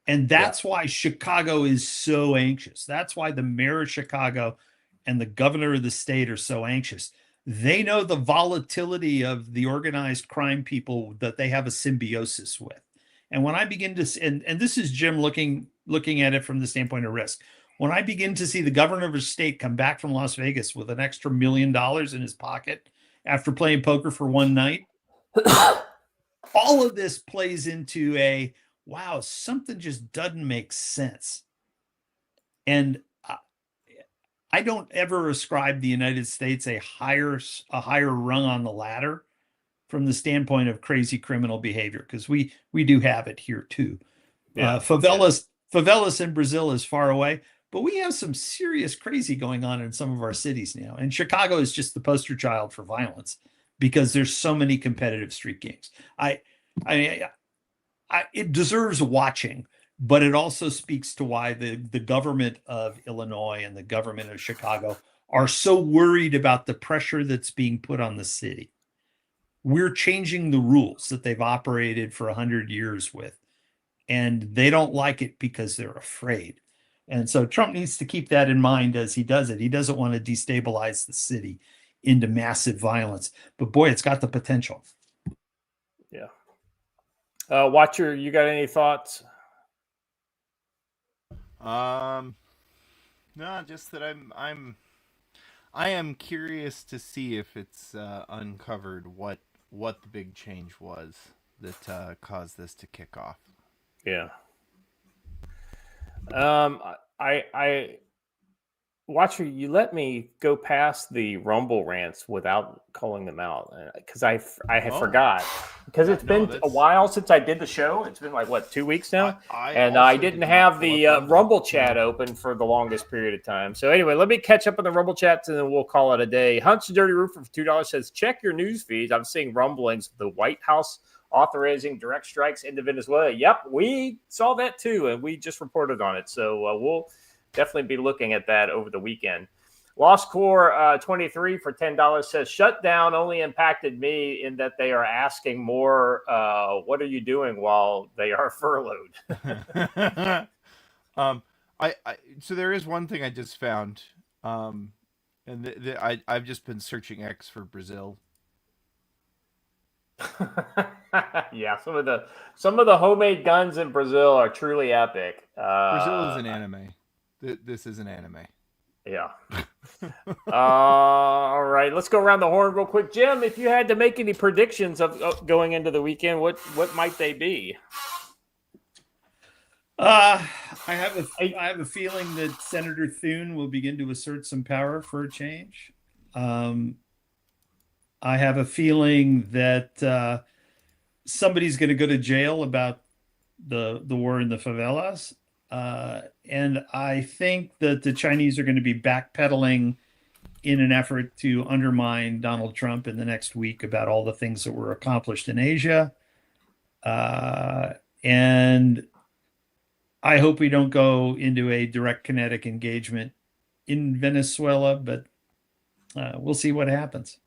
And that's why Chicago is so anxious. That's why the mayor of Chicago and the governor of the state are so anxious. They know the volatility of the organized crime people that they have a symbiosis with. And when I begin to, and this is Jim looking at it from the standpoint of risk. When I begin to see the governor of a state come back from Las Vegas with an extra $1 million in his pocket after playing poker for one night, all of this plays into wow, something just doesn't make sense. And I don't ever ascribe the United States a higher rung on the ladder from the standpoint of crazy criminal behavior, because we do have it here too. Favelas in Brazil is far away, but we have some serious crazy going on in some of our cities now. And Chicago is just the poster child for violence because there's so many competitive street gangs. It deserves watching, but it also speaks to why the government of Illinois and the government of Chicago are so worried about the pressure that's being put on the city. We're changing the rules that they've operated for 100 years with, and they don't like it because they're afraid. And so Trump needs to keep that in mind as he does it. He doesn't want to destabilize the city into massive violence, but boy, it's got the potential. Yeah. Watcher, you got any thoughts? No, just that I am curious to see if it's uncovered what the big change was that caused this to kick off. Yeah. I Watcher, you let me go past the Rumble rants without calling them out because I had forgot because it's been a while since I did the show. It's been like what 2 weeks now, and I didn't have the Rumble chat open for the longest period of time. So anyway, let me catch up on the Rumble chats and then we'll call it a day. Hunch the Dirty Roofer for $2 says check your news feeds. I'm seeing rumblings of the White House authorizing direct strikes into Venezuela. Yep, we saw that too, and we just reported on it. So we'll definitely be looking at that over the weekend. Lost Core 23 for $10 says shutdown only impacted me in that they are asking more. What are you doing while they are furloughed? So there is one thing I just found, and I've just been searching X for Brazil. Yeah, some of the homemade guns in Brazil are truly epic. Brazil is an anime. This is an anime. Yeah. All right, let's go around the horn real quick. Jim, if you had to make any predictions of going into the weekend, what might they be? I have a feeling that Senator Thune will begin to assert some power for a change. I have a feeling that somebody's going to go to jail about the war in the favelas. And I think that the Chinese are going to be backpedaling in an effort to undermine Donald Trump in the next week about all the things that were accomplished in Asia. And I hope we don't go into a direct kinetic engagement in Venezuela, but we'll see what happens.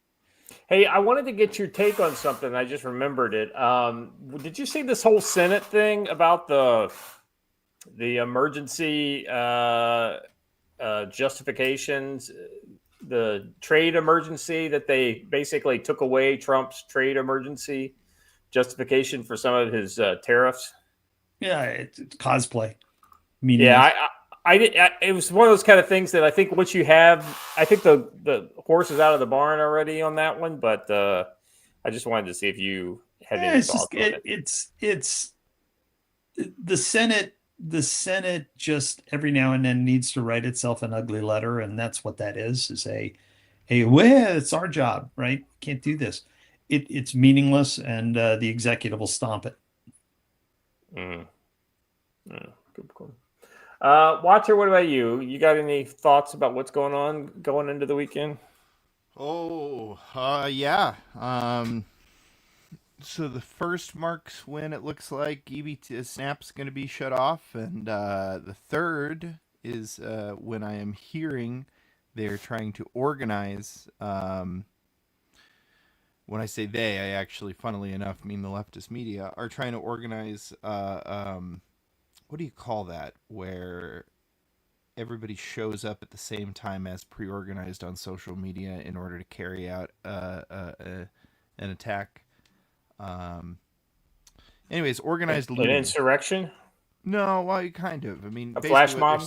Hey, I wanted to get your take on something. I just remembered it. Did you see this whole Senate thing about the emergency justifications, the trade emergency that they basically took away Trump's trade emergency justification for some of his tariffs? Yeah, it's cosplay. Yeah, it was one of those kind of things that I think once you have, I think the horse is out of the barn already on that one, but I just wanted to see if you had any thoughts on it. It's the Senate. The Senate just every now and then needs to write itself an ugly letter, and that's what that is well, it's our job, right? Can't do this. It's meaningless, and the executive will stomp it. Cool. Watcher, what about you? You got any thoughts about what's going on going into the weekend? Yeah. So the first Marks win, it looks like Snap's going to be shut off, and the third is when I am hearing they're trying to organize. When I say they, I actually, funnily enough, mean the leftist media are trying to organize. What do you call that? Where everybody shows up at the same time as pre-organized on social media in order to carry out an attack. Anyways, organized looting. An insurrection? No, well, kind of. I mean, a flash mob.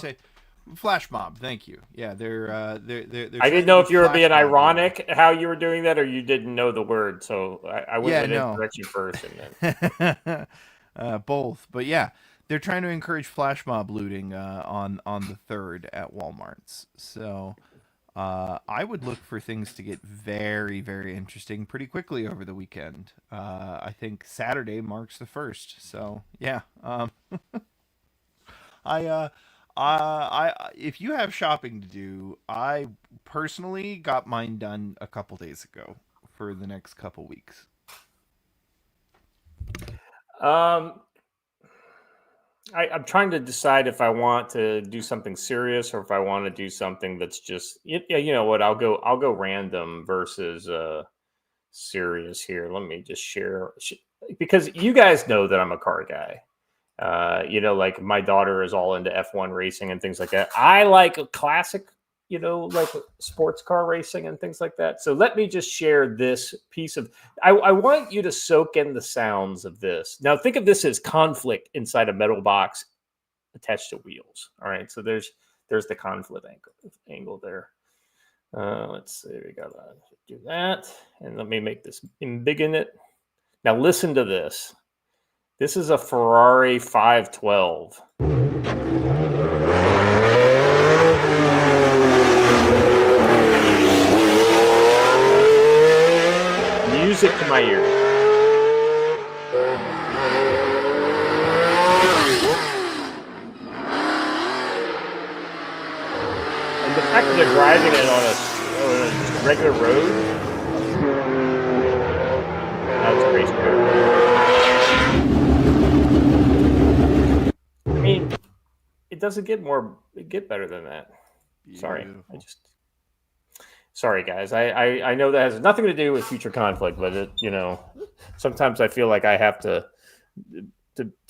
Flash mob. Thank you. Yeah, they're I didn't know if you were being ironic how you were doing that, or you didn't know the word. So I went with insurrection first, and then both. But yeah, they're trying to encourage flash mob looting on the 3rd at Walmart's. So. I would look for things to get very, very interesting pretty quickly over the weekend. I think Saturday marks the 1st. So yeah. If you have shopping to do, I personally got mine done a couple days ago for the next couple weeks. I'm trying to decide if I want to do something serious or if I want to do something that's just, yeah, you know what? I'll go random versus serious here. Let me just share, because you guys know that I'm a car guy. Like my daughter is all into F1 racing and things like that. I like classic like sports car racing and things like that. So let me just share this piece of. I want you to soak in the sounds of this. Now think of this as conflict inside a metal box attached to wheels. All right, so there's the conflict angle there. Let's see, we gotta do that, and let me make this big in it. Now listen to this. This is a Ferrari 512. Music to my ears. And the fact that they're driving it on a regular road, that's crazy. I mean, it doesn't get better than that. Sorry, sorry guys. I know that has nothing to do with future conflict, but it, sometimes I feel like I have to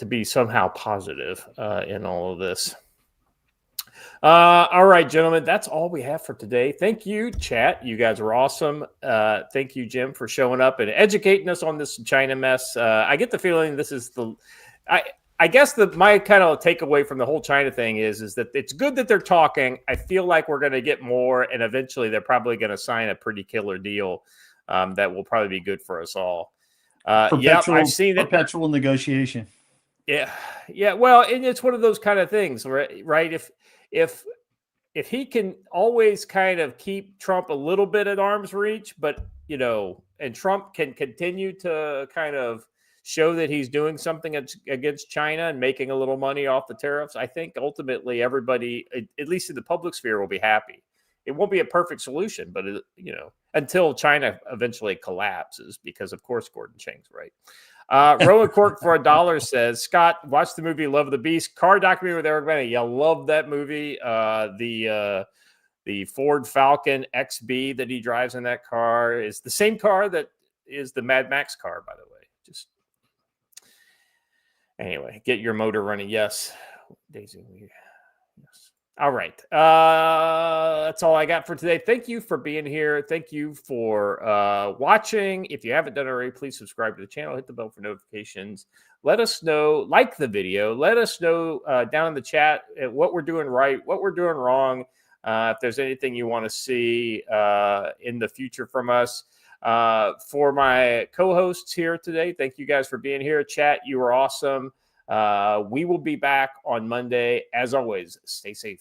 be somehow positive in all of this. All right, gentlemen, that's all we have for today. Thank you, chat. You guys are awesome. Thank you, Jim, for showing up and educating us on this China mess. I get the feeling this is I guess my kind of takeaway from the whole China thing is that it's good that they're talking. I feel like we're going to get more, and eventually they're probably going to sign a pretty killer deal that will probably be good for us all. I've seen it. Perpetual negotiation. Yeah. Well, and it's one of those kind of things, right? If he can always kind of keep Trump a little bit at arm's reach, but and Trump can continue to kind of show that he's doing something against China and making a little money off the tariffs, I think ultimately everybody, at least in the public sphere, will be happy. It won't be a perfect solution, but until China eventually collapses, because of course Gordon Chang's right. Rowan Cork for $1 says, Scott, watch the movie Love of the Beast, car documentary with Eric Bana. You love that movie. The Ford Falcon XB that he drives in that car is the same car that is the Mad Max car, by the way. Just anyway, get your motor running. Yes, Daisy. Yes. All right. That's all I got for today. Thank you for being here. Thank you for watching. If you haven't done it already, please subscribe to the channel. Hit the bell for notifications. Let us know, like the video. Let us know down in the chat what we're doing right, what we're doing wrong. If there's anything you want to see in the future from us. For my co-hosts here today, thank you guys for being here. Chat, you were awesome. We will be back on Monday. As always, stay safe.